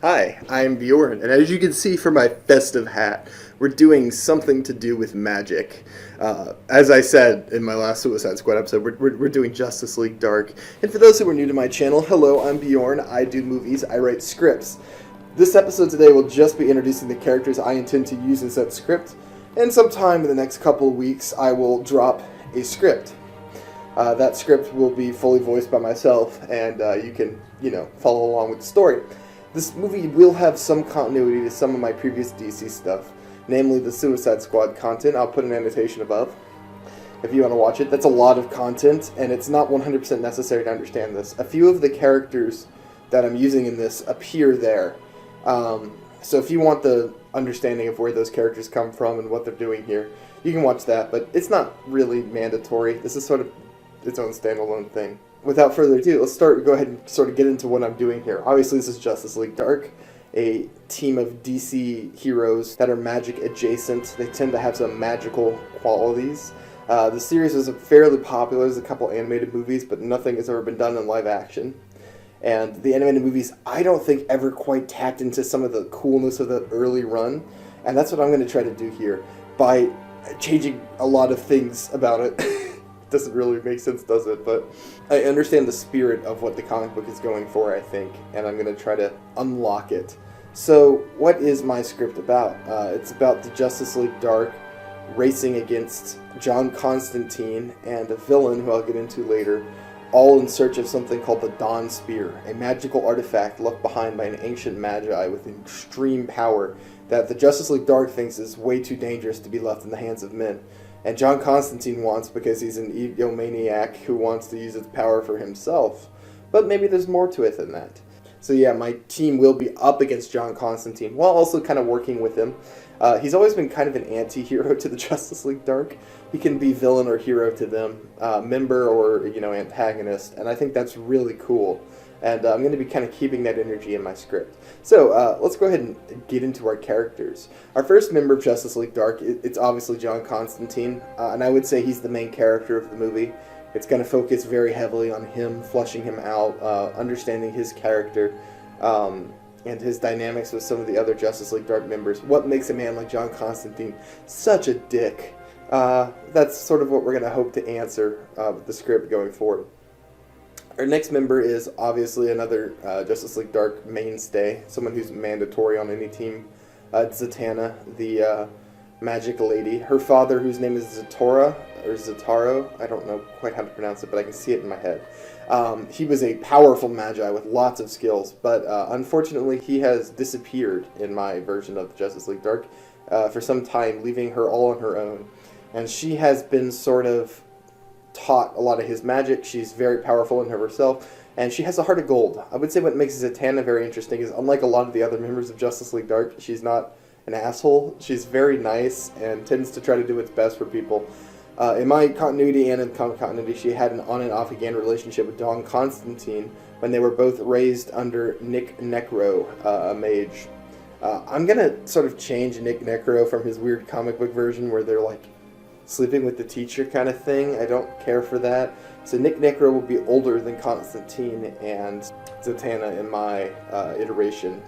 Hi, I'm Bjorn, and as you can see from my festive hat, we're doing something to do with magic. As I said in my last Suicide Squad episode, we're doing Justice League Dark. And for those who are new to my channel, hello, I'm Bjorn. I do movies, I write scripts. This episode today will just be introducing the characters I intend to use in said script, and sometime in the next couple of weeks, I will drop a script. That script will be fully voiced by myself, and you can, follow along with the story. This movie will have some continuity to some of my previous DC stuff, namely the Suicide Squad content. I'll put an annotation above if you want to watch it. That's a lot of content, and it's not 100% necessary to understand this. A few of the characters that I'm using in this appear there. So if you want the understanding of where those characters come from and what they're doing here, you can watch that, but it's not really mandatory. This is sort of its own standalone thing. Without further ado, let's go ahead and sort of get into what I'm doing here. Obviously, this is Justice League Dark, a team of DC heroes that are magic adjacent. They tend to have some magical qualities. The series was fairly popular. There's a couple animated movies, but nothing has ever been done in live action. And the animated movies, I don't think, ever quite tapped into some of the coolness of the early run. And that's what I'm going to try to do here by changing a lot of things about it. Doesn't really make sense, does it? But I understand the spirit of what the comic book is going for, I think, and I'm going to try to unlock it. So, what is my script about? It's about the Justice League Dark racing against John Constantine and a villain who I'll get into later, all in search of something called the Dawn Spear, a magical artifact left behind by an ancient magi with extreme power that the Justice League Dark thinks is way too dangerous to be left in the hands of men. And John Constantine wants because he's an egomaniac who wants to use its power for himself. But maybe there's more to it than that. So yeah, my team will be up against John Constantine while also kind of working with him. He's always been kind of an anti-hero to the Justice League Dark. He can be villain or hero to them, member or antagonist, and I think that's really cool. And I'm going to be kind of keeping that energy in my script. So let's go ahead and get into our characters. Our first member of Justice League Dark, it's obviously John Constantine, and I would say he's the main character of the movie. It's going to focus very heavily on him, fleshing him out, understanding his character, and his dynamics with some of the other Justice League Dark members. What makes a man like John Constantine such a dick? That's sort of what we're going to hope to answer with the script going forward. Our next member is obviously another Justice League Dark mainstay, someone who's mandatory on any team. Zatanna, the magic lady. Her father, whose name is Zatora, or Zataro, I don't know quite how to pronounce it, but I can see it in my head. He was a powerful magi with lots of skills, but unfortunately he has disappeared in my version of Justice League Dark for some time, leaving her all on her own. And she has been sort of taught a lot of his magic. She's very powerful in herself, and she has a heart of gold. I would say what makes Zatanna very interesting is, unlike a lot of the other members of Justice League Dark, she's not an asshole. She's very nice and tends to try to do what's best for people. In my continuity and in the comic continuity, she had an on and off again relationship with John Constantine when they were both raised under Nick Necro, a mage. I'm gonna sort of change Nick Necro from his weird comic book version where they're like sleeping with the teacher kind of thing. I don't care for that. So Nick Necro will be older than Constantine and Zatanna in my iteration.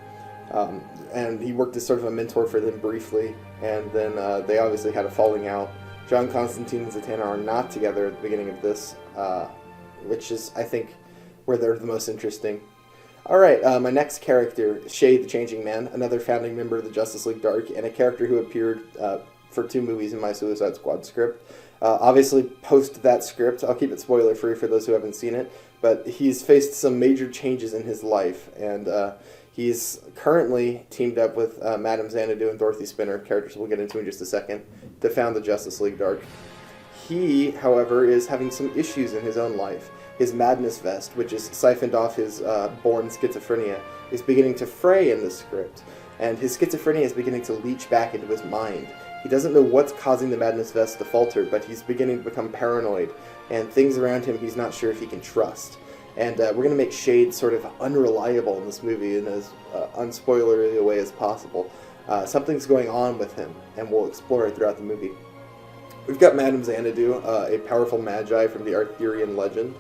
And he worked as sort of a mentor for them briefly, and then they obviously had a falling out. John Constantine and Zatanna are not together at the beginning of this, which is, I think, where they're the most interesting. Alright, my next character, Shade the Changing Man, another founding member of the Justice League Dark, and a character who appeared for 2 movies in my Suicide Squad script. Obviously, post that script, I'll keep it spoiler-free for those who haven't seen it, but he's faced some major changes in his life, and he's currently teamed up with Madame Xanadu and Dorothy Spinner, characters we'll get into in just a second, to found the Justice League Dark. He, however, is having some issues in his own life. His madness vest, which is siphoned off his born schizophrenia, is beginning to fray in the script, and his schizophrenia is beginning to leach back into his mind. He doesn't know what's causing the madness vest to falter, but he's beginning to become paranoid, and things around him he's not sure if he can trust. And we're going to make Shade sort of unreliable in this movie in as unspoilery a way as possible. Something's going on with him, and we'll explore it throughout the movie. We've got Madame Xanadu, a powerful magi from the Arthurian legend.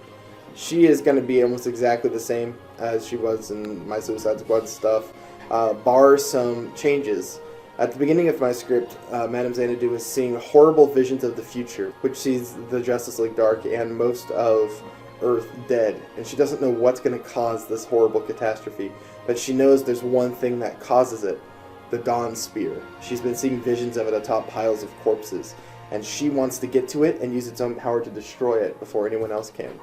She is going to be almost exactly the same as she was in my Suicide Squad stuff. bar some changes. At the beginning of my script, Madame Xanadu is seeing horrible visions of the future, which sees the Justice League Dark and most of Earth dead, and she doesn't know what's going to cause this horrible catastrophe, but she knows there's one thing that causes it: the Dawn Spear. She's been seeing visions of it atop piles of corpses, and she wants to get to it and use its own power to destroy it before anyone else can.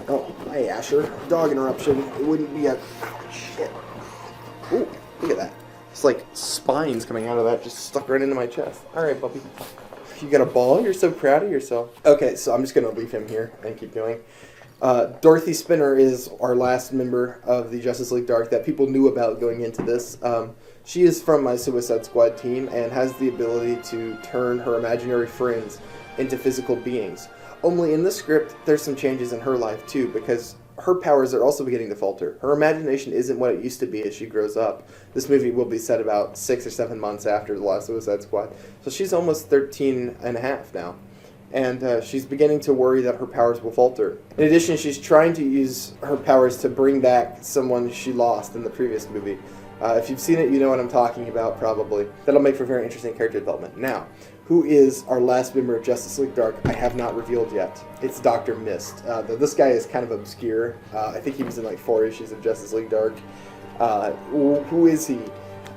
Oh, hey Asher, dog interruption. It wouldn't be a... Oh, shit. Ooh, look at that. It's like spines coming out of that, just stuck right into my chest. Alright, puppy. You got a ball? You're so proud of yourself. Okay, so I'm just going to leave him here and keep going. Dorothy Spinner is our last member of the Justice League Dark that people knew about going into this. She is from my Suicide Squad team and has the ability to turn her imaginary friends into physical beings. Only in this script, there's some changes in her life too, because her powers are also beginning to falter. Her imagination isn't what it used to be as she grows up. This movie will be set about 6 or 7 months after the last Suicide Squad. So she's almost 13 and a half now. And she's beginning to worry that her powers will falter. In addition, she's trying to use her powers to bring back someone she lost in the previous movie. If you've seen it, you know what I'm talking about, probably. That'll make for very interesting character development. Now, who is our last member of Justice League Dark? I have not revealed yet. It's Dr. Mist. This guy is kind of obscure. I think he was in like 4 issues of Justice League Dark. Who is he?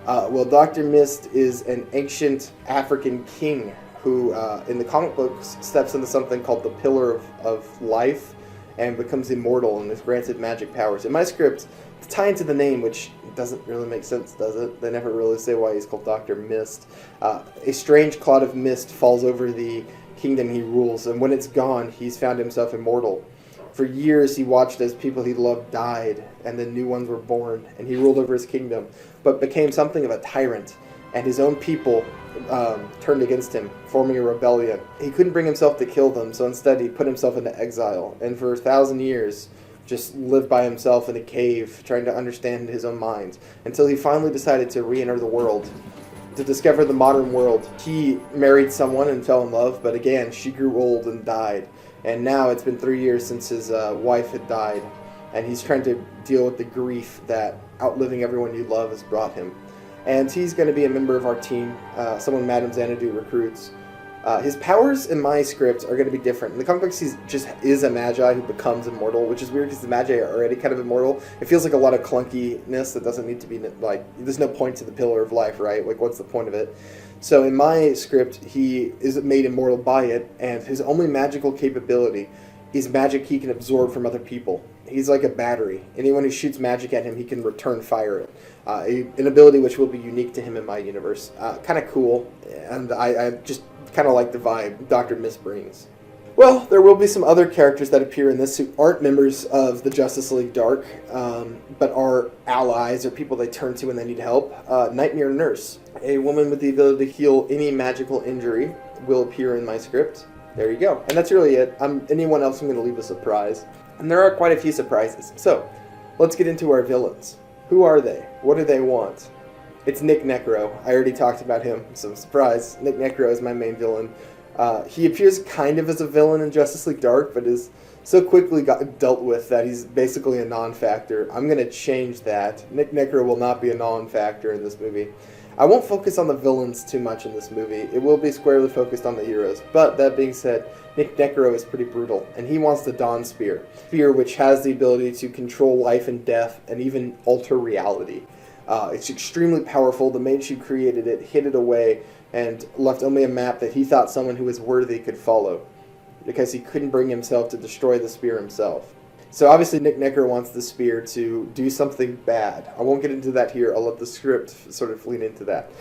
Well, Dr. Mist is an ancient African king who, in the comic books, steps into something called the Pillar of Life and becomes immortal and is granted magic powers. In my script, to tie into the name, which doesn't really make sense, does it? They never really say why he's called Dr. Mist. A strange cloud of mist falls over the kingdom he rules, and when it's gone, he's found himself immortal. For years, he watched as people he loved died, and then new ones were born, and he ruled over his kingdom, but became something of a tyrant, and his own people turned against him, forming a rebellion. He couldn't bring himself to kill them, so instead he put himself into exile, and for 1,000 years, just lived by himself in a cave, trying to understand his own mind, until he finally decided to re-enter the world, to discover the modern world. He married someone and fell in love, but again, she grew old and died. And now it's been 3 years since his wife had died, and he's trying to deal with the grief that outliving everyone you love has brought him. And he's going to be a member of our team, someone Madame Xanadu recruits. His powers in my script are going to be different. In the comic books, he just is a magi who becomes immortal, which is weird because the magi are already kind of immortal. It feels like a lot of clunkiness that doesn't need to be, like, there's no point to the Pillar of Life, right? Like, what's the point of it? So in my script, he is made immortal by it, and his only magical capability is magic he can absorb from other people. He's like a battery. Anyone who shoots magic at him, he can return fire it. An ability which will be unique to him in my universe. Kind of cool, and I just kind of like the vibe Dr. Mist brings. Well, there will be some other characters that appear in this who aren't members of the Justice League Dark, but are allies or people they turn to when they need help. Nightmare Nurse, a woman with the ability to heal any magical injury, will appear in my script. There you go. And that's really it. Anyone else I'm going to leave a surprise. And there are quite a few surprises. So, let's get into our villains. Who are they? What do they want? It's Nick Necro. I already talked about him, so surprise. Nick Necro is my main villain. He appears kind of as a villain in Justice League Dark, but is so quickly dealt with that he's basically a non-factor. I'm going to change that. Nick Necro will not be a non-factor in this movie. I won't focus on the villains too much in this movie. It will be squarely focused on the heroes. But that being said, Nick Necro is pretty brutal, and he wants the Dawn Spear. Spear which has the ability to control life and death and even alter reality. It's extremely powerful. The mage who created it hid it away and left only a map that he thought someone who was worthy could follow, because he couldn't bring himself to destroy the spear himself. So obviously Nick Necro wants the spear to do something bad. I won't get into that here. I'll let the script sort of lean into that.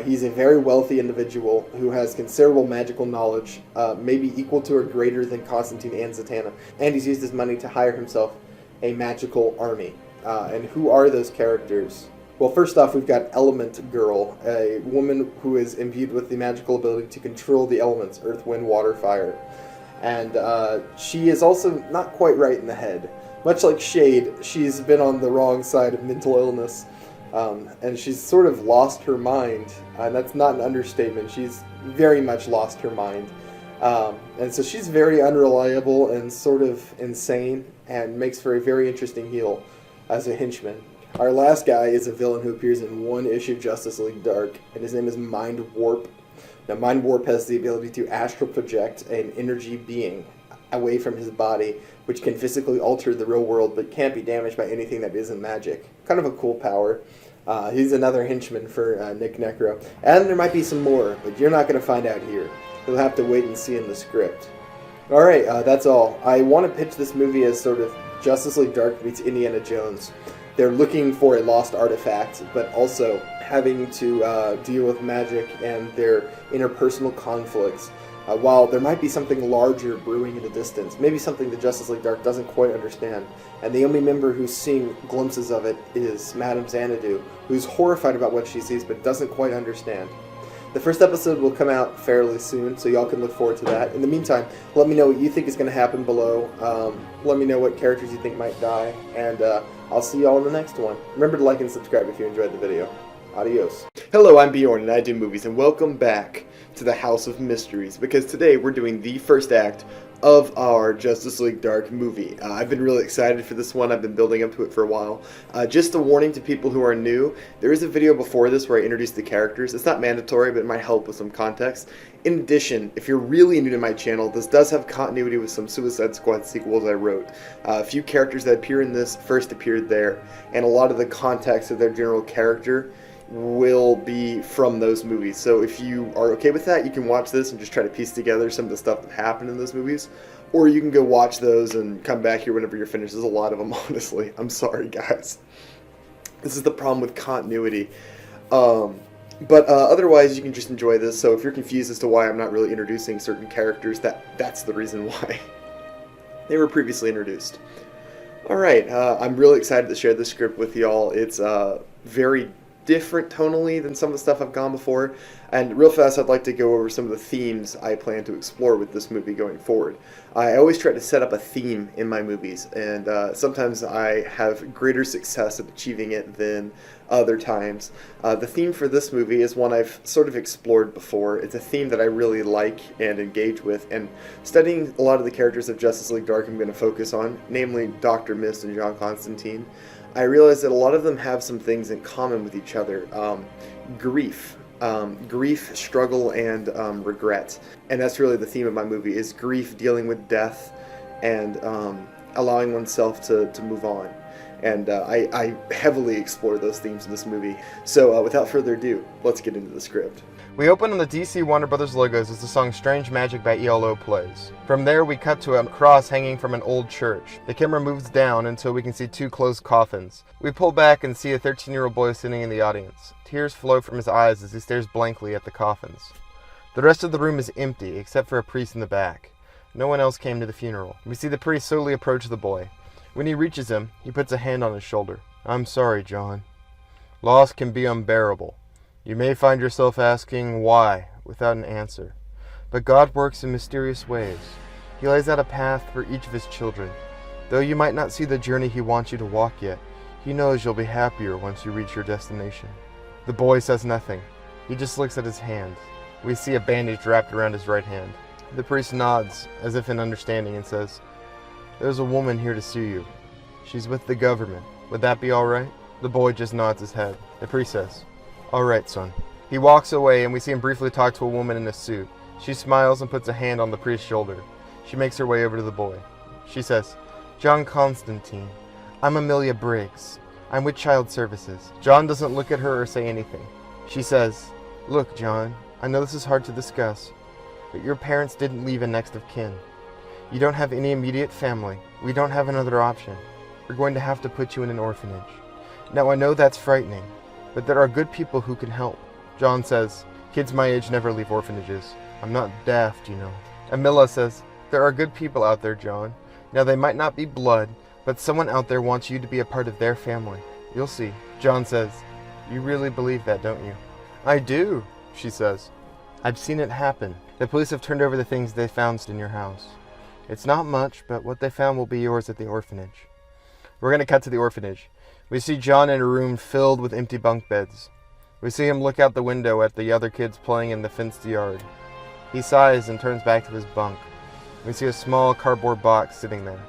He's a very wealthy individual who has considerable magical knowledge, maybe equal to or greater than Constantine and Zatanna. And he's used his money to hire himself a magical army. And who are those characters? Well, first off, we've got Element Girl, a woman who is imbued with the magical ability to control the elements, earth, wind, water, fire. And she is also not quite right in the head. Much like Shade, she's been on the wrong side of mental illness. And she's sort of lost her mind. And that's not an understatement. She's very much lost her mind. And so she's very unreliable and sort of insane, and makes for a very interesting heel as a henchman. Our last guy is a villain who appears in one issue of Justice League Dark, and his name is Mind Warp. Now, Mind Warp has the ability to astral project an energy being away from his body, which can physically alter the real world, but can't be damaged by anything that isn't magic. Kind of a cool power. He's another henchman for Nick Necro. And there might be some more, but you're not going to find out here. You'll have to wait and see in the script. Alright, that's all. I want to pitch this movie as sort of Justice League Dark meets Indiana Jones. They're looking for a lost artifact, but also having to deal with magic and their interpersonal conflicts. While there might be something larger brewing in the distance, maybe something the Justice League Dark doesn't quite understand, and the only member who's seeing glimpses of it is Madame Xanadu, who's horrified about what she sees but doesn't quite understand. The first episode will come out fairly soon, so y'all can look forward to that. In the meantime, let me know what you think is going to happen below. Let me know what characters you think might die, and I'll see y'all in the next one. Remember to like and subscribe if you enjoyed the video. Adios. Hello, I'm Bjorn, and I do movies, and welcome back to the House of Mysteries, because today we're doing the first act of our Justice League Dark movie. I've been really excited for this one. I've been building up to it for a while. Just a warning to people who are new, there is a video before this where I introduce the characters. It's not mandatory, but it might help with some context. In addition, if you're really new to my channel, this does have continuity with some Suicide Squad sequels I wrote. A few characters that appear in this first appeared there, and a lot of the context of their general character will be from those movies. So if you are okay with that, you can watch this and just try to piece together some of the stuff that happened in those movies, or you can go watch those and come back here whenever you're finished. There's a lot of them, honestly. I'm sorry, guys. This is the problem with continuity. But otherwise, you can just enjoy this. So if you're confused as to why I'm not really introducing certain characters, that's the reason why. They were previously introduced. Alright, I'm really excited to share this script with y'all. It's very different tonally than some of the stuff I've gone before, and real fast I'd like to go over some of the themes I plan to explore with this movie going forward. I always try to set up a theme in my movies, and sometimes I have greater success at achieving it than other times. The theme for this movie is one I've sort of explored before. It's a theme that I really like and engage with, and studying a lot of the characters of Justice League Dark I'm going to focus on, namely Dr. Mist and John Constantine. I realize that a lot of them have some things in common with each other. Grief, struggle, and regret. And that's really the theme of my movie, is grief, dealing with death, and allowing oneself to move on. And I heavily explore those themes in this movie. So without further ado, let's get into the script. We open on the DC Warner Brothers logos as the song Strange Magic by ELO plays. From there, we cut to a cross hanging from an old church. The camera moves down until we can see two closed coffins. We pull back and see a 13-year-old boy sitting in the audience. Tears flow from his eyes as he stares blankly at the coffins. The rest of the room is empty, except for a priest in the back. No one else came to the funeral. We see the priest slowly approach the boy. When he reaches him, he puts a hand on his shoulder. "I'm sorry, John. Loss can be unbearable. You may find yourself asking why without an answer. But God works in mysterious ways. He lays out a path for each of his children. Though you might not see the journey he wants you to walk yet, he knows you'll be happier once you reach your destination." The boy says nothing. He just looks at his hand. We see a bandage wrapped around his right hand. The priest nods, as if in understanding, and says, "There's a woman here to see you. She's with the government. Would that be all right?" The boy just nods his head. The priest says, "All right, son." He walks away, and we see him briefly talk to a woman in a suit. She smiles and puts a hand on the priest's shoulder. She makes her way over to the boy. She says, "John Constantine. I'm Amelia Briggs. I'm with Child Services." John doesn't look at her or say anything. She says, "Look, John, I know this is hard to discuss, but your parents didn't leave a next of kin. You don't have any immediate family. We don't have another option. We're going to have to put you in an orphanage. Now, I know that's frightening, but there are good people who can help." John says, "Kids my age never leave orphanages. I'm not daft, you know." Amila says, "There are good people out there, John. Now, they might not be blood, but someone out there wants you to be a part of their family. You'll see." John says, "You really believe that, don't you?" "I do," she says. "I've seen it happen. The police have turned over the things they found in your house. It's not much, but what they found will be yours at the orphanage." We're going to cut to the orphanage. We see John in a room filled with empty bunk beds. We see him look out the window at the other kids playing in the fenced yard. He sighs and turns back to his bunk. We see a small cardboard box sitting there.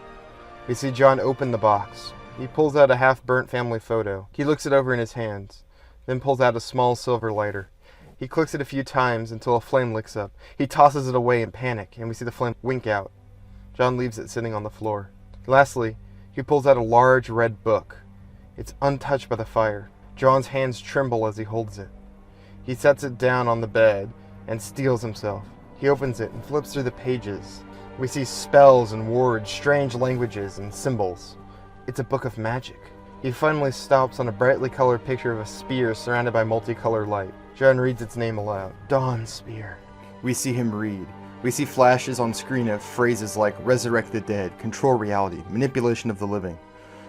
We see John open the box. He pulls out a half-burnt family photo. He looks it over in his hands, then pulls out a small silver lighter. He clicks it a few times until a flame licks up. He tosses it away in panic, and we see the flame wink out. John leaves it sitting on the floor. Lastly, he pulls out a large red book. It's untouched by the fire. John's hands tremble as he holds it. He sets it down on the bed and steels himself. He opens it and flips through the pages. We see spells and words, strange languages and symbols. It's a book of magic. He finally stops on a brightly colored picture of a spear surrounded by multicolored light. John reads its name aloud. Dawn Spear. We see him read. We see flashes on screen of phrases like resurrect the dead, control reality, manipulation of the living.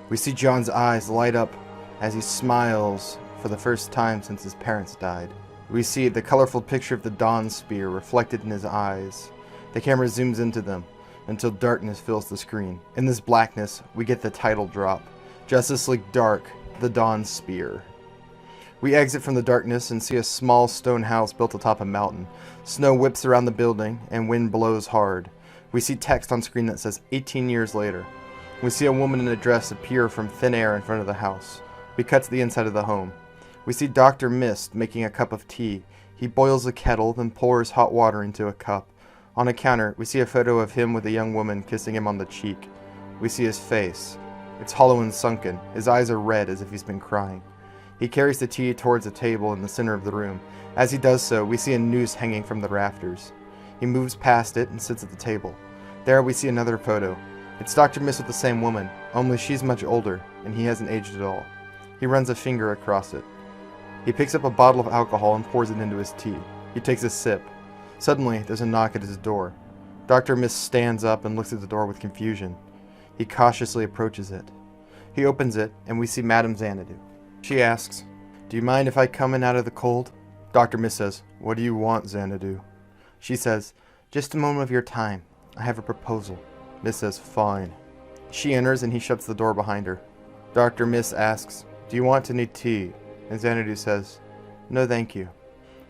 We see John's eyes light up as he smiles for the first time since his parents died. We see the colorful picture of the Dawn Spear reflected in his eyes. The camera zooms into them until darkness fills the screen. In this blackness, we get the title drop, Justice League Dark, the Dawn Spear. We exit from the darkness and see a small stone house built atop a mountain. Snow whips around the building and wind blows hard. We see text on screen that says 18 years later. We see a woman in a dress appear from thin air in front of the house. We cut to the inside of the home. We see Dr. Mist making a cup of tea. He boils a kettle, then pours hot water into a cup. On a counter, we see a photo of him with a young woman kissing him on the cheek. We see his face. It's hollow and sunken. His eyes are red as if he's been crying. He carries the tea towards a table in the center of the room. As he does so, we see a noose hanging from the rafters. He moves past it and sits at the table. There we see another photo. It's Dr. Mist with the same woman, only she's much older, and he hasn't aged at all. He runs a finger across it. He picks up a bottle of alcohol and pours it into his tea. He takes a sip. Suddenly, there's a knock at his door. Dr. Mist stands up and looks at the door with confusion. He cautiously approaches it. He opens it, and we see Madame Xanadu. She asks, "Do you mind if I come in out of the cold?" Dr. Mist says, "What do you want, Xanadu?" She says, "Just a moment of your time. I have a proposal." Mist says, "Fine." She enters and he shuts the door behind her. Dr. Mist asks, "Do you want any tea?" And Xanadu says, "No, thank you."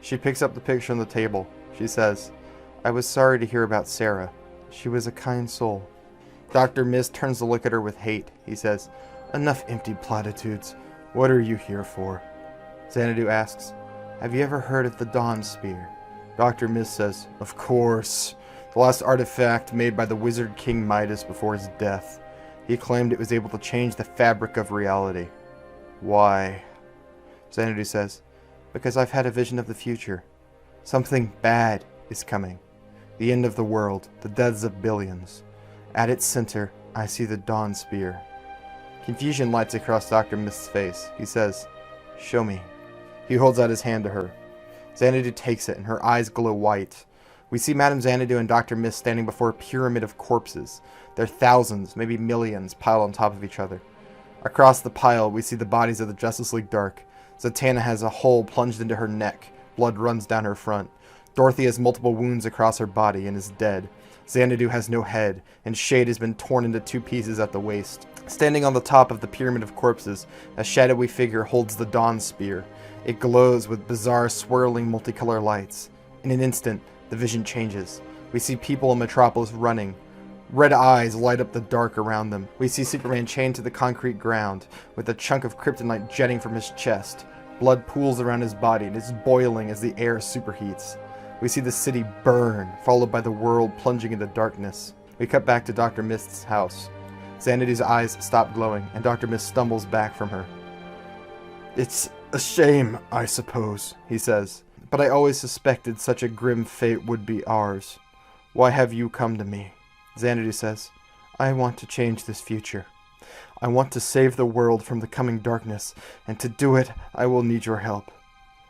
She picks up the picture on the table. She says, "I was sorry to hear about Sarah. She was a kind soul." Dr. Mist turns to look at her with hate. He says, "Enough empty platitudes. What are you here for?" Xanadu asks, "Have you ever heard of the Dawn Spear?" Dr. Mist says, "Of course. The last artifact made by the wizard King Midas before his death. He claimed it was able to change the fabric of reality." "Why?" Xanadu says, "Because I've had a vision of the future. Something bad is coming. The end of the world, the deaths of billions. At its center, I see the Dawn Spear." Confusion lights across Dr. Mist's face. He says, "Show me." He holds out his hand to her. Xanadu takes it, and her eyes glow white. We see Madame Xanadu and Dr. Mist standing before a pyramid of corpses. There are thousands, maybe millions, piled on top of each other. Across the pile, we see the bodies of the Justice League Dark. Zatanna has a hole plunged into her neck. Blood runs down her front. Dorothy has multiple wounds across her body and is dead. Xanadu has no head, and Shade has been torn into two pieces at the waist. Standing on the top of the pyramid of corpses, a shadowy figure holds the Dawn Spear. It glows with bizarre, swirling, multicolor lights. In an instant, the vision changes. We see people in Metropolis running. Red eyes light up the dark around them. We see Superman chained to the concrete ground, with a chunk of kryptonite jetting from his chest. Blood pools around his body and is boiling as the air superheats. We see the city burn, followed by the world plunging into darkness. We cut back to Dr. Mist's house. Xanadu's eyes stop glowing, and Dr. Mist stumbles back from her. "It's a shame, I suppose," he says, "but I always suspected such a grim fate would be ours. Why have you come to me?" Xanadu says, "I want to change this future. I want to save the world from the coming darkness, and to do it, I will need your help."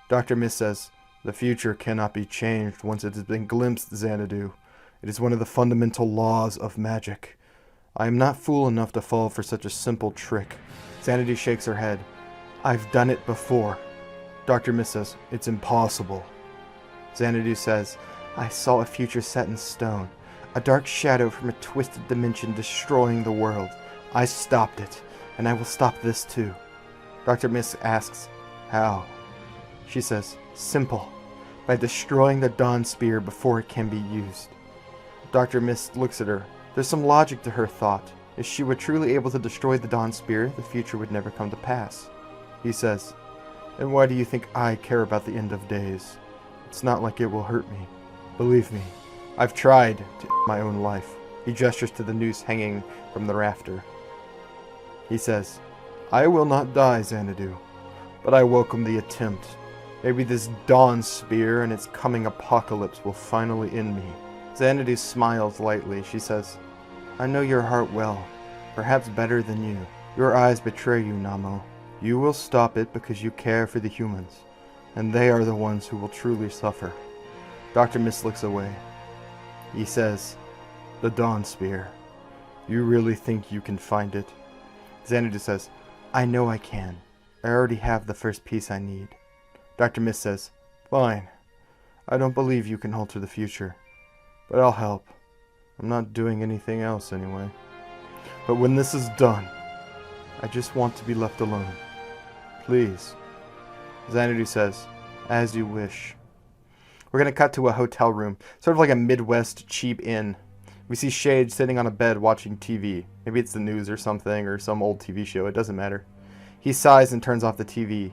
Dr. Mist says, "The future cannot be changed once it has been glimpsed, Xanadu. It is one of the fundamental laws of magic. I am not fool enough to fall for such a simple trick." Xanadu shakes her head. "I've done it before." Dr. Mist says, "It's impossible." Xanadu says, "I saw a future set in stone. A dark shadow from a twisted dimension destroying the world. I stopped it, and I will stop this too." Dr. Mist asks, "How?" She says, "Simple. By destroying the Dawn Spear before it can be used." Dr. Mist looks at her. There's some logic to her thought. If she were truly able to destroy the Dawn Spear, the future would never come to pass. He says, and why do you think I care about the end of days? It's not like it will hurt me. Believe me, I've tried to end my own life. He gestures to the noose hanging from the rafter. He says, I will not die, Xanadu, but I welcome the attempt. Maybe this Dawn Spear and its coming apocalypse will finally end me. Xanadu smiles lightly. She says, I know your heart well, perhaps better than you. Your eyes betray you, Namo. You will stop it because you care for the humans, and they are the ones who will truly suffer. Dr. Mist looks away. He says, the Dawn Spear. You really think you can find it? Xanadu says, I know I can. I already have the first piece I need. Dr. Mist says, fine. I don't believe you can alter the future, but I'll help. I'm not doing anything else anyway. But when this is done, I just want to be left alone. Please. Xanadu says, as you wish. We're going to cut to a hotel room, sort of like a Midwest cheap inn. We see Shade sitting on a bed watching TV. Maybe it's the news or something, or some old TV show, it doesn't matter. He sighs and turns off the TV.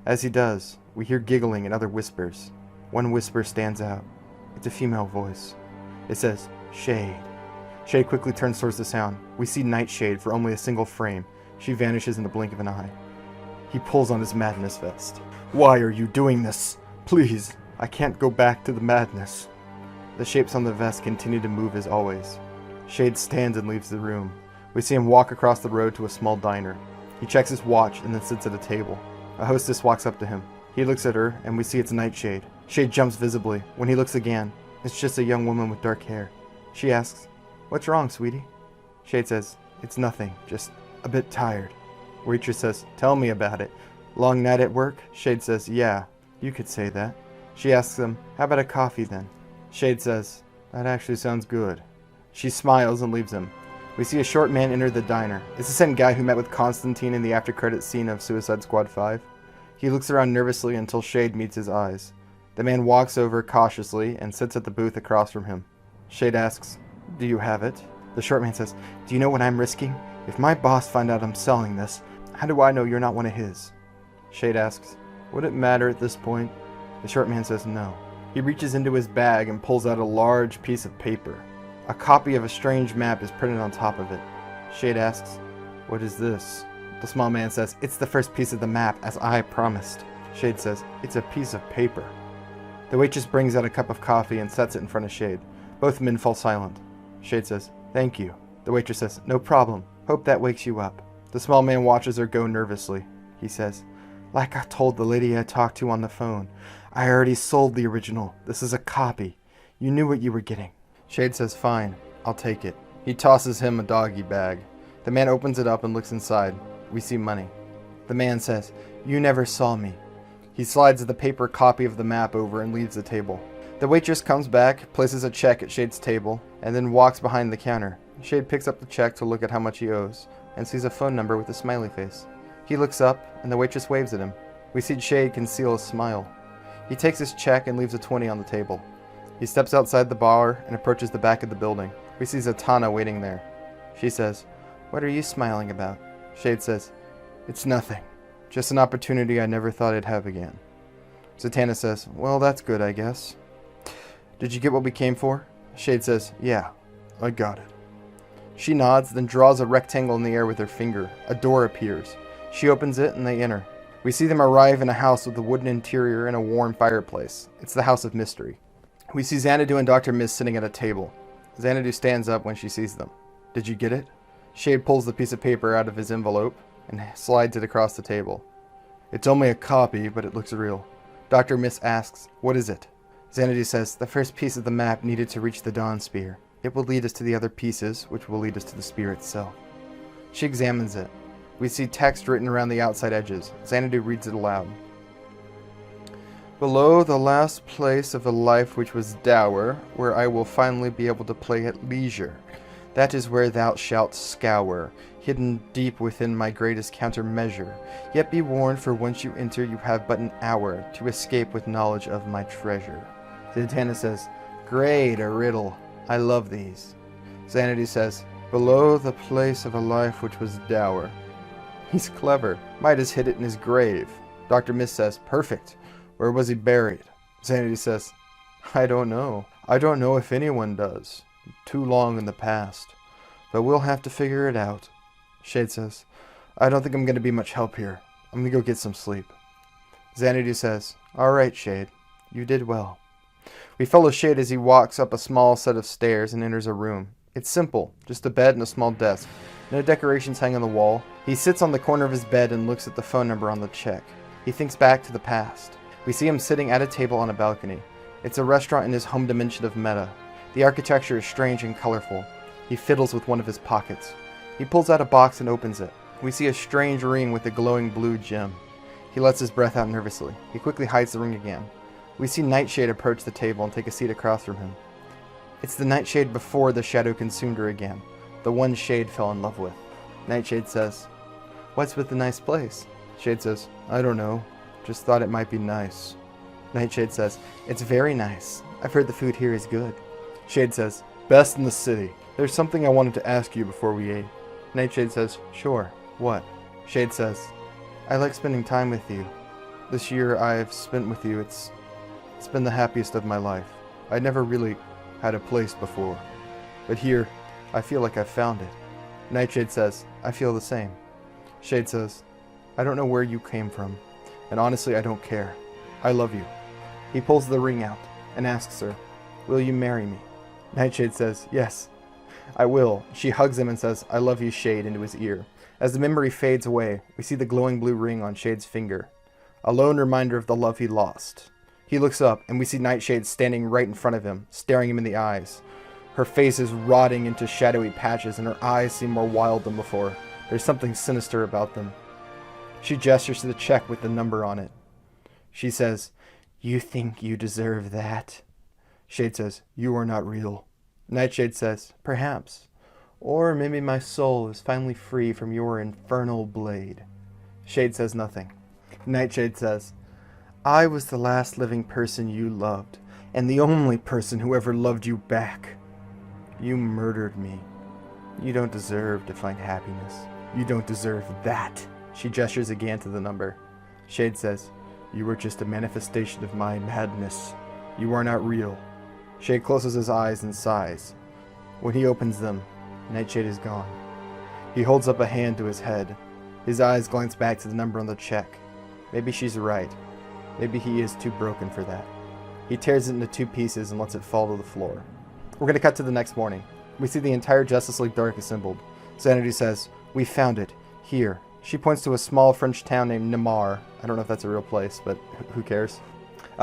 As he does, we hear giggling and other whispers. One whisper stands out. It's a female voice. It says, Shade. Shade quickly turns towards the sound. We see Nightshade for only a single frame. She vanishes in the blink of an eye. He pulls on his madness vest. Why are you doing this? Please, I can't go back to the madness. The shapes on the vest continue to move as always. Shade stands and leaves the room. We see him walk across the road to a small diner. He checks his watch and then sits at a table. A hostess walks up to him. He looks at her, and we see it's Nightshade. Shade jumps visibly. When he looks again, it's just a young woman with dark hair. She asks, what's wrong, sweetie? Shade says, it's nothing, just a bit tired. Waitress says, tell me about it. Long night at work? Shade says, yeah, you could say that. She asks him, how about a coffee then? Shade says, that actually sounds good. She smiles and leaves him. We see a short man enter the diner. It's the same guy who met with Constantine in the after-credits scene of Suicide Squad 5. He looks around nervously until Shade meets his eyes. The man walks over cautiously and sits at the booth across from him. Shade asks, do you have it? The short man says, do you know what I'm risking? If my boss finds out I'm selling this, how do I know you're not one of his? Shade asks, would it matter at this point? The short man says no. He reaches into his bag and pulls out a large piece of paper. A copy of a strange map is printed on top of it. Shade asks, what is this? The small man says, it's the first piece of the map, as I promised. Shade says, it's a piece of paper. The waitress brings out a cup of coffee and sets it in front of Shade. Both men fall silent. Shade says, thank you. The waitress says, no problem. Hope that wakes you up. The small man watches her go nervously. He says, like I told the lady I talked to on the phone, I already sold the original. This is a copy. You knew what you were getting. Shade says, fine, I'll take it. He tosses him a doggy bag. The man opens it up and looks inside. We see money. The man says, you never saw me. He slides the paper copy of the map over and leaves the table. The waitress comes back, places a check at Shade's table, and then walks behind the counter. Shade picks up the check to look at how much he owes, and sees a phone number with a smiley face. He looks up, and the waitress waves at him. We see Shade conceal a smile. He takes his check and leaves a 20 on the table. He steps outside the bar and approaches the back of the building. We see Zatanna waiting there. She says, what are you smiling about? Shade says, it's nothing. Just an opportunity I never thought I'd have again. Zatanna says, well, that's good, I guess. Did you get what we came for? Shade says, yeah, I got it. She nods, then draws a rectangle in the air with her finger. A door appears. She opens it and they enter. We see them arrive in a house with a wooden interior and a warm fireplace. It's the House of Mystery. We see Xanadu and Dr. Mist sitting at a table. Xanadu stands up when she sees them. Did you get it? Shade pulls the piece of paper out of his envelope and slides it across the table. It's only a copy, but it looks real. Dr. Mist asks, what is it? Xanadu says, the first piece of the map needed to reach the Dawn Spear. It will lead us to the other pieces, which will lead us to the spear itself. She examines it. We see text written around the outside edges. Xanadu reads it aloud. Below the last place of a life which was dour, where I will finally be able to play at leisure. That is where thou shalt scour, hidden deep within my greatest countermeasure. Yet be warned, for once you enter, you have but an hour to escape with knowledge of my treasure. Zatanna says, great, a riddle. I love these. Xanadu says, Below the place of a life which was dour. He's clever. Midas hid it in his grave. Dr. Mist says, perfect. Where was he buried? Xanadu says, I don't know. I don't know if anyone does. Too long in the past. But we'll have to figure it out. Shade says, I don't think I'm going to be much help here. I'm going to go get some sleep. Xanadu says, all right, Shade. You did well. We follow Shade as he walks up a small set of stairs and enters a room. It's simple, just a bed and a small desk. No decorations hang on the wall. He sits on the corner of his bed and looks at the phone number on the check. He thinks back to the past. We see him sitting at a table on a balcony. It's a restaurant in his home dimension of Meta. The architecture is strange and colorful. He fiddles with one of his pockets. He pulls out a box and opens it. We see a strange ring with a glowing blue gem. He lets his breath out nervously. He quickly hides the ring again. We see Nightshade approach the table and take a seat across from him. It's the Nightshade before the shadow consumed her again. The one Shade fell in love with. Nightshade says, what's with the nice place? Shade says, I don't know. Just thought it might be nice. Nightshade says, it's very nice. I've heard the food here is good. Shade says, best in the city. There's something I wanted to ask you before we ate. Nightshade says, sure. What? Shade says, I like spending time with you. This year I've spent with you, it's been the happiest of my life. I never really had a place before. But here, I feel like I've found it. Nightshade says, I feel the same. Shade says, I don't know where you came from, and honestly I don't care. I love you. He pulls the ring out and asks her, will you marry me? Nightshade says, yes, I will. She hugs him and says, I love you, Shade, into his ear. As the memory fades away, we see the glowing blue ring on Shade's finger. A lone reminder of the love he lost. He looks up, and we see Nightshade standing right in front of him, staring him in the eyes. Her face is rotting into shadowy patches, and her eyes seem more wild than before. There's something sinister about them. She gestures to the check with the number on it. She says, you think you deserve that? Shade says, you are not real. Nightshade says, perhaps. Or maybe my soul is finally free from your infernal blade. Shade says nothing. Nightshade says, I was the last living person you loved, and the only person who ever loved you back. You murdered me. You don't deserve to find happiness. You don't deserve that. She gestures again to the number. Shade says, you were just a manifestation of my madness. You are not real. Shade closes his eyes and sighs. When he opens them, Nightshade is gone. He holds up a hand to his head. His eyes glance back to the number on the check. Maybe she's right. Maybe he is too broken for that. He tears it into two pieces and lets it fall to the floor. We're going to cut to the next morning. We see the entire Justice League Dark assembled. Xanadu says, we found it. Here. She points to a small French town named Namar. I don't know if that's a real place, but who cares?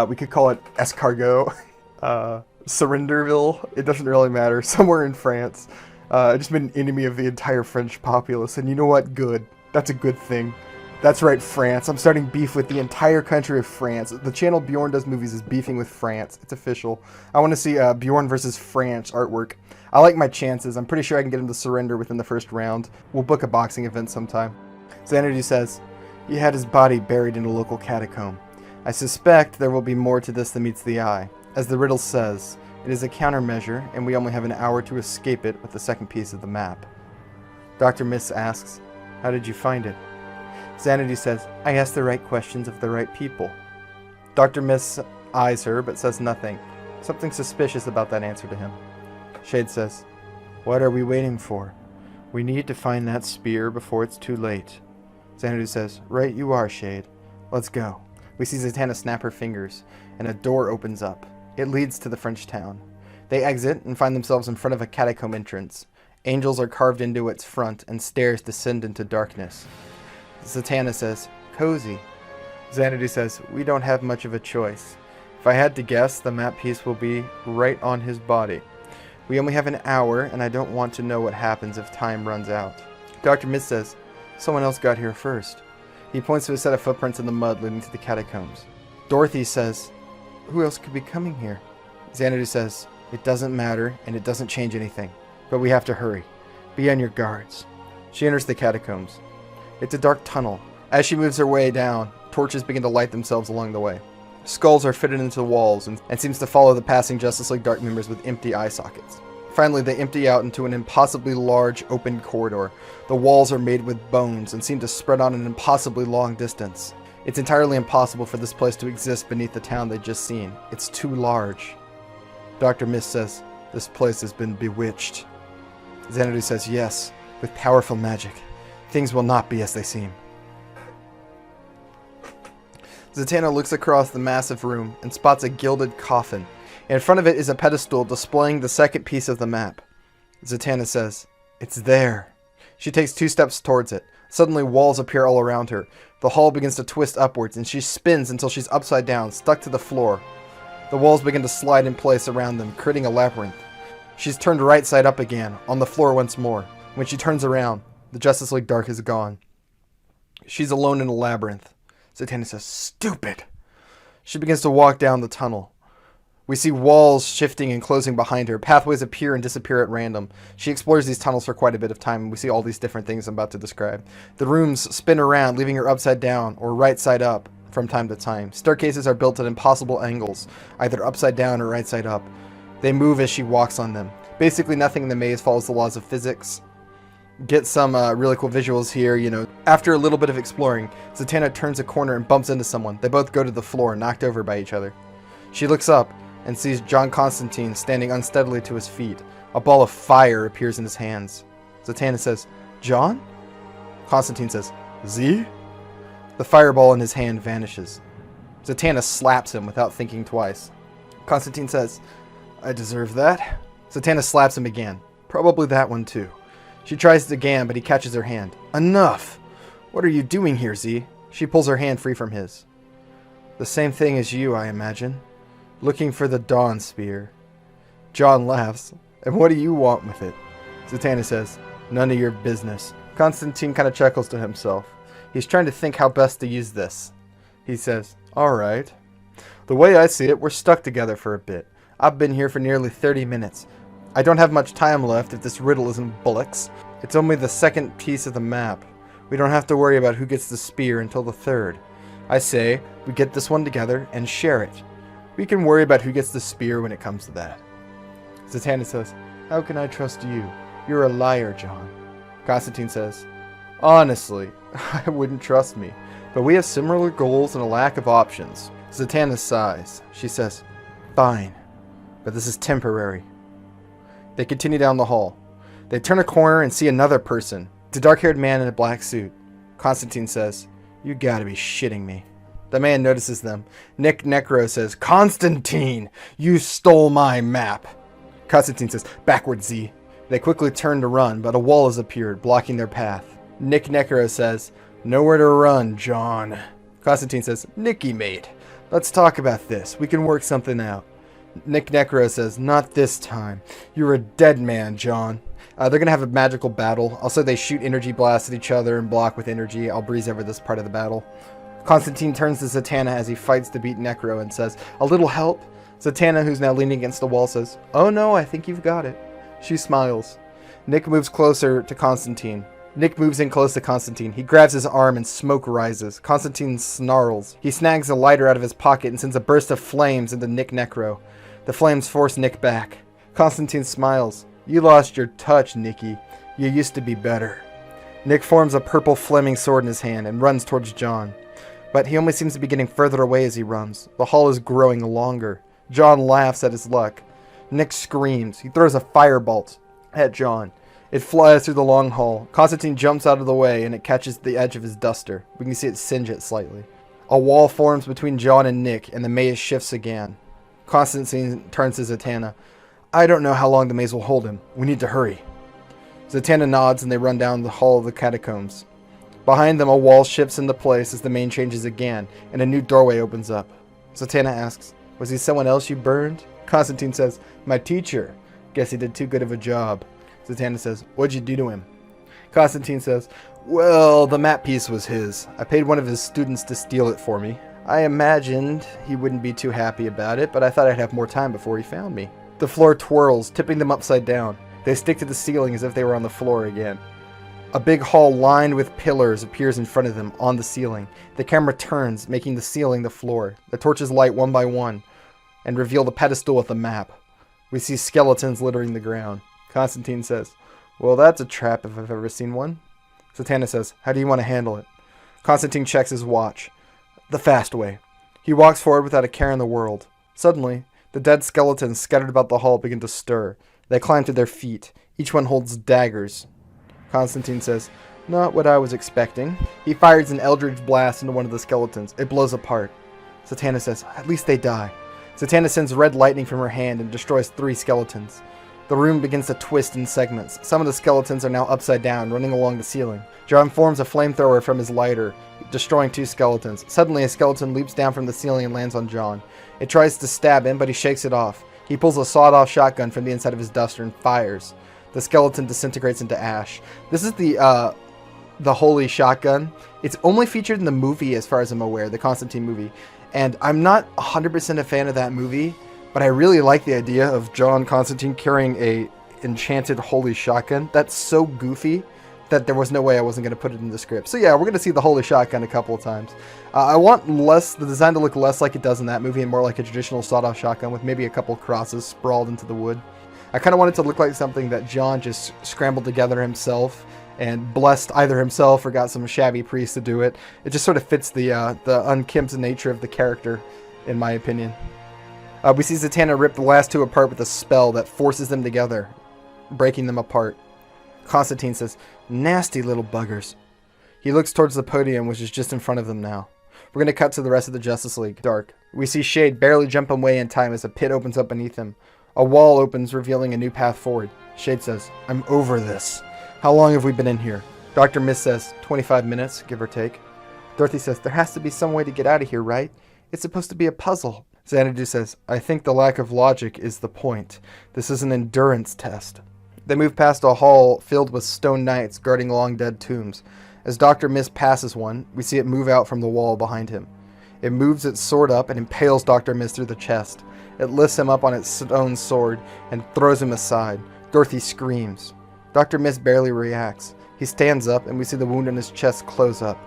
We could call it Escargot. Surrenderville. It doesn't really matter. Somewhere in France. Just been an enemy of the entire French populace. And you know what? Good. That's a good thing. That's right, France. I'm starting beef with the entire country of France. The channel Bjorn Does Movies is beefing with France. It's official. I want to see Bjorn versus France artwork. I like my chances. I'm pretty sure I can get him to surrender within the first round. We'll book a boxing event sometime. Xanadu says, he had his body buried in a local catacomb. I suspect there will be more to this than meets the eye. As the riddle says, it is a countermeasure, and we only have an hour to escape it with the second piece of the map. Dr. Mist asks, how did you find it? Xanadu says, I asked the right questions of the right people. Dr. Mist eyes her, but says nothing. Something suspicious about that answer to him. Shade says, what are we waiting for? We need to find that spear before it's too late. Xanadu says, right you are, Shade. Let's go. We see Zatanna snap her fingers, and a door opens up. It leads to the French town. They exit and find themselves in front of a catacomb entrance. Angels are carved into its front, and stairs descend into darkness. Zatanna says, cozy. Xanadu says, we don't have much of a choice. If I had to guess, the map piece will be right on his body. We only have an hour, and I don't want to know what happens if time runs out. Dr. Mist says, someone else got here first. He points to a set of footprints in the mud leading to the catacombs. Dorothy says, who else could be coming here? Xanadu says, it doesn't matter, and it doesn't change anything. But we have to hurry. Be on your guards. She enters the catacombs. It's a dark tunnel. As she moves her way down, torches begin to light themselves along the way. Skulls are fitted into the walls and seems to follow the passing Justice League Dark members with empty eye sockets. Finally, they empty out into an impossibly large, open corridor. The walls are made with bones and seem to spread on an impossibly long distance. It's entirely impossible for this place to exist beneath the town they'd just seen. It's too large. Dr. Mist says, "This place has been bewitched." Xanadu says, "Yes, with powerful magic. Things will not be as they seem." Zatanna looks across the massive room and spots a gilded coffin. In front of it is a pedestal displaying the second piece of the map. Zatanna says, "It's there." She takes 2 steps towards it. Suddenly walls appear all around her. The hall begins to twist upwards and she spins until she's upside down, stuck to the floor. The walls begin to slide in place around them, creating a labyrinth. She's turned right side up again, on the floor once more. When she turns around, the Justice League Dark is gone. She's alone in a labyrinth. Zatanna says, "Stupid!" She begins to walk down the tunnel. We see walls shifting and closing behind her. Pathways appear and disappear at random. She explores these tunnels for quite a bit of time, and we see all these different things I'm about to describe. The rooms spin around, leaving her upside down or right side up from time to time. Staircases are built at impossible angles, either upside down or right side up. They move as she walks on them. Basically, nothing in the maze follows the laws of physics. Get some really cool visuals here, After a little bit of exploring, Zatanna turns a corner and bumps into someone. They both go to the floor, knocked over by each other. She looks up and sees John Constantine standing unsteadily to his feet. A ball of fire appears in his hands. Zatanna says, "John?" Constantine says, "Z?" The fireball in his hand vanishes. Zatanna slaps him without thinking twice. Constantine says, "I deserve that." Zatanna slaps him again. Probably that one too. She tries it again, but he catches her hand. "Enough! What are you doing here, Z?" She pulls her hand free from his. "The same thing as you, I imagine. Looking for the Dawn Spear." John laughs. "And what do you want with it?" Zatanna says, "None of your business." Constantine kind of chuckles to himself. He's trying to think how best to use this. He says, "All right. The way I see it, we're stuck together for a bit. I've been here for nearly 30 minutes. I don't have much time left if this riddle isn't bullocks. It's only the second piece of the map. We don't have to worry about who gets the spear until the third. I say, we get this one together and share it. We can worry about who gets the spear when it comes to that." Zatanna says, "How can I trust you? You're a liar, John." Constantine says, "Honestly, I wouldn't trust me, but we have similar goals and a lack of options." Zatanna sighs. She says, "Fine, but this is temporary." They continue down the hall. They turn a corner and see another person. It's a dark-haired man in a black suit. Constantine says, "You gotta be shitting me." The man notices them. Nick Necro says, "Constantine, you stole my map." Constantine says, "Backward, Z." They quickly turn to run, but a wall has appeared, blocking their path. Nick Necro says, "Nowhere to run, John." Constantine says, "Nicky, mate, let's talk about this. We can work something out." Nick Necro says, "Not this time. You're a dead man, John." They're going to have a magical battle. Also, they shoot energy blasts at each other and block with energy. I'll breeze over this part of the battle. Constantine turns to Zatanna as he fights to beat Necro and says, "A little help?" Zatanna, who's now leaning against the wall, says, "Oh no, I think you've got it." She smiles. Nick moves closer to Constantine. Nick moves in close to Constantine. He grabs his arm and smoke rises. Constantine snarls. He snags a lighter out of his pocket and sends a burst of flames into Nick Necro. The flames force Nick back. Constantine smiles. "You lost your touch, Nicky. You used to be better." Nick forms a purple flaming sword in his hand and runs towards John. But he only seems to be getting further away as he runs. The hall is growing longer. John laughs at his luck. Nick screams. He throws a firebolt at John. It flies through the long hall. Constantine jumps out of the way and it catches the edge of his duster. We can see it singe it slightly. A wall forms between John and Nick and the maze shifts again. Constantine turns to Zatanna. "I don't know how long the maze will hold him. We need to hurry." Zatanna nods and they run down the hall of the catacombs. Behind them, a wall shifts into place as the main changes again, and a new doorway opens up. Zatanna asks, "Was he someone else you burned?" Constantine says, "My teacher. Guess he did too good of a job." Zatanna says, "What'd you do to him?" Constantine says, "Well, the map piece was his. I paid one of his students to steal it for me. I imagined he wouldn't be too happy about it, but I thought I'd have more time before he found me." The floor twirls, tipping them upside down. They stick to the ceiling as if they were on the floor again. A big hall lined with pillars appears in front of them on the ceiling. The camera turns, making the ceiling the floor. The torches light one by one and reveal the pedestal with the map. We see skeletons littering the ground. Constantine says, well, that's a trap if I've ever seen one. Zatanna says, how do you want to handle it? Constantine checks his watch. The fast way. He walks forward without a care in the world. Suddenly, the dead skeletons scattered about the hall begin to stir. They climb to their feet. Each one holds daggers. Constantine says, not what I was expecting. He fires an eldritch blast into one of the skeletons. It blows apart. Zatanna says, at least they die. Zatanna sends red lightning from her hand and destroys 3 skeletons. The room begins to twist in segments. Some of the skeletons are now upside down, running along the ceiling. John forms a flamethrower from his lighter, destroying 2 skeletons. Suddenly, a skeleton leaps down from the ceiling and lands on John. It tries to stab him, but he shakes it off. He pulls a sawed-off shotgun from the inside of his duster and fires. The skeleton disintegrates into ash. This is the holy shotgun. It's only featured in the movie, as far as I'm aware, the Constantine movie. And I'm not 100% a fan of that movie, but I really like the idea of John Constantine carrying a enchanted holy shotgun. That's so goofy that there was no way I wasn't going to put it in the script. So yeah, we're going to see the holy shotgun a couple of times. I want the design to look less like it does in that movie and more like a traditional sawed-off shotgun with maybe a couple crosses sprawled into the wood. I kind of want it to look like something that John just scrambled together himself and blessed either himself or got some shabby priest to do it. It just sort of fits the unkempt nature of the character, in my opinion. We see Zatanna rip the last 2 apart with a spell that forces them together, breaking them apart. Constantine says, nasty little buggers. He looks towards the podium, which is just in front of them now. We're going to cut to the rest of the Justice League. Dark. We see Shade barely jump away in time as a pit opens up beneath him. A wall opens, revealing a new path forward. Shade says, I'm over this. How long have we been in here? Dr. Mist says, 25 minutes, give or take. Dorothy says, there has to be some way to get out of here, right? It's supposed to be a puzzle. Xanadu says, I think the lack of logic is the point. This is an endurance test. They move past a hall filled with stone knights guarding long dead tombs. As Dr. Mist passes one, we see it move out from the wall behind him. It moves its sword up and impales Dr. Mist through the chest. It lifts him up on its stone sword and throws him aside. Dorothy screams. Dr. Mist barely reacts. He stands up and we see the wound in his chest close up.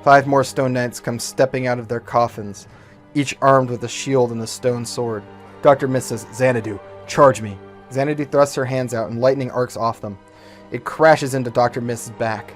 5 more stone knights come stepping out of their coffins, each armed with a shield and a stone sword. Dr. Mist says, Xanadu, charge me. Xanadu thrusts her hands out and lightning arcs off them. It crashes into Dr. Mist's back.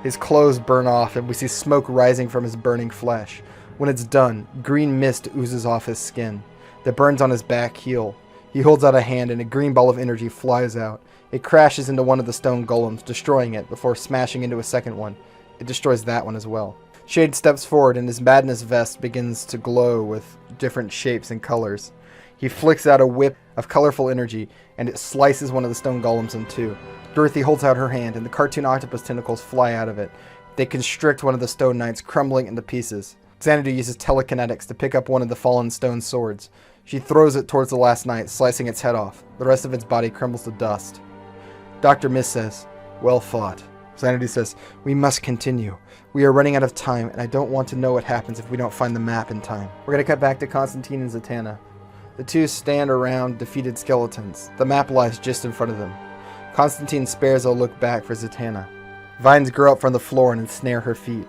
His clothes burn off and we see smoke rising from his burning flesh. When it's done, green mist oozes off his skin. That burns on his back heel. He holds out a hand and a green ball of energy flies out. It crashes into one of the stone golems, destroying it before smashing into a second one. It destroys that one as well. Shade steps forward and his madness vest begins to glow with different shapes and colors. He flicks out a whip of colorful energy and it slices one of the stone golems in 2. Dorothy holds out her hand and the cartoon octopus tentacles fly out of it. They constrict one of the stone knights, crumbling into pieces. Xanadu uses telekinetics to pick up one of the fallen stone swords. She throws it towards the last knight, slicing its head off. The rest of its body crumbles to dust. Dr. Mist says, well fought. Xanadu says, we must continue. We are running out of time, and I don't want to know what happens if we don't find the map in time. We're going to cut back to Constantine and Zatanna. The 2 stand around defeated skeletons. The map lies just in front of them. Constantine spares a look back for Zatanna. Vines grow up from the floor and ensnare her feet.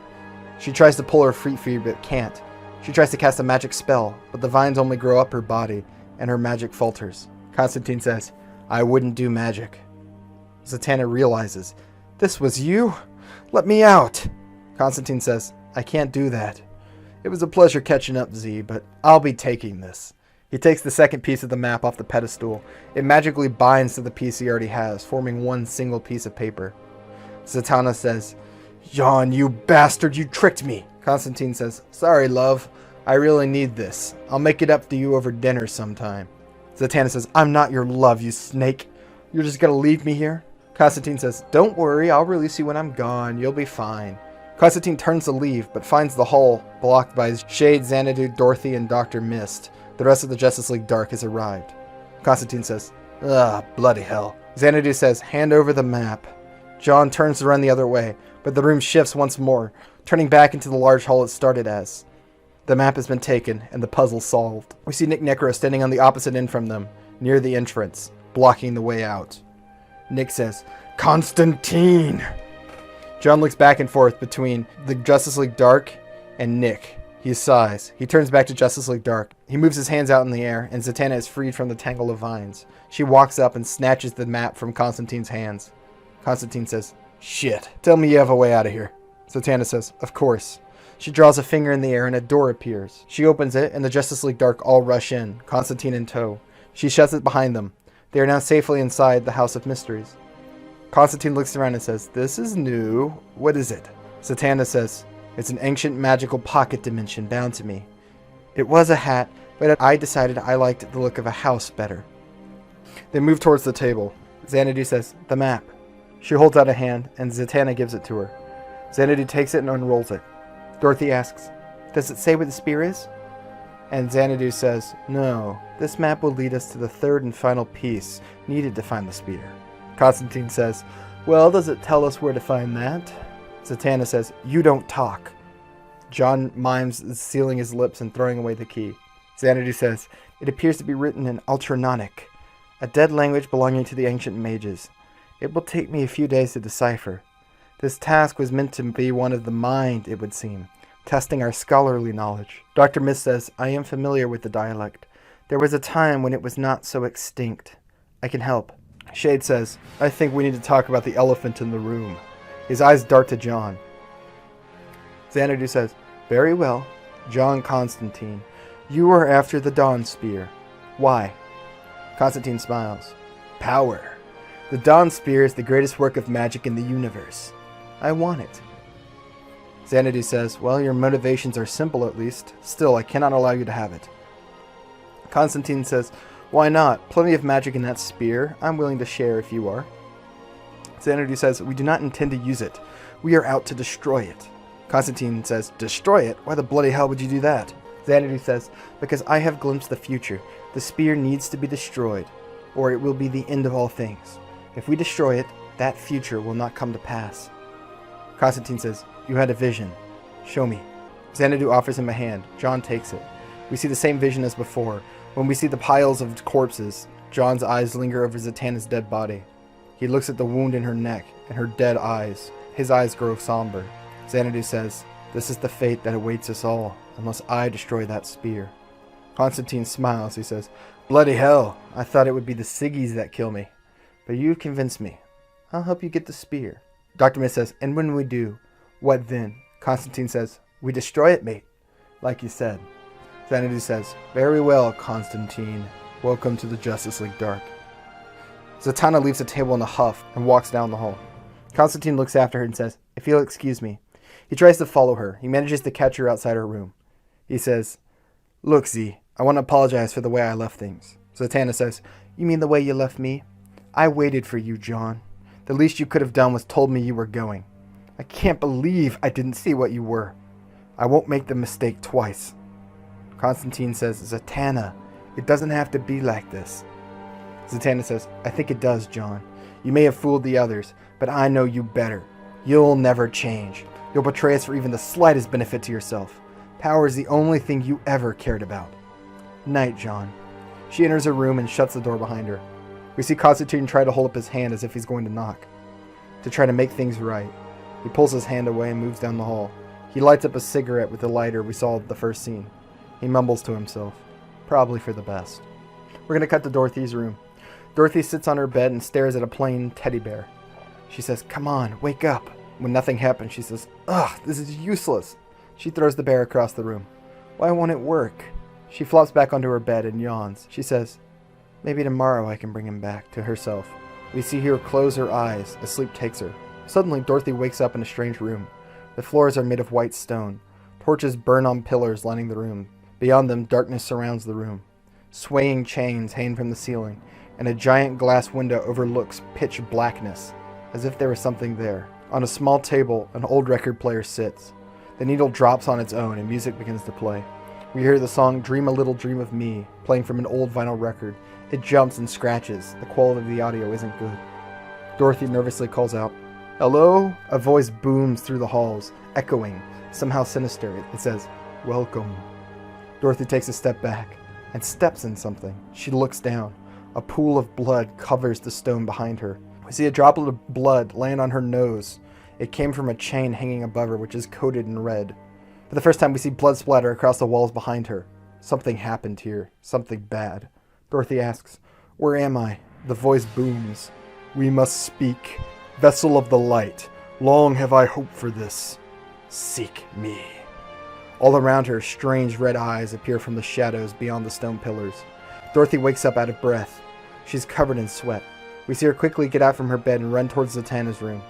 She tries to pull her feet free, but can't. She tries to cast a magic spell, but the vines only grow up her body, and her magic falters. Constantine says, I wouldn't do magic. Zatanna realizes, this was you? Let me out. Constantine says, I can't do that. It was a pleasure catching up, Z, but I'll be taking this. He takes the second piece of the map off the pedestal. It magically binds to the piece he already has, forming one single piece of paper. Zatanna says, John, you bastard, you tricked me. Constantine says, sorry, love. I really need this. I'll make it up to you over dinner sometime. Zatanna says, I'm not your love, you snake. You're just gonna leave me here? Constantine says, don't worry, I'll release you when I'm gone. You'll be fine. Constantine turns to leave, but finds the hall blocked by Shade, Xanadu, Dorothy, and Dr. Mist. The rest of the Justice League Dark has arrived. Constantine says, ugh, bloody hell. Xanadu says, hand over the map. John turns to run the other way, but the room shifts once more, turning back into the large hall it started as. The map has been taken, and the puzzle solved. We see Nick Necro standing on the opposite end from them, near the entrance, blocking the way out. Nick says, Constantine! John looks back and forth between the Justice League Dark and Nick. He sighs. He turns back to Justice League Dark. He moves his hands out in the air, and Zatanna is freed from the tangle of vines. She walks up and snatches the map from Constantine's hands. Constantine says, "Shit. Tell me you have a way out of here." Zatanna says, "Of course." She draws a finger in the air and a door appears. She opens it, and the Justice League Dark all rush in, Constantine in tow. She shuts it behind them. They are now safely inside the House of Mysteries. Constantine looks around and says, "This is new. What is it?" Zatanna says, "It's an ancient magical pocket dimension bound to me. It was a hat, but I decided I liked the look of a house better." They move towards the table. Xanadu says, "The map." She holds out a hand, and Zatanna gives it to her. Xanadu takes it and unrolls it. Dorothy asks, "Does it say where the spear is?" And Xanadu says, "No, this map will lead us to the third and final piece needed to find the spear." Constantine says, "Well, does it tell us where to find that?" Zatanna says, "You don't talk." John mimes sealing his lips and throwing away the key. Xanadu says, "It appears to be written in Ultranonic, a dead language belonging to the ancient mages. It will take me a few days to decipher. This task was meant to be one of the mind, it would seem, testing our scholarly knowledge." Dr. Mist says, "I am familiar with the dialect. There was a time when it was not so extinct. I can help." Shade says, "I think we need to talk about the elephant in the room." His eyes dart to John. Xanadu says, "Very well, John Constantine. You are after the Dawn Spear. Why?" Constantine smiles. "Power. The Dawn Spear is the greatest work of magic in the universe. I want it." Xanadu says, "Well, your motivations are simple at least. Still, I cannot allow you to have it." Constantine says, "Why not? Plenty of magic in that spear. I'm willing to share if you are." Xanadu says, "We do not intend to use it. We are out to destroy it." Constantine says, "Destroy it? Why the bloody hell would you do that?" Xanadu says, "Because I have glimpsed the future. The spear needs to be destroyed, or it will be the end of all things. If we destroy it, that future will not come to pass." Constantine says, "You had a vision. Show me." Xanadu offers him a hand. John takes it. We see the same vision as before. When we see the piles of corpses, John's eyes linger over Zatanna's dead body. He looks at the wound in her neck and her dead eyes. His eyes grow somber. Xanadu says, "This is the fate that awaits us all, unless I destroy that spear." Constantine smiles. He says, "Bloody hell, I thought it would be the Siggies that kill me. But you've convinced me. I'll help you get the spear." Dr. Mist says, "And when we do, what then?" Constantine says, "We destroy it, mate, like you said." Xanadu says, "Very well, Constantine. Welcome to the Justice League Dark." Zatanna leaves the table in a huff and walks down the hall. Constantine looks after her and says, "If you'll excuse me." He tries to follow her. He manages to catch her outside her room. He says, "Look, Z, I want to apologize for the way I left things." Zatanna says, "You mean the way you left me? I waited for you, John. The least you could have done was told me you were going. I can't believe I didn't see what you were. I won't make the mistake twice." Constantine says, "Zatanna, it doesn't have to be like this." Zatanna says, "I think it does, John. You may have fooled the others, but I know you better. You'll never change. You'll betray us for even the slightest benefit to yourself. Power is the only thing you ever cared about. Night, John." She enters her room and shuts the door behind her. We see Constantine try to hold up his hand as if he's going to knock, to try to make things right. He pulls his hand away and moves down the hall. He lights up a cigarette with the lighter we saw at the first scene. He mumbles to himself, probably for the best. We're going to cut to Dorothy's room. Dorothy sits on her bed and stares at a plain teddy bear. She says, "Come on, wake up." When nothing happens, she says, "Ugh, this is useless." She throws the bear across the room. "Why won't it work?" She flops back onto her bed and yawns. She says, "Maybe tomorrow I can bring him back," to herself. We see her close her eyes as sleep takes her. Suddenly, Dorothy wakes up in a strange room. The floors are made of white stone. Torches burn on pillars lining the room. Beyond them, darkness surrounds the room. Swaying chains hang from the ceiling, and a giant glass window overlooks pitch blackness, as if there was something there. On a small table, an old record player sits. The needle drops on its own, and music begins to play. We hear the song "Dream a Little Dream of Me," playing from an old vinyl record. It jumps and scratches. The quality of the audio isn't good. Dorothy nervously calls out, "Hello?" A voice booms through the halls, echoing, somehow sinister. It says, "Welcome." Dorothy takes a step back and steps in something. She looks down. A pool of blood covers the stone behind her. We see a droplet of blood land on her nose. It came from a chain hanging above her, which is coated in red. For the first time, we see blood splatter across the walls behind her. Something happened here. Something bad. Dorothy asks, "Where am I?" The voice booms. "We must speak. Vessel of the light. Long have I hoped for this. Seek me." All around her, strange red eyes appear from the shadows beyond the stone pillars. Dorothy wakes up out of breath. She's covered in sweat. We see her quickly get out from her bed and run towards Zatanna's room.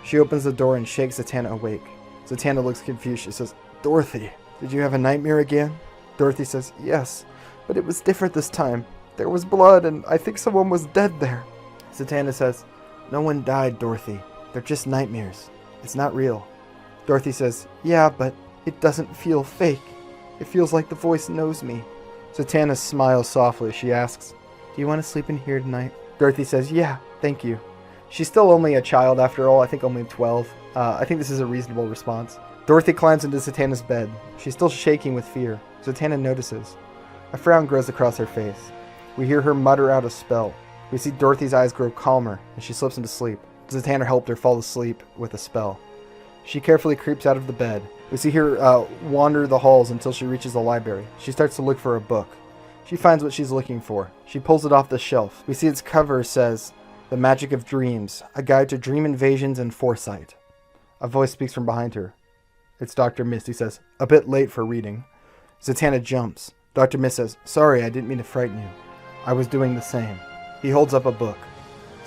She opens the door and shakes Zatanna awake. Zatanna looks confused. She says, "Dorothy, did you have a nightmare again?" Dorothy says, "Yes, but it was different this time. There was blood and I think someone was dead there." Zatanna says, "No one died, Dorothy. They're just nightmares. It's not real." Dorothy says, "Yeah, but it doesn't feel fake. It feels like the voice knows me." Zatanna smiles softly. She asks, "Do you want to sleep in here tonight?" Dorothy says, "Yeah, thank you." She's still only a child after all, I think only 12. I think this is a reasonable response. Dorothy climbs into Zatanna's bed. She's still shaking with fear. Zatanna notices. A frown grows across her face. We hear her mutter out a spell. We see Dorothy's eyes grow calmer, and she slips into sleep. Zatanna helped her fall asleep with a spell. She carefully creeps out of the bed. We see her wander the halls until she reaches the library. She starts to look for a book. She finds what she's looking for. She pulls it off the shelf. We see its cover says, "The Magic of Dreams, a guide to dream invasions and foresight." A voice speaks from behind her. It's Dr. Mist. He says, "A bit late for reading." Zatanna jumps. Dr. Mist says, "Sorry, I didn't mean to frighten you. I was doing the same." He holds up a book.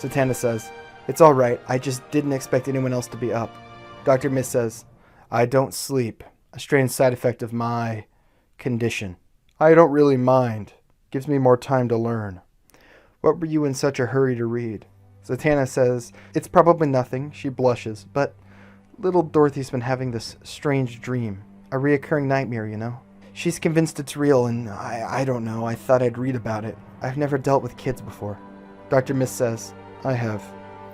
Zatanna says, "It's all right. I just didn't expect anyone else to be up." Dr. Mist says, "I don't sleep. A strange side effect of my condition. I don't really mind. Gives me more time to learn." "What were you in such a hurry to read?" Zatanna says, "It's probably nothing." She blushes, "But little Dorothy's been having this strange dream. A reoccurring nightmare, you know. She's convinced it's real, and I don't know. I thought I'd read about it. I've never dealt with kids before." Dr. Mist says, "I have.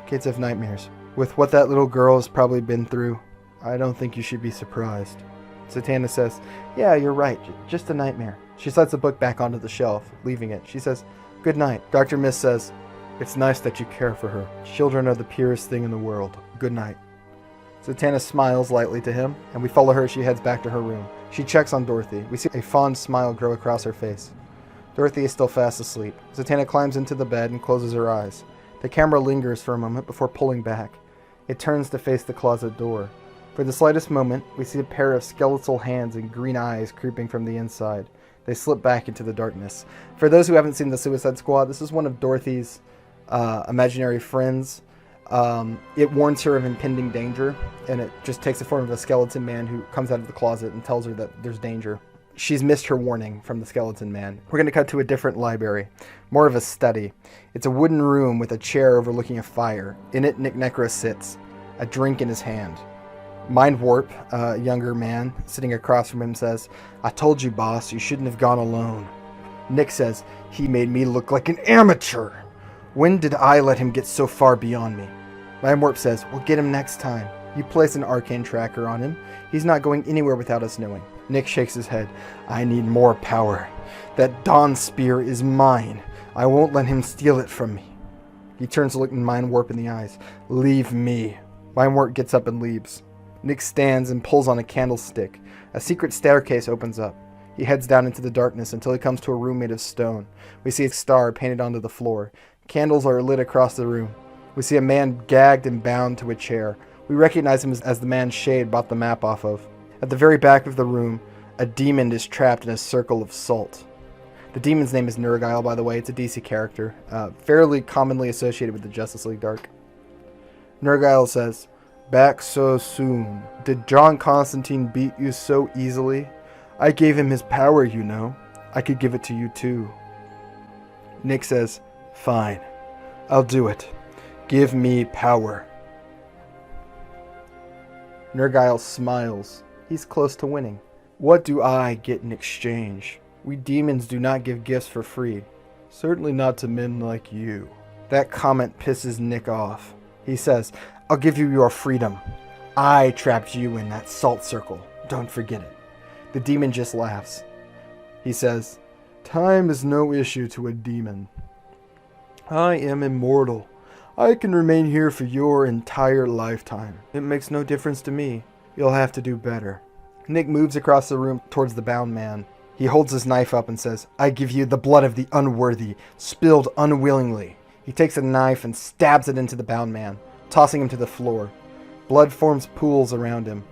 Kids have nightmares. With what that little girl has probably been through, I don't think you should be surprised." Zatanna says, "Yeah, you're right. Just a nightmare." She sets the book back onto the shelf, leaving it. She says, "Good night." Dr. Mist says, "It's nice that you care for her. Children are the purest thing in the world. Good night." Zatanna smiles lightly to him, and we follow her as she heads back to her room. She checks on Dorothy. We see a fond smile grow across her face. Dorothy is still fast asleep. Zatanna climbs into the bed and closes her eyes. The camera lingers for a moment before pulling back. It turns to face the closet door. For the slightest moment, we see a pair of skeletal hands and green eyes creeping from the inside. They slip back into the darkness. For those who haven't seen The Suicide Squad, this is one of Dorothy's imaginary friends. It warns her of impending danger, and it just takes the form of a skeleton man who comes out of the closet and tells her that there's danger. She's missed her warning from the skeleton man. We're going to cut to a different library, more of a study. It's a wooden room with a chair overlooking a fire. In it, Nick Necro sits, a drink in his hand. Mind Warp, a younger man sitting across from him, says, "I told you, boss, you shouldn't have gone alone." Nick says, "He made me look like an amateur. When did I let him get so far beyond me?" Mind Warp says, "We'll get him next time. You place an arcane tracker on him. He's not going anywhere without us knowing." Nick shakes his head. "I need more power. That Dawn Spear is mine. I won't let him steal it from me." He turns to look Mind Warp in the eyes. "Leave me." Mind Warp gets up and leaves. Nick stands and pulls on a candlestick. A secret staircase opens up. He heads down into the darkness until he comes to a room made of stone. We see a star painted onto the floor. Candles are lit across the room. We see a man gagged and bound to a chair. We recognize him as the man Shade bought the map off of. At the very back of the room, a demon is trapped in a circle of salt. The demon's name is Nurgile, by the way. It's a DC character, fairly commonly associated with the Justice League Dark. Nurgile says, "Back so soon. Did John Constantine beat you so easily? I gave him his power, you know. I could give it to you too." Nick says, "Fine. I'll do it. Give me power." Nurgile smiles. He's close to winning. "What do I get in exchange? We demons do not give gifts for free. Certainly not to men like you." That comment pisses Nick off. He says, "I'll give you your freedom. I trapped you in that salt circle. Don't forget it." The demon just laughs. He says, "Time is no issue to a demon. I am immortal. I can remain here for your entire lifetime. It makes no difference to me. You'll have to do better." Nick moves across the room towards the bound man. He holds his knife up and says, "I give you the blood of the unworthy, spilled unwillingly." He takes a knife and stabs it into the bound man, tossing him to the floor. Blood forms pools around him.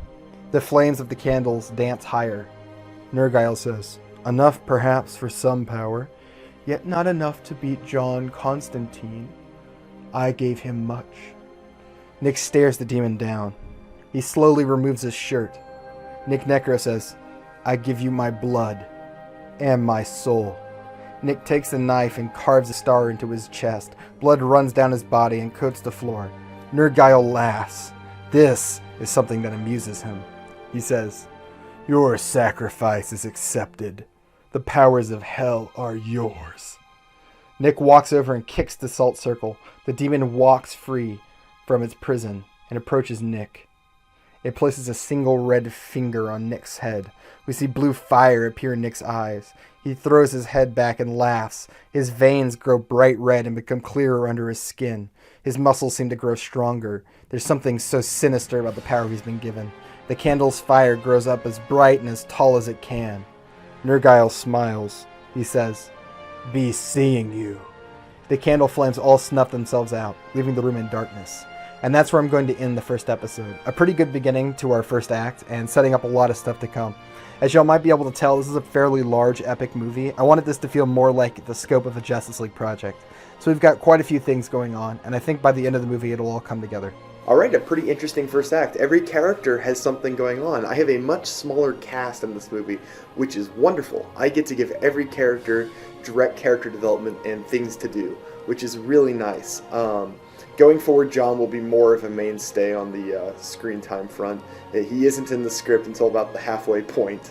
The flames of the candles dance higher. Nergal says, "Enough perhaps for some power, yet not enough to beat John Constantine. I gave him much." Nick stares the demon down. He slowly removes his shirt. Nick Necro says, "I give you my blood and my soul." Nick takes the knife and carves a star into his chest. Blood runs down his body and coats the floor. Nergal laughs. This is something that amuses him. He says, "Your sacrifice is accepted. The powers of hell are yours." Nick walks over and kicks the salt circle. The demon walks free from its prison and approaches Nick. It places a single red finger on Nick's head. We see blue fire appear in Nick's eyes. He throws his head back and laughs. His veins grow bright red and become clearer under his skin. His muscles seem to grow stronger. There's something so sinister about the power he's been given. The candle's fire grows up as bright and as tall as it can. Nergal smiles. He says, "Be seeing you." The candle flames all snuff themselves out, leaving the room in darkness. And that's where I'm going to end the first episode. A pretty good beginning to our first act, and setting up a lot of stuff to come. As y'all might be able to tell, this is a fairly large, epic movie. I wanted this to feel more like the scope of a Justice League project. So we've got quite a few things going on, and I think by the end of the movie it'll all come together. Alright, a pretty interesting first act. Every character has something going on. I have a much smaller cast in this movie, which is wonderful. I get to give every character direct character development and things to do, which is really nice. Going forward, John will be more of a mainstay on the screen time front. He isn't in the script until about the halfway point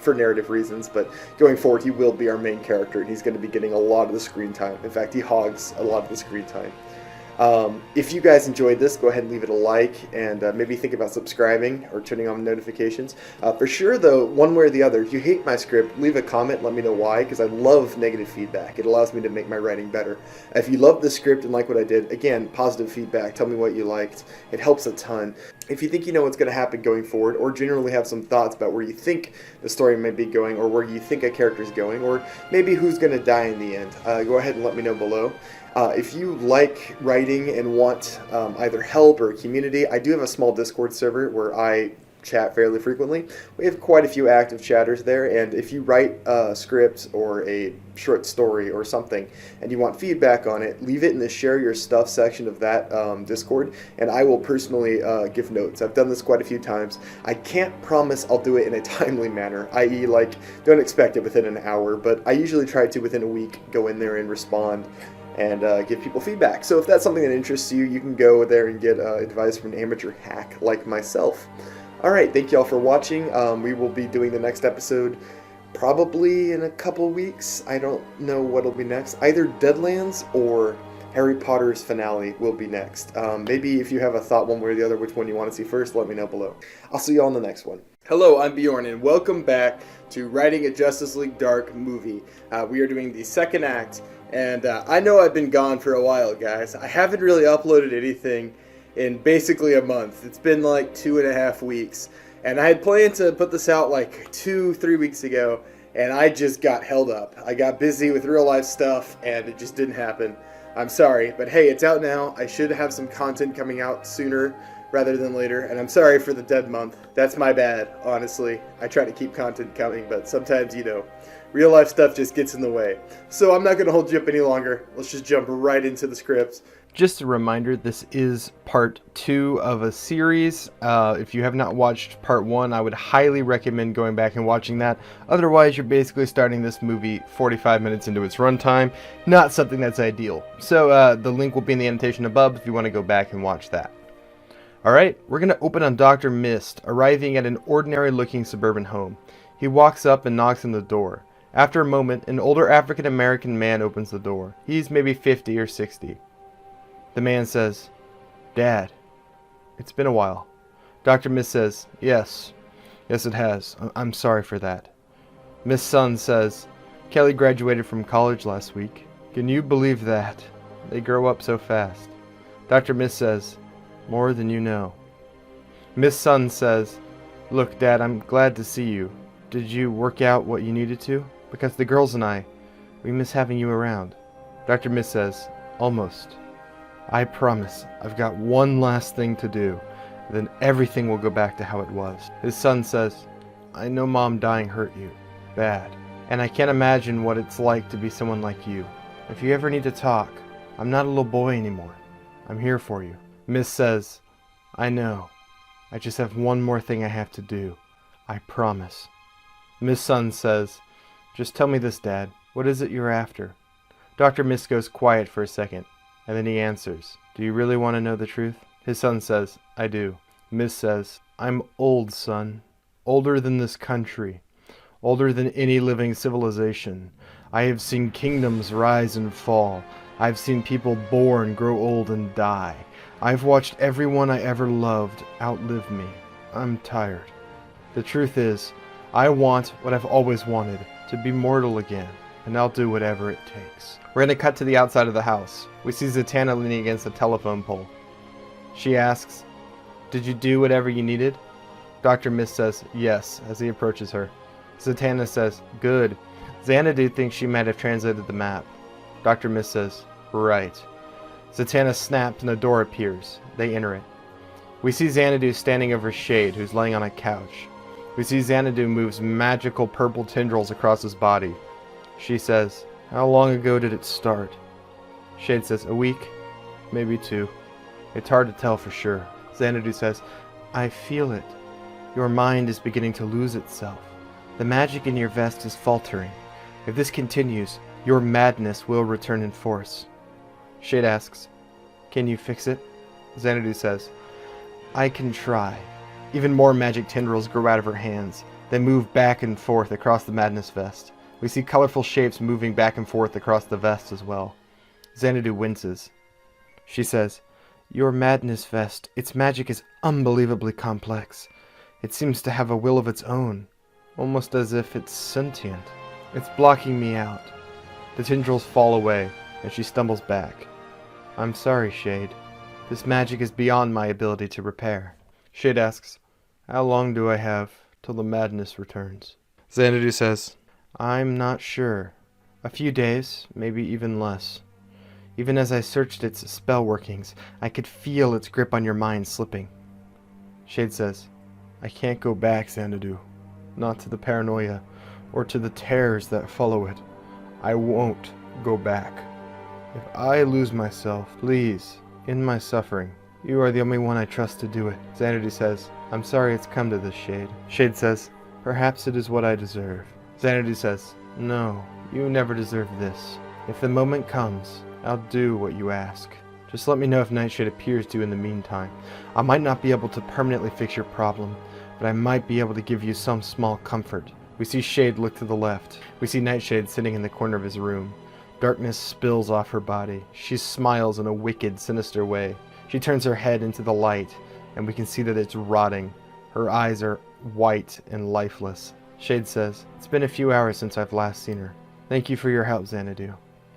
for narrative reasons, but going forward he will be our main character, and he's going to be getting a lot of the screen time. In fact, he hogs a lot of the screen time. If you guys enjoyed this, go ahead and leave it a like, and maybe think about subscribing or turning on notifications. For sure, though, one way or the other, if you hate my script, leave a comment, let me know why, because I love negative feedback. It allows me to make my writing better. If you love the script and like what I did, again, positive feedback, tell me what you liked. It helps a ton. If you think you know what's going to happen going forward, or generally have some thoughts about where you think the story might be going, or where you think a character is going, or maybe who's going to die in the end, go ahead and let me know below. If you like writing and want either help or a community, I do have a small Discord server where I chat fairly frequently. We have quite a few active chatters there, and if you write a script or a short story or something and you want feedback on it, leave it in the share your stuff section of that Discord, and I will personally give notes. I've done this quite a few times. I can't promise I'll do it in a timely manner, i.e. like don't expect it within an hour, but I usually try to within a week go in there and respond and give people feedback. So if that's something that interests you, you can go there and get advice from an amateur hack like myself. Alright, thank you all for watching. We will be doing the next episode probably in a couple weeks. I don't know what'll be next. Either Deadlands or Harry Potter's finale will be next. Maybe if you have a thought one way or the other which one you want to see first, let me know below. I'll see you all in the next one. Hello, I'm Bjorn, and welcome back to Writing a Justice League Dark movie. We are doing the second act, and I know I've been gone for a while, guys. I haven't really uploaded anything in basically a month. It's been like 2.5 weeks, and I had planned to put this out like 2-3 weeks ago, and I just got held up. I got busy with real life stuff, and it just didn't happen. I'm sorry, but hey, it's out now. I should have some content coming out sooner rather than later, and I'm sorry for the dead month. That's my bad, honestly. I try to keep content coming, but sometimes, you know, real life stuff just gets in the way. So I'm not going to hold you up any longer. Let's just jump right into the script. Just a reminder, this is part 2 of a series. If you have not watched part 1, I would highly recommend going back and watching that. Otherwise, you're basically starting this movie 45 minutes into its runtime. Not something that's ideal. So the link will be in the annotation above if you want to go back and watch that. Alright, we're going to open on Dr. Mist, arriving at an ordinary-looking suburban home. He walks up and knocks on the door. After a moment, an older African-American man opens the door. He's maybe 50 or 60. The man says, "Dad, it's been a while." Dr. Mist says, Yes it has. I'm sorry for that." Miss Sun says, "Kelly graduated from college last week. Can you believe that? They grow up so fast." Dr. Mist says, "More than you know." Miss Sun says, Look, Dad, I'm glad to see you. Did you work out what you needed to? Because the girls and we miss having you around. Dr. Miss says, almost. I promise, I've got one last thing to do. Then everything will go back to how it was. His son says, I know Mom dying hurt you. Bad. And I can't imagine what it's like to be someone like you. If you ever need to talk, I'm not a little boy anymore. I'm here for you. Miss says, I know. I just have one more thing I have to do. I promise. Miss Sun says, just tell me this, Dad. What is it you're after? Dr. Miss goes quiet for a second, and then he answers, do you really want to know the truth? His son says, I do. Miss says, I'm old, son. Older than this country. Older than any living civilization. I have seen kingdoms rise and fall. I've seen people born, grow old, and die. I've watched everyone I ever loved outlive me. I'm tired. The truth is, I want what I've always wanted, to be mortal again, and I'll do whatever it takes. We're going to cut to the outside of the house. We see Zatanna leaning against a telephone pole. She asks, did you do whatever you needed? Dr. Miss says, yes, as he approaches her. Zatanna says, good. Xanadu thinks she might have translated the map. Dr. Miss says, right. Zatanna snaps and a door appears. They enter it. We see Xanadu standing over Shade, who's laying on a couch. We see Xanadu moves magical purple tendrils across his body. She says, how long ago did it start? Shade says, a week, maybe 2. It's hard to tell for sure. Xanadu says, I feel it. Your mind is beginning to lose itself. The magic in your vest is faltering. If this continues, your madness will return in force. Shade asks, can you fix it? Xanadu says, I can try. Even more magic tendrils grow out of her hands. They move back and forth across the madness vest. We see colorful shapes moving back and forth across the vest as well. Xanadu winces. She says, your madness vest, its magic is unbelievably complex. It seems to have a will of its own, almost as if it's sentient. It's blocking me out. The tendrils fall away, and she stumbles back. I'm sorry, Shade. This magic is beyond my ability to repair. Shade asks, how long do I have till the madness returns? Xanadu says, I'm not sure. A few days, maybe even less. Even as I searched its spell workings, I could feel its grip on your mind slipping. Shade says, I can't go back, Xanadu. Not to the paranoia, or to the terrors that follow it. I won't go back. If I lose myself, please, in my suffering, you are the only one I trust to do it. Xanadu says, I'm sorry it's come to this, Shade. Shade says, perhaps it is what I deserve. Xanadu says, no, you never deserve this. If the moment comes, I'll do what you ask. Just let me know if Nightshade appears to you in the meantime. I might not be able to permanently fix your problem, but I might be able to give you some small comfort. We see Shade look to the left. We see Nightshade sitting in the corner of his room. Darkness spills off her body. She smiles in a wicked, sinister way. She turns her head into the light, and we can see that it's rotting. Her eyes are white and lifeless. Shade says, it's been a few hours since I've last seen her. Thank you for your help, Xanadu.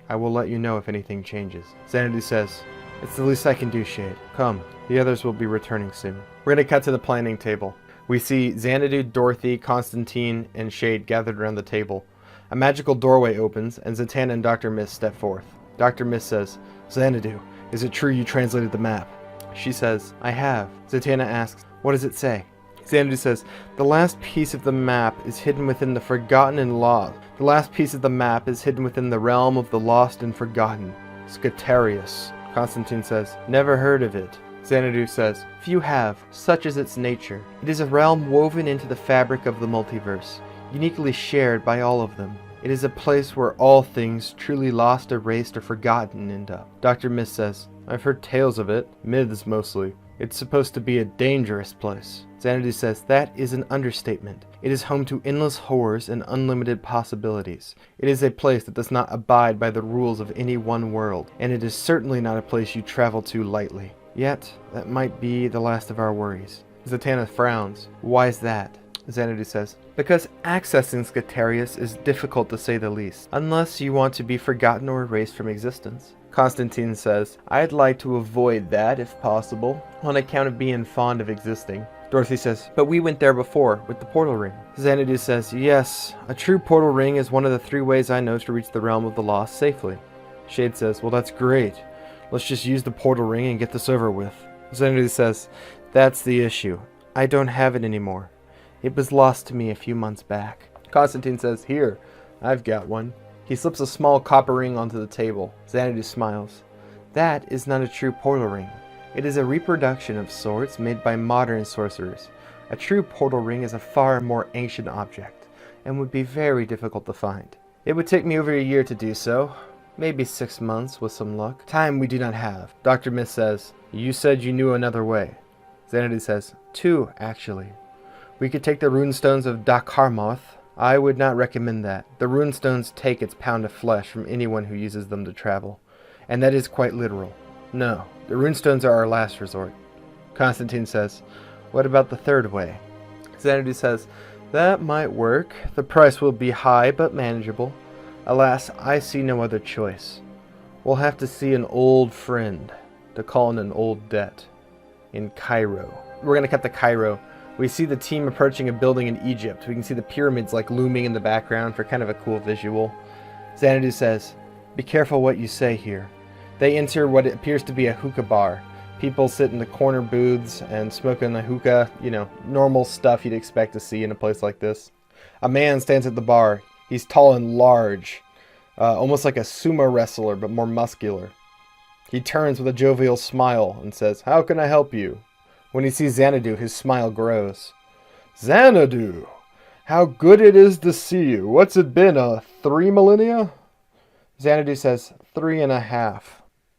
I will let you know if anything changes. Xanadu says, it's the least I can do, Shade. Come, the others will be returning soon. We're going to cut to the planning table. We see Xanadu, Dorothy, Constantine, and Shade gathered around the table. A magical doorway opens, and Zatanna and Dr. Miss step forth. Dr. Miss says, Xanadu, is it true you translated the map? She says, I have. Zatanna asks, what does it say? Xanadu says, the last piece of the map is hidden within the forgotten and lost. The last piece of the map is hidden within the realm of the lost and forgotten. Scatarius. Constantine says, never heard of it. Xanadu says, few have, such is its nature. It is a realm woven into the fabric of the multiverse, uniquely shared by all of them. It is a place where all things truly lost, erased, or forgotten end up. Dr. Miss says, I've heard tales of it, myths mostly. It's supposed to be a dangerous place. Xanadu says, that is an understatement. It is home to endless horrors and unlimited possibilities. It is a place that does not abide by the rules of any one world, and it is certainly not a place you travel to lightly. Yet, that might be the last of our worries. Zatanna frowns. Why is that? Xanadu says, because accessing Scatarius is difficult to say the least, unless you want to be forgotten or erased from existence. Constantine says, I'd like to avoid that if possible, on account of being fond of existing. Dorothy says, but we went there before, with the portal ring. Xanadu says, yes, a true portal ring is one of the 3 ways I know to reach the realm of the lost safely. Shade says, well, that's great. Let's just use the portal ring and get this over with. Xanadu says, that's the issue. I don't have it anymore. It was lost to me a few months back. Constantine says, here, I've got one. He slips a small copper ring onto the table. Xanadu smiles. That is not a true portal ring. It is a reproduction of sorts made by modern sorcerers. A true portal ring is a far more ancient object, and would be very difficult to find. It would take me over a year to do so. Maybe 6 months with some luck. Time we do not have. Dr. Mist says, you said you knew another way. Xanadu says, 2, actually. We could take the runestones of Dakarmoth. I would not recommend that. The runestones take its pound of flesh from anyone who uses them to travel. And that is quite literal. No, the runestones are our last resort. Constantine says, what about the 3rd way? Xanadu says, that might work. The price will be high, but manageable. Alas, I see no other choice. We'll have to see an old friend to call in an old debt. In Cairo. We're going to cut to Cairo. We see the team approaching a building in Egypt. We can see the pyramids like looming in the background for kind of a cool visual. Xanadu says, be careful what you say here. They enter what appears to be a hookah bar. People sit in the corner booths and smoke on the hookah. You know, normal stuff you'd expect to see in a place like this. A man stands at the bar. He's tall and large. Almost like a sumo wrestler, but more muscular. He turns with a jovial smile and says, how can I help you? When he sees Xanadu, his smile grows. Xanadu! How good it is to see you. What's it been, 3 millennia? Xanadu says, 3.5.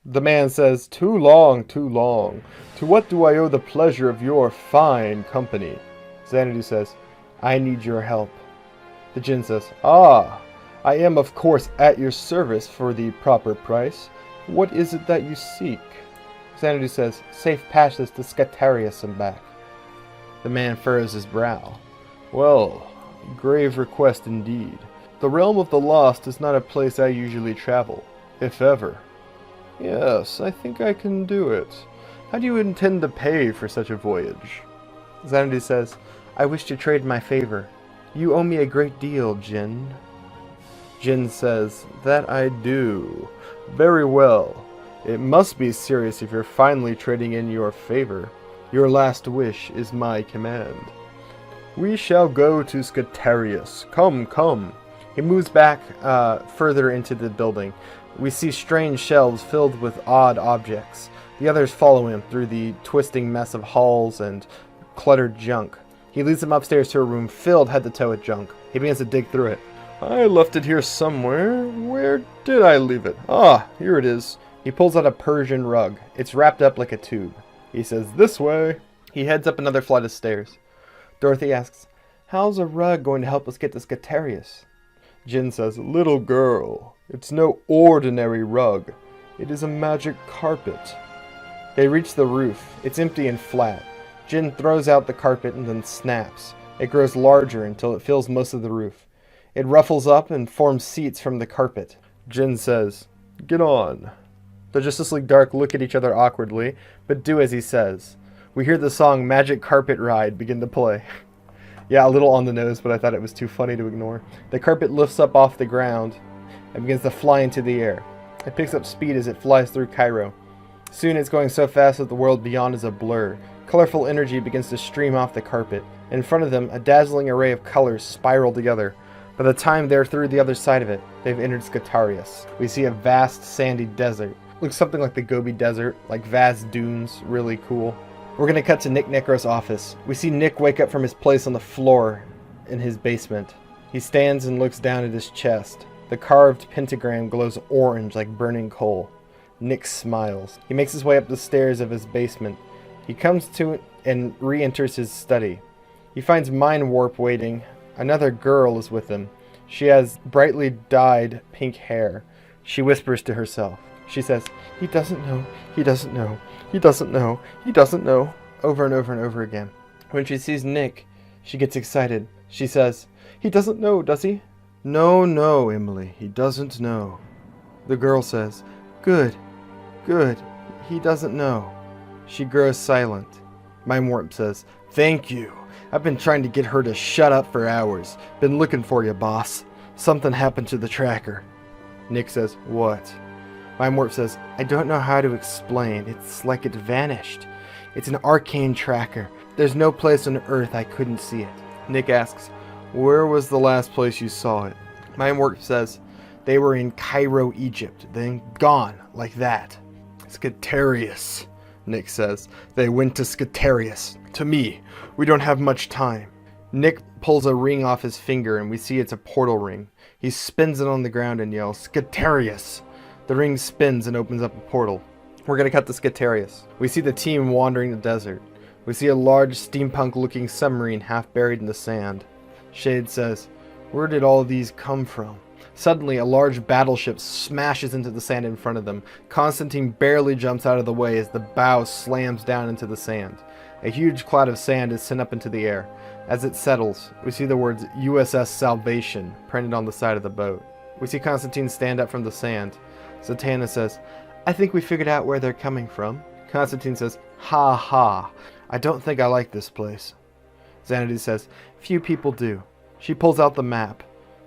The man says, too long, too long. To what do I owe the pleasure of your fine company? Xanadu says, I need your help. The Jinn says, ah, I am of course at your service for the proper price. What is it that you seek? Xanadu says, safe passage to Scatarius and back. The man furrows his brow. Well, grave request indeed. The realm of the lost is not a place I usually travel, if ever. Yes, I think I can do it. How do you intend to pay for such a voyage? Xanadu says, I wish to trade my favor. You owe me a great deal, Jinn. Jinn says, that I do. Very well. It must be serious if you're finally trading in your favor. Your last wish is my command. We shall go to Scatarius. Come, come. He moves back further into the building. We see strange shelves filled with odd objects. The others follow him through the twisting mess of halls and cluttered junk. He leads them upstairs to a room filled head to toe with junk. He begins to dig through it. I left it here somewhere. Where did I leave it? Ah, here it is. He pulls out a Persian rug. It's wrapped up like a tube. He says, this way. He heads up another flight of stairs. Dorothy asks, how's a rug going to help us get to Scatarius? Jinn says, little girl, it's no ordinary rug. It is a magic carpet. They reach the roof. It's empty and flat. Jinn throws out the carpet and then snaps. It grows larger until it fills most of the roof. It ruffles up and forms seats from the carpet. Jinn says, get on. The Justice League Dark look at each other awkwardly, but do as he says. We hear the song Magic Carpet Ride begin to play. Yeah, a little on the nose, but I thought it was too funny to ignore. The carpet lifts up off the ground and begins to fly into the air. It picks up speed as it flies through Cairo. Soon it's going so fast that the world beyond is a blur. Colorful energy begins to stream off the carpet. In front of them, a dazzling array of colors spiral together. By the time they're through the other side of it, they've entered Scatarius. We see a vast sandy desert. Looks something like the Gobi Desert, like vast dunes, really cool. We're going to cut to Nick Necro's office. We see Nick wake up from his place on the floor in his basement. He stands and looks down at his chest. The carved pentagram glows orange like burning coal. Nick smiles. He makes his way up the stairs of his basement. He comes to and re-enters his study. He finds Mind Warp waiting. Another girl is with him. She has brightly dyed pink hair. She whispers to herself. She says, he doesn't know, he doesn't know, he doesn't know, he doesn't know, over and over and over again. When she sees Nick, she gets excited. She says, he doesn't know, does he? No, no, Emily, he doesn't know. The girl says, good, good, he doesn't know. She grows silent. Mind Warp says, "Thank you. I've been trying to get her to shut up for hours. Been looking for you, boss. Something happened to the tracker." Nick says, "What?" Mind Warp says, "I don't know how to explain. It's like it vanished. It's an arcane tracker. There's no place on Earth I couldn't see it." Nick asks, "Where was the last place you saw it?" Mind Warp says, "They were in Cairo, Egypt, then gone, like that." "Scatarius," Nick says. "They went to Scatarius. To me. We don't have much time." Nick pulls a ring off his finger and we see it's a portal ring. He spins it on the ground and yells, "Scatarius!" The ring spins and opens up a portal. We're going to cut to Scatarius. We see the team wandering the desert. We see a large steampunk-looking submarine half buried in the sand. Shade says, "Where did all these come from?" Suddenly, a large battleship smashes into the sand in front of them. Constantine barely jumps out of the way as the bow slams down into the sand. A huge cloud of sand is sent up into the air. As it settles, we see the words USS Salvation printed on the side of the boat. We see Constantine stand up from the sand. Zatanna says, "I think we figured out where they're coming from." Constantine says, "Ha ha. I don't think I like this place." Xanadu says, "Few people do." She pulls out the map.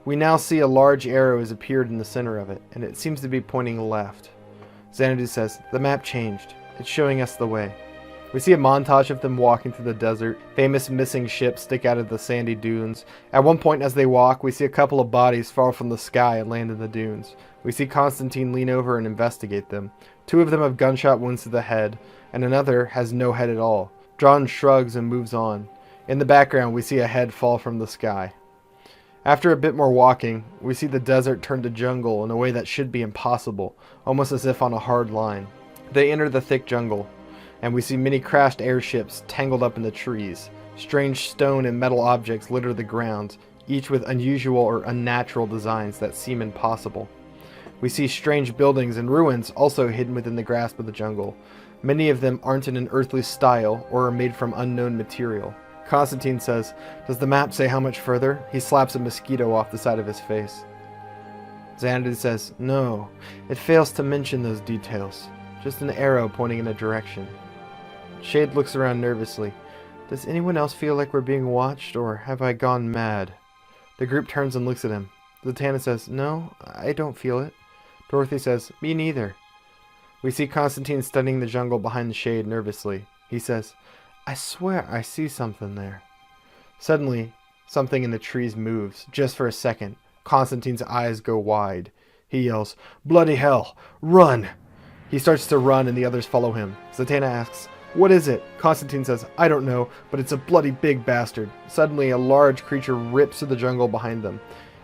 We now see a large arrow has appeared in the center of it, and it seems to be pointing left. Xanadu says, "The map changed. It's showing us the way." We see a montage of them walking through the desert. Famous missing ships stick out of the sandy dunes. At one point as they walk, we see a couple of bodies fall from the sky and land in the dunes. We see Constantine lean over and investigate them. Two of them have gunshot wounds to the head, and another has no head at all. Drawn shrugs and moves on. In the background, we see a head fall from the sky. After a bit more walking, we see the desert turn to jungle in a way that should be impossible, almost as if on a hard line. They enter the thick jungle, and we see many crashed airships tangled up in the trees. Strange stone and metal objects litter the ground, each with unusual or unnatural designs that seem impossible. We see strange buildings and ruins also hidden within the grasp of the jungle. Many of them aren't in an earthly style or are made from unknown material. Constantine says, "Does the map say how much further?" He slaps a mosquito off the side of his face. Xanadu says, "No, it fails to mention those details. Just an arrow pointing in a direction." Shade looks around nervously. "Does anyone else feel like we're being watched, or have I gone mad?" The group turns and looks at him. Zatanna says, "No, I don't feel it." Dorothy says, "Me neither." We see Constantine studying the jungle behind the shade nervously. He says, "I swear I see something there." Suddenly, something in the trees moves, just for a second. Constantine's eyes go wide. He yells, "Bloody hell! Run!" He starts to run and the others follow him. Zatanna asks, "What is it?" Constantine says, "I don't know, but it's a bloody big bastard." Suddenly, a large creature rips through the jungle behind them.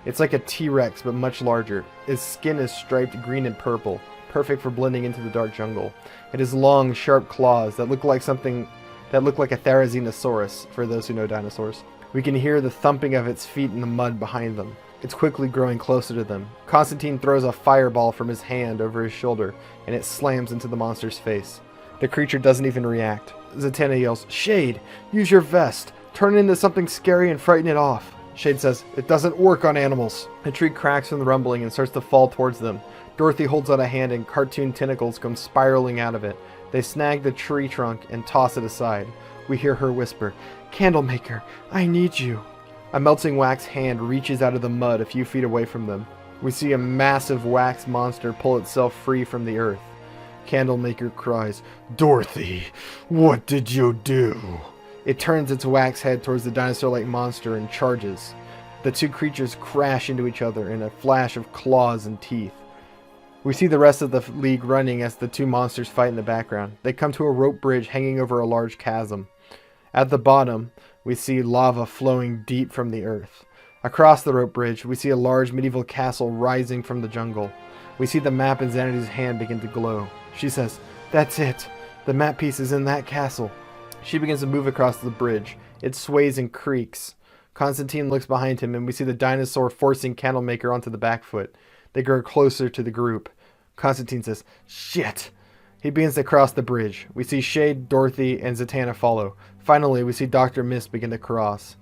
It's like a T-Rex, but much larger. Its skin is striped green and purple, perfect for blending into the dark jungle. It has long, sharp claws that look like a Therizinosaurus, for those who know dinosaurs. We can hear the thumping of its feet in the mud behind them. It's quickly growing closer to them. Constantine throws a fireball from his hand over his shoulder, and it slams into the monster's face. The creature doesn't even react. Zatanna yells, "Shade, use your vest. Turn it into something scary and frighten it off." Shade says, "It doesn't work on animals." The tree cracks from the rumbling and starts to fall towards them. Dorothy holds out a hand and cartoon tentacles come spiraling out of it. They snag the tree trunk and toss it aside. We hear her whisper, "Candlemaker, I need you." A melting wax hand reaches out of the mud a few feet away from them. We see a massive wax monster pull itself free from the earth. Candlemaker cries, "Dorothy, what did you do?" It turns its wax head towards the dinosaur-like monster and charges. The two creatures crash into each other in a flash of claws and teeth. We see the rest of the league running as the two monsters fight in the background. They come to a rope bridge hanging over a large chasm. At the bottom, we see lava flowing deep from the earth. Across the rope bridge, we see a large medieval castle rising from the jungle. We see the map in Xanadu's hand begin to glow. She says, "That's it. The map piece is in that castle." She begins to move across the bridge. It sways and creaks. Constantine looks behind him, and we see the dinosaur forcing Candlemaker onto the back foot. They grow closer to the group. Constantine says, "Shit!" He begins to cross the bridge. We see Shade, Dorothy, and Zatanna follow. Finally, we see Dr. Mist begin to cross.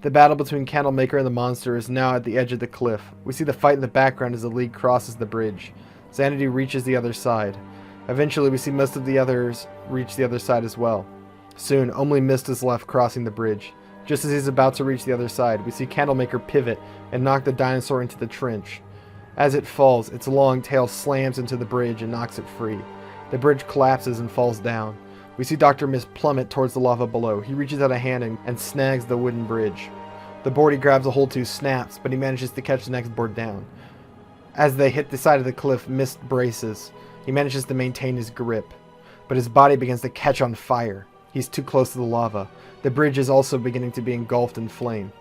The battle between Candlemaker and the monster is now at the edge of the cliff. We see the fight in the background as the league crosses the bridge. Xanadu reaches the other side. Eventually, we see most of the others reach the other side as well. Soon, only mist is left crossing the bridge. Just as he's about to reach the other side, we see Candlemaker pivot and knock the dinosaur into the trench. As it falls, its long tail slams into the bridge and knocks it free. The bridge collapses and falls down. We see Dr. Mist plummet towards the lava below. He reaches out a hand and snags the wooden bridge. The board he grabs a hold to snaps, but he manages to catch the next board down. As they hit the side of the cliff, Mist braces. He manages to maintain his grip, but his body begins to catch on fire. He's too close to the lava. The bridge is also beginning to be engulfed in flame.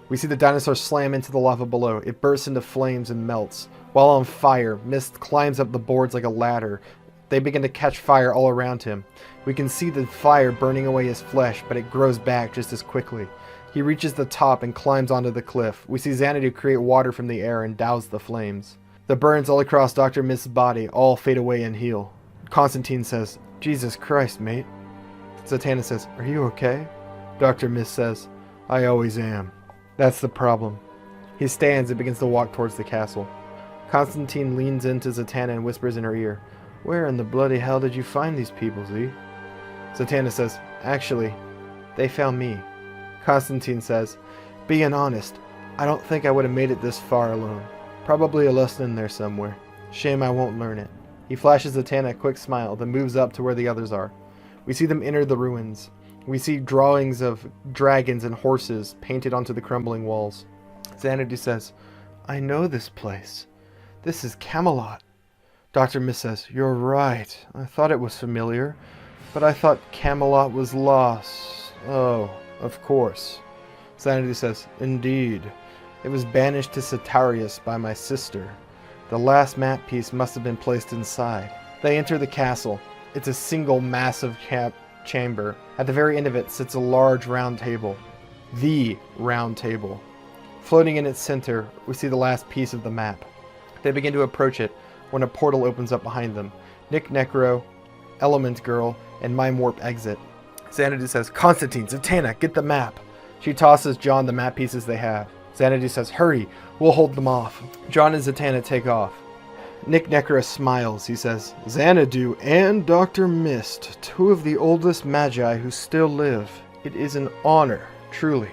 We see the dinosaur slam into the lava below. It bursts into flames and melts. While on fire, Mist climbs up the boards like a ladder. They begin to catch fire all around him. We can see the fire burning away his flesh, but it grows back just as quickly. He reaches the top and climbs onto the cliff. We see Xanadu create water from the air and douse the flames. The burns all across Dr. Mist's body all fade away and heal. Constantine says, "Jesus Christ, mate." Zatanna says, "Are you okay?" Dr. Mist says, "I always am." That's the problem. He stands and begins to walk towards the castle. Constantine leans into Zatanna and whispers in her ear, "Where in the bloody hell did you find these people, Z?" Zatanna says, "Actually, they found me." Constantine says, "Being honest, I don't think I would have made it this far alone. Probably a lesson in there somewhere. Shame I won't learn it." He flashes Zatanna a quick smile, then moves up to where the others are. We see them enter the ruins. We see drawings of dragons and horses painted onto the crumbling walls. Xanadu says, "I know this place. This is Camelot." Dr. Mist says, "You're right. I thought it was familiar, but I thought Camelot was lost." "Oh, of course." Xanadu says, "Indeed. It was banished to Satarius by my sister. The last map piece must have been placed inside." They enter the castle. It's a single massive chamber. At the very end of it sits a large round table. The round table. Floating in its center, we see the last piece of the map. They begin to approach it when a portal opens up behind them. Nick Necro, Element Girl, and Mime Warp exit. Xanadu says, "Constantine, Zatanna, get the map." She tosses John the map pieces they have. Xanadu says, "Hurry, we'll hold them off." John and Zatanna take off. Nick Necro smiles. He says, "Xanadu and Dr. Mist, two of the oldest magi who still live. It is an honor, truly.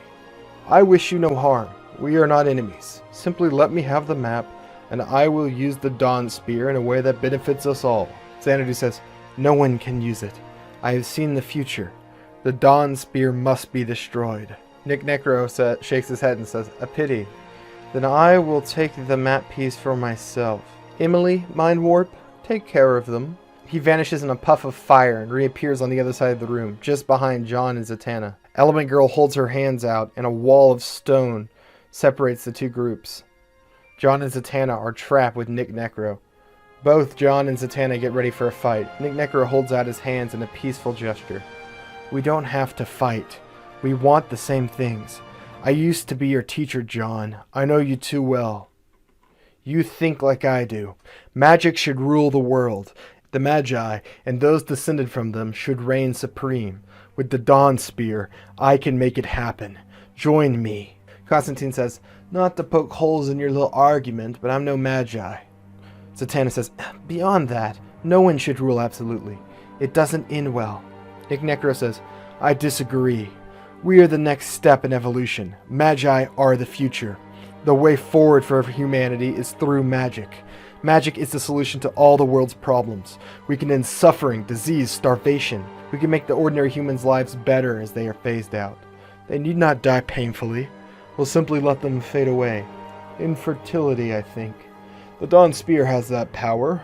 I wish you no harm. We are not enemies. Simply let me have the map, and I will use the Dawn Spear in a way that benefits us all." Xanadu says, "No one can use it. I have seen the future. The Dawn Spear must be destroyed." Nick Necro shakes his head and says, "A pity. Then I will take the map piece for myself. Emily, Mind Warp, take care of them." He vanishes in a puff of fire and reappears on the other side of the room, just behind John and Zatanna. Element Girl holds her hands out, and a wall of stone separates the two groups. John and Zatanna are trapped with Nick Necro. Both John and Zatanna get ready for a fight. Nick Necro holds out his hands in a peaceful gesture. "We don't have to fight. We want the same things. I used to be your teacher, John. I know you too well. You think like I do. Magic should rule the world. The Magi, and those descended from them, should reign supreme. With the Dawn Spear, I can make it happen. Join me." Constantine says, "Not to poke holes in your little argument, but I'm no Magi." Zatanna says, "Beyond that, no one should rule absolutely. It doesn't end well." Nick Necro says, "I disagree. We are the next step in evolution. Magi are the future. The way forward for humanity is through magic. Magic is the solution to all the world's problems. We can end suffering, disease, starvation. We can make the ordinary humans' lives better as they are phased out. They need not die painfully. We'll simply let them fade away. Infertility, I think. The Dawn Spear has that power."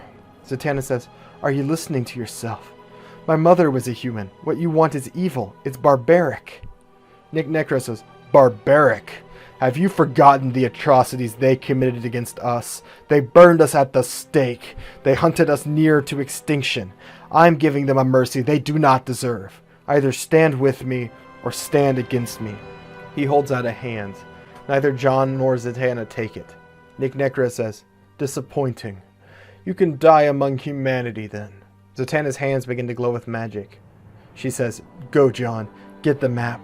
Zatanna says, "Are you listening to yourself? My mother was a human. What you want is evil. It's barbaric." Nick Necro says, "Barbaric? Have you forgotten the atrocities they committed against us? They burned us at the stake. They hunted us near to extinction. I'm giving them a mercy they do not deserve. Either stand with me or stand against me." He holds out a hand. Neither John nor Zatanna take it. Nick Necro says, "Disappointing. You can die among humanity then." Zatanna's hands begin to glow with magic. She says, "Go, John. Get the map.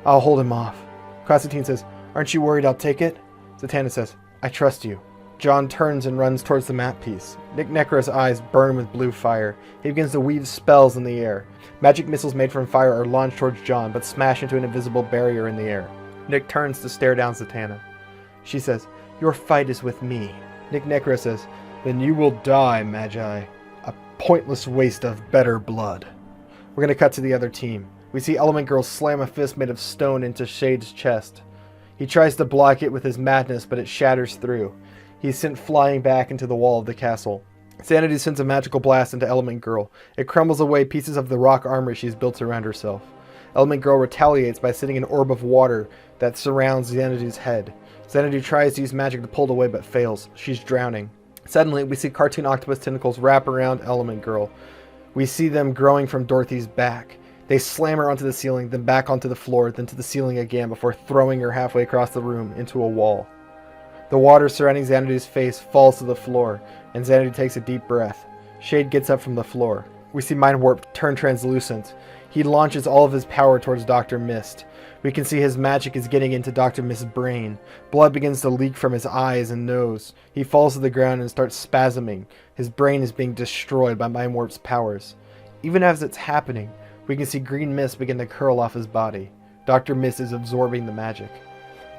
I'll hold him off." Constantine says, "Aren't you worried I'll take it?" Zatanna says, "I trust you. John turns and runs towards the map piece. Nick Necro's eyes burn with blue fire. He begins to weave spells in the air. Magic missiles made from fire are launched towards John, but smash into an invisible barrier in the air. Nick turns to stare down Zatanna. She says, "Your fight is with me." Nick Necro says, "Then you will die, Magi. A pointless waste of better blood." We're going to cut to the other team. We see Element Girl slam a fist made of stone into Shade's chest. He tries to block it with his madness, but it shatters through. He's sent flying back into the wall of the castle. Sanity sends a magical blast into Element Girl. It crumbles away pieces of the rock armor she's built around herself. Element Girl retaliates by sending an orb of water that surrounds Xanity's head. Xanity tries to use magic to pull it away but fails. She's drowning. Suddenly, we see cartoon octopus tentacles wrap around Element Girl. We see them growing from Dorothy's back. They slam her onto the ceiling, then back onto the floor, then to the ceiling again before throwing her halfway across the room into a wall. The water surrounding Xanity's face falls to the floor, and Xanity takes a deep breath. Shade gets up from the floor. We see Mind Warp turn translucent. He launches all of his power towards Dr. Mist. We can see his magic is getting into Dr. Mist's brain. Blood begins to leak from his eyes and nose. He falls to the ground and starts spasming. His brain is being destroyed by Mind Warp's powers. Even as it's happening, we can see green mist begin to curl off his body. Dr. Mist is absorbing the magic.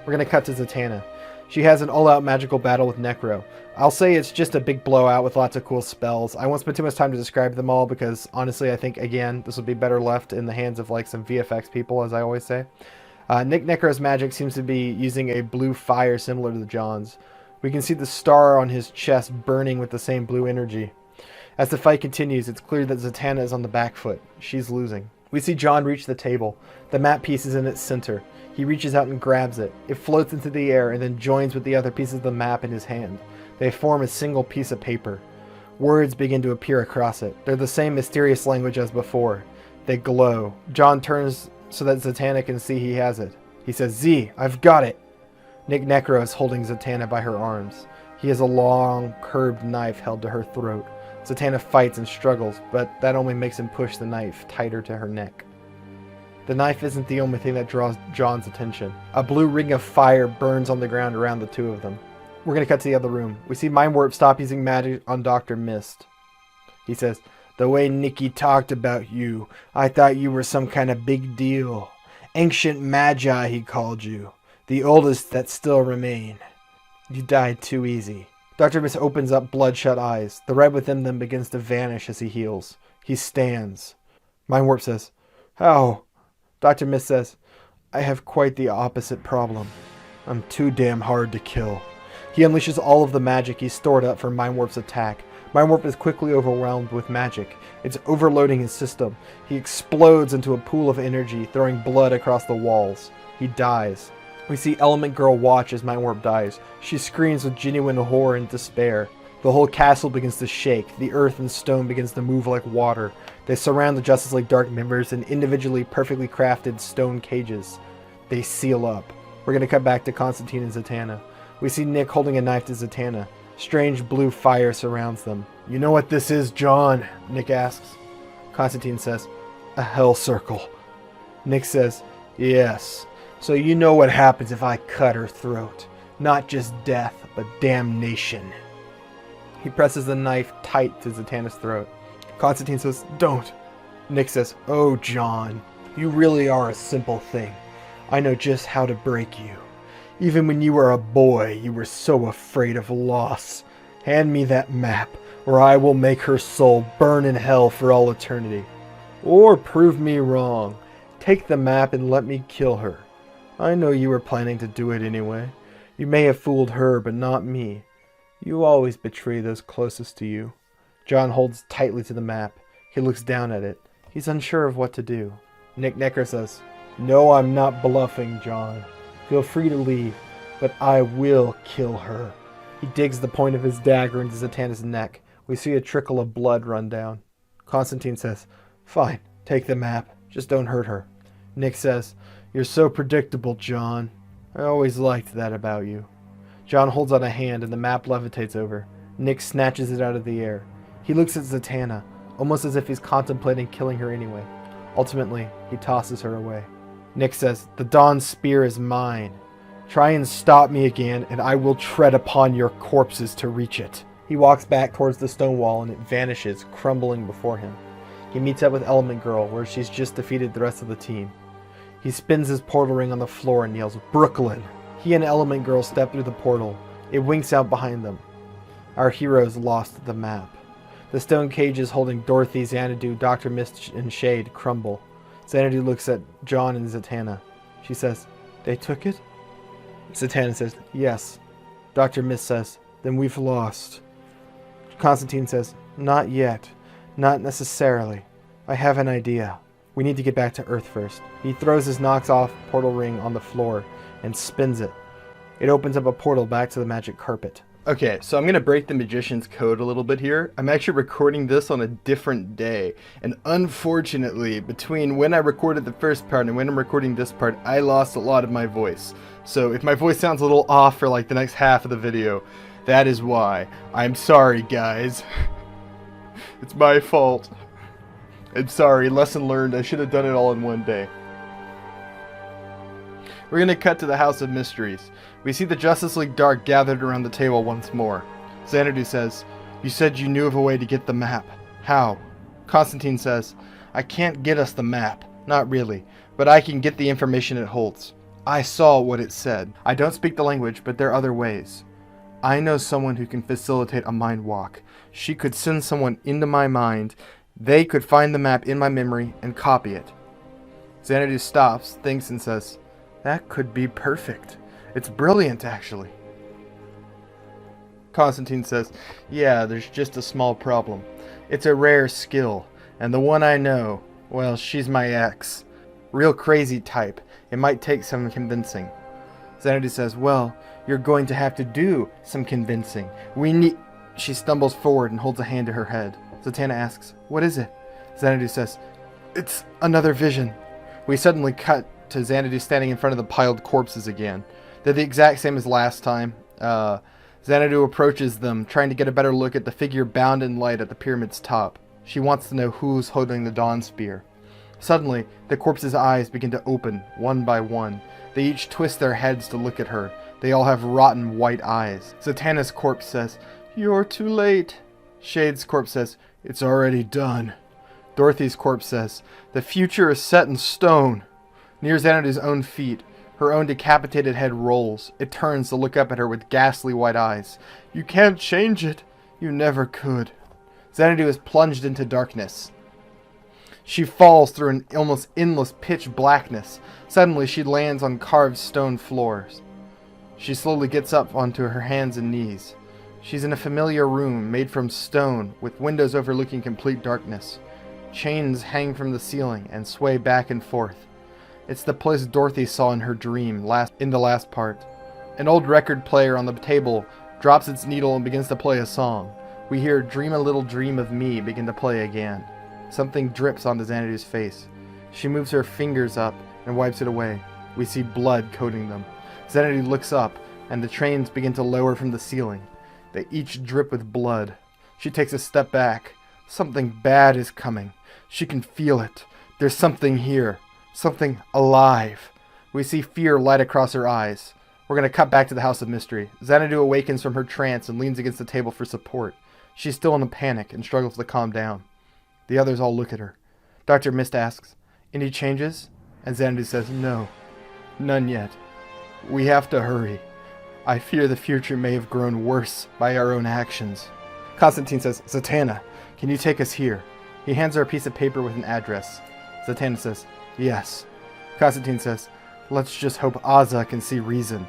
We're going to cut to Zatanna. She has an all-out magical battle with Necro. I'll say it's just a big blowout with lots of cool spells. I won't spend too much time to describe them all because honestly I think, again, this would be better left in the hands of like some VFX people, as I always say. Nick Necro's magic seems to be using a blue fire similar to John's. We can see the star on his chest burning with the same blue energy. As the fight continues, it's clear that Zatanna is on the back foot. She's losing. We see John reach the table. The map piece is in its center. He reaches out and grabs it. It floats into the air and then joins with the other pieces of the map in his hand. They form a single piece of paper. Words begin to appear across it. They're the same mysterious language as before. They glow. John turns so that Zatanna can see he has it. He says, "Z, I've got it." Nick Necro is holding Zatanna by her arms. He has a long, curved knife held to her throat. Zatanna fights and struggles, but that only makes him push the knife tighter to her neck. The knife isn't the only thing that draws John's attention. A blue ring of fire burns on the ground around the two of them. We're going to cut to the other room. We see Mind Warp stop using magic on Dr. Mist. He says, "The way Nikki talked about you, I thought you were some kind of big deal. Ancient Magi, he called you. The oldest that still remain. You died too easy." Dr. Mist opens up bloodshot eyes. The red within them begins to vanish as he heals. He stands. Mind Warp says, "How?" Dr. Mist says, "I have quite the opposite problem. I'm too damn hard to kill." He unleashes all of the magic he stored up for Mind Warp's attack. Mind Warp is quickly overwhelmed with magic. It's overloading his system. He explodes into a pool of energy, throwing blood across the walls. He dies. We see Element Girl watch as Mind Warp dies. She screams with genuine horror and despair. The whole castle begins to shake. The earth and stone begins to move like water. They surround the Justice League Dark members in individually perfectly crafted stone cages. They seal up. We're going to cut back to Constantine and Zatanna. We see Nick holding a knife to Zatanna. Strange blue fire surrounds them. "You know what this is, John?" Nick asks. Constantine says, "A hell circle." Nick says, "Yes. So you know what happens if I cut her throat. Not just death, but damnation." He presses the knife tight to Zatanna's throat. Constantine says, "Don't." Nick says, "Oh, John, you really are a simple thing. I know just how to break you. Even when you were a boy, you were so afraid of loss. Hand me that map, or I will make her soul burn in hell for all eternity. Or prove me wrong. Take the map and let me kill her. I know you were planning to do it anyway. You may have fooled her, but not me. You always betray those closest to you." John holds tightly to the map. He looks down at it. He's unsure of what to do. Nick Necker says, "No, I'm not bluffing, John. Feel free to leave, but I will kill her." He digs the point of his dagger into Zatanna's neck. We see a trickle of blood run down. Constantine says, "Fine, take the map. Just don't hurt her." Nick says, "You're so predictable, John. I always liked that about you." John holds out a hand and the map levitates over. Nick snatches it out of the air. He looks at Zatanna, almost as if he's contemplating killing her anyway. Ultimately, he tosses her away. Nick says, "The Dawn Spear is mine." Try and stop me again, and I will tread upon your corpses to reach it. He walks back towards the stone wall, and it vanishes, crumbling before him. He meets up with Element Girl, where she's just defeated the rest of the team. He spins his portal ring on the floor and yells, "Brooklyn!" He and Element Girl step through the portal. It winks out behind them. Our heroes lost the map. The stone cages holding Dorothy, Xanadu, Dr. Mist, and Shade crumble. Xanadu looks at John and Zatanna. She says, "They took it?" Zatanna says, "Yes." Dr. Mist says, "Then we've lost." Constantine says, "Not yet. Not necessarily. I have an idea. We need to get back to Earth first." He throws his knocks-off portal ring on the floor and spins it. It opens up a portal back to the magic carpet. Okay, so I'm going to break the magician's code a little bit here. I'm actually recording this on a different day. And unfortunately, between when I recorded the first part and when I'm recording this part, I lost a lot of my voice. So if my voice sounds a little off for like the next half of the video, that is why. I'm sorry, guys. It's my fault. I'm sorry, lesson learned. I should have done it all in one day. We're going to cut to the House of Mysteries. We see the Justice League Dark gathered around the table once more. Xanadu says, "You said you knew of a way to get the map. How?" Constantine says, "I can't get us the map. Not really. But I can get the information it holds. I saw what it said. I don't speak the language, but there are other ways. I know someone who can facilitate a mind walk. She could send someone into my mind. They could find the map in my memory and copy it." Xanadu stops, thinks, and says, "That could be perfect. It's brilliant, actually." Constantine says, "Yeah, there's just a small problem. It's a rare skill, and the one I know, well, she's my ex. Real crazy type. It might take some convincing." Xanadu says, "Well, you're going to have to do some convincing. We need..." She stumbles forward and holds a hand to her head. Zatanna asks, "What is it?" Xanadu says, "It's another vision." We suddenly cut to Xanadu standing in front of the piled corpses again. They're the exact same as last time. Xanadu approaches them, trying to get a better look at the figure bound in light at the pyramid's top. She wants to know who's holding the Dawn Spear. Suddenly, the corpses' eyes begin to open, one by one. They each twist their heads to look at her. They all have rotten white eyes. Zatanna's corpse says, "You're too late." Shade's corpse says, "It's already done." Dorothy's corpse says, "The future is set in stone." Near Xanadu's own feet, her own decapitated head rolls. It turns to look up at her with ghastly white eyes. "You can't change it. You never could." Xanadu is plunged into darkness. She falls through an almost endless pitch blackness. Suddenly she lands on carved stone floors. She slowly gets up onto her hands and knees. She's in a familiar room made from stone with windows overlooking complete darkness. Chains hang from the ceiling and sway back and forth. It's the place Dorothy saw in her dream in the last part. An old record player on the table drops its needle and begins to play a song. We hear "Dream a Little Dream of Me" begin to play again. Something drips onto Xanadu's face. She moves her fingers up and wipes it away. We see blood coating them. Xanadu looks up, and the trains begin to lower from the ceiling. They each drip with blood. She takes a step back. Something bad is coming. She can feel it. There's something here. Something alive. We see fear light across her eyes. We're going to cut back to the House of Mystery. Xanadu awakens from her trance and leans against the table for support. She's still in a panic and struggles to calm down. The others all look at her. Dr. Mist asks, "Any changes?" And Xanadu says, "No, none yet. We have to hurry. I fear the future may have grown worse by our own actions." Constantine says, "Zatanna, can you take us here?" He hands her a piece of paper with an address. Zatanna says, "Yes." Constantine says, "Let's just hope Aza can see reason.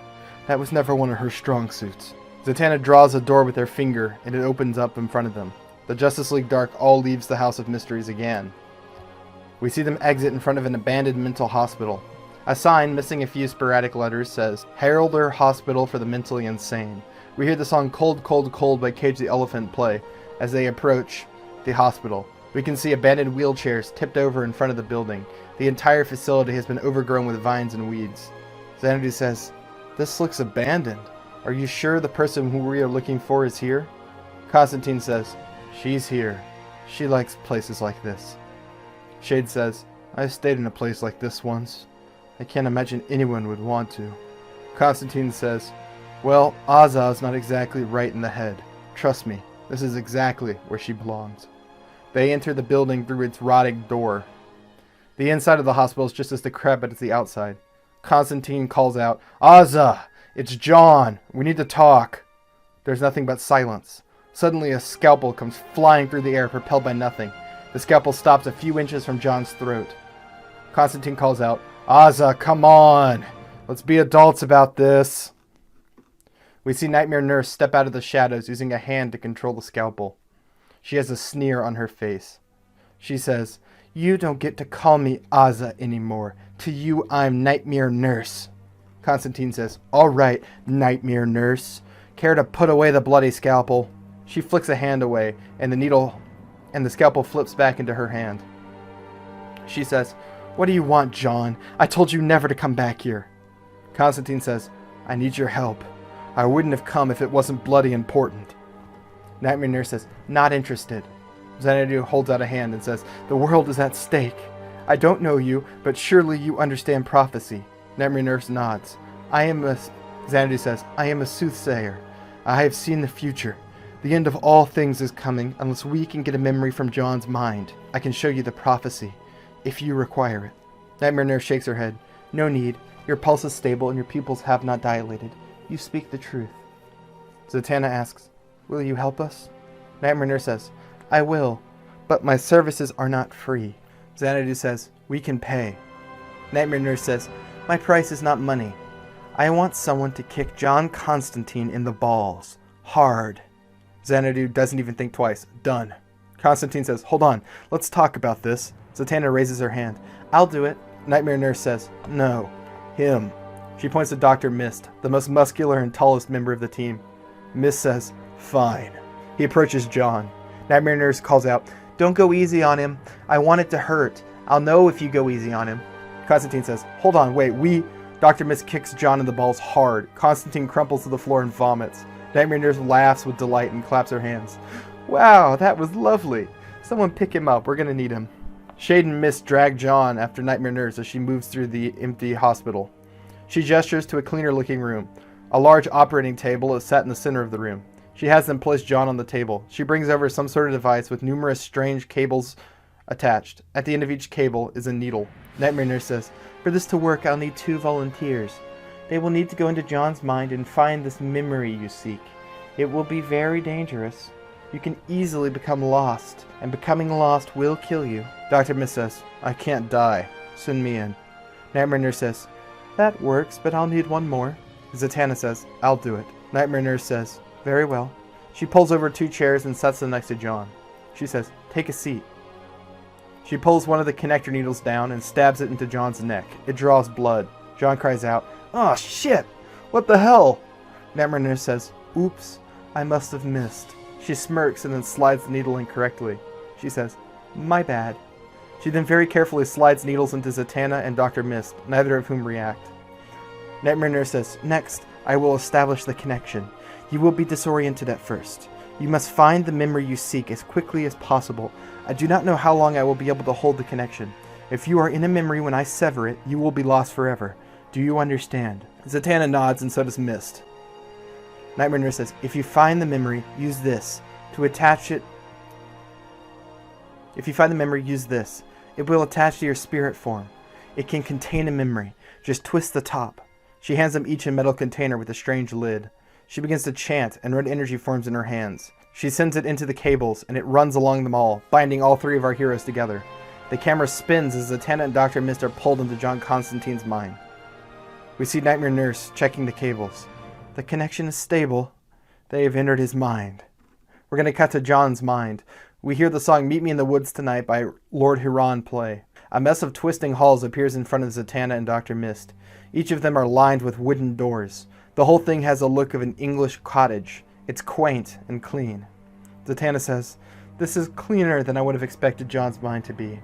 That was never one of her strong suits." Zatanna draws a door with her finger, and it opens up in front of them. The Justice League Dark all leaves the House of Mysteries again. We see them exit in front of an abandoned mental hospital. A sign, missing a few sporadic letters, says, "Heralder Hospital for the Mentally Insane." We hear the song "Cold, Cold, Cold" by Cage the Elephant play as they approach the hospital. We can see abandoned wheelchairs tipped over in front of the building. The entire facility has been overgrown with vines and weeds. Xanadu says, "This looks abandoned. Are you sure the person who we are looking for is here?" Constantine says, "She's here. She likes places like this." Shade says, "I stayed in a place like this once. I can't imagine anyone would want to." Constantine says, well, Azaz's not exactly right in the head. Trust me, this is exactly where she belongs. They enter the building through its rotting door. The inside of the hospital is just as decrepit as the outside. Constantine calls out, Azza! It's John! We need to talk! There's nothing but silence. Suddenly a scalpel comes flying through the air, propelled by nothing. The scalpel stops a few inches from John's throat. Constantine calls out, Azza, come on! Let's be adults about this. We see Nightmare Nurse step out of the shadows using a hand to control the scalpel. She has a sneer on her face. She says, you don't get to call me Azza anymore. To you, I'm Nightmare Nurse. Constantine says, all right, Nightmare Nurse. Care to put away the bloody scalpel? She flicks a hand away, and the scalpel flips back into her hand. She says, what do you want, John? I told you never to come back here. Constantine says, I need your help. I wouldn't have come if it wasn't bloody important. Nightmare Nurse says, not interested. Xanadu holds out a hand and says, the world is at stake. I don't know you, but surely you understand prophecy. Nightmare Nurse nods. Xanadu says, I am a soothsayer. I have seen the future. The end of all things is coming unless we can get a memory from John's mind. I can show you the prophecy, if you require it. Nightmare Nurse shakes her head. No need. Your pulse is stable and your pupils have not dilated. You speak the truth. Zatanna asks, will you help us? Nightmare Nurse says, I will, but my services are not free. Xanadu says, we can pay. Nightmare Nurse says, my price is not money. I want someone to kick John Constantine in the balls. Hard. Xanadu doesn't even think twice. Done. Constantine says, hold on, let's talk about this. Zatanna raises her hand. I'll do it. Nightmare Nurse says, no. Him. She points to Dr. Mist, the most muscular and tallest member of the team. Mist says, fine. He approaches John. Nightmare Nurse calls out, don't go easy on him. I want it to hurt. I'll know if you go easy on him. Constantine says, hold on, wait, Dr. Mist kicks John in the balls hard. Constantine crumples to the floor and vomits. Nightmare Nurse laughs with delight and claps her hands. Wow, that was lovely. Someone pick him up. We're going to need him. Shade and Mist drag John after Nightmare Nurse as she moves through the empty hospital. She gestures to a cleaner-looking room. A large operating table is set in the center of the room. She has them place John on the table. She brings over some sort of device with numerous strange cables attached. At the end of each cable is a needle. Nightmare Nurse says, for this to work, I'll need 2 volunteers. They will need to go into John's mind and find this memory you seek. It will be very dangerous. You can easily become lost, and becoming lost will kill you. Dr. Mist says, I can't die. Send me in. Nightmare Nurse says, that works, but I'll need 1 more. Zatanna says, I'll do it. Nightmare Nurse says, very well. She pulls over 2 chairs and sets them next to John. She says, take a seat. She pulls one of the connector needles down and stabs it into John's neck. It draws blood. John cries out, oh shit! What the hell? Nightmare Nurse says, oops, I must have missed. She smirks and then slides the needle incorrectly. She says, my bad. She then very carefully slides needles into Zatanna and Dr. Mist, neither of whom react. Nightmare Nurse says, next, I will establish the connection. You will be disoriented at first. You must find the memory you seek as quickly as possible. I do not know how long I will be able to hold the connection. If you are in a memory when I sever it, you will be lost forever. Do you understand? Zatanna nods and so does Mist. Nightmare Nurse says, if you find the memory, use this. To attach it... If you find the memory, use this. It will attach to your spirit form. It can contain a memory. Just twist the top. She hands them each a metal container with a strange lid. She begins to chant, and red energy forms in her hands. She sends it into the cables, and it runs along them all, binding all 3 of our heroes together. The camera spins as Zatanna and Dr. Mist are pulled into John Constantine's mind. We see Nightmare Nurse checking the cables. The connection is stable. They have entered his mind. We're going to cut to John's mind. We hear the song Meet Me in the Woods Tonight by Lord Huron play. A mess of twisting halls appears in front of Zatanna and Dr. Mist. Each of them are lined with wooden doors. The whole thing has a look of an English cottage. It's quaint and clean. Zatanna says, this is cleaner than I would have expected John's mind to be.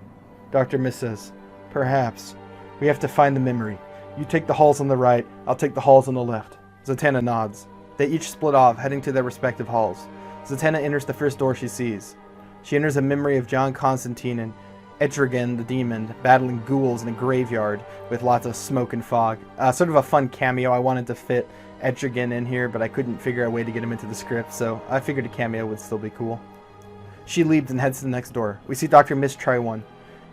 Dr. Mist says, perhaps. We have to find the memory. You take the halls on the right, I'll take the halls on the left. Zatanna nods. They each split off, heading to their respective halls. Zatanna enters the first door she sees. She enters a memory of John Constantine Etrigan the demon battling ghouls in a graveyard with lots of smoke and fog. Sort of a fun cameo. I wanted to fit Etrigan in here, but I couldn't figure out a way to get him into the script, so I figured a cameo would still be cool. She leaves and heads to the next door. We see Dr. Mist try one.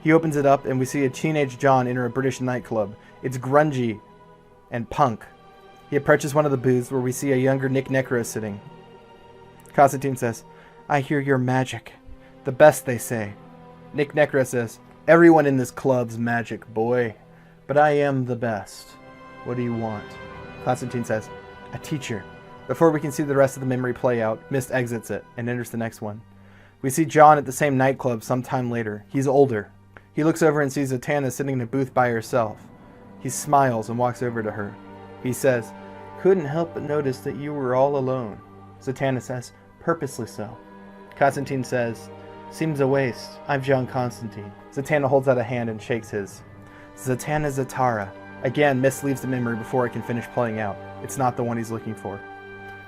He opens it up, and we see a teenage John enter a British nightclub. It's grungy and punk. He approaches one of the booths where we see a younger Nick Necro sitting. Constantine says, "I hear you're magic. The best, they say." Nick Necro says, "Everyone in this club's magic, boy. But I am the best. What do you want?" Constantine says, "A teacher." Before we can see the rest of the memory play out, Mist exits it and enters the next one. We see John at the same nightclub sometime later. He's older. He looks over and sees Zatanna sitting in a booth by herself. He smiles and walks over to her. He says, "Couldn't help but notice that you were all alone." Zatanna says, "Purposely so." Constantine says, "Seems a waste. I'm John Constantine." Zatanna holds out a hand and shakes his. "Zatanna Zatara." Again, Mist leaves the memory before it can finish playing out. It's not the one he's looking for.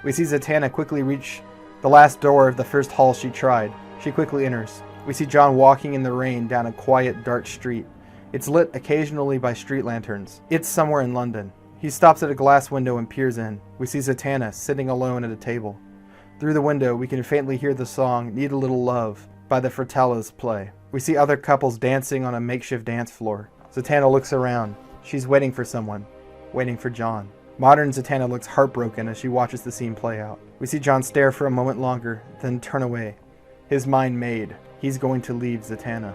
We see Zatanna quickly reach the last door of the first hall she tried. She quickly enters. We see John walking in the rain down a quiet, dark street. It's lit occasionally by street lanterns. It's somewhere in London. He stops at a glass window and peers in. We see Zatanna sitting alone at a table. Through the window, we can faintly hear the song "Need a Little Love" by the Fratellas play. We see other couples dancing on a makeshift dance floor. Zatanna looks around. She's waiting for someone. Waiting for John. Modern Zatanna looks heartbroken as she watches the scene play out. We see John stare for a moment longer, then turn away. His mind made. He's going to leave Zatanna.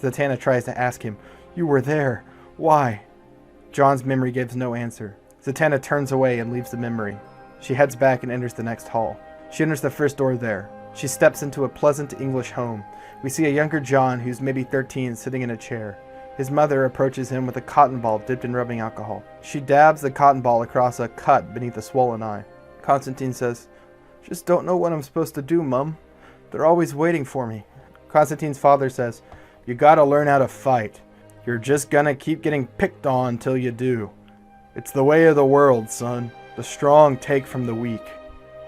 Zatanna tries to ask him, "You were there. Why?" John's memory gives no answer. Zatanna turns away and leaves the memory. She heads back and enters the next hall. She enters the first door there. She steps into a pleasant English home. We see a younger John who's maybe 13 sitting in a chair. His mother approaches him with a cotton ball dipped in rubbing alcohol. She dabs the cotton ball across a cut beneath a swollen eye. Constantine says, "Just don't know what I'm supposed to do, Mum. They're always waiting for me." Constantine's father says, "You gotta learn how to fight. You're just gonna keep getting picked on till you do. It's the way of the world, son. The strong take from the weak."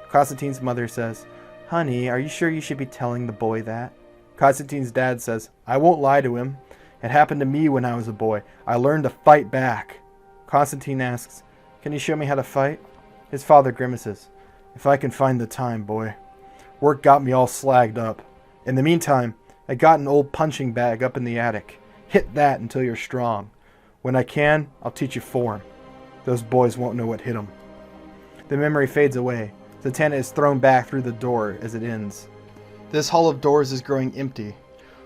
Constantine's mother says, "Honey, are you sure you should be telling the boy that?" Constantine's dad says, "I won't lie to him. It happened to me when I was a boy. I learned to fight back." Constantine asks, "Can you show me how to fight?" His father grimaces, "If I can find the time, boy. Work got me all slagged up. In the meantime, I got an old punching bag up in the attic. Hit that until you're strong. When I can, I'll teach you form. Those boys won't know what hit 'em." The memory fades away. Zatanna is thrown back through the door as it ends. This hall of doors is growing empty.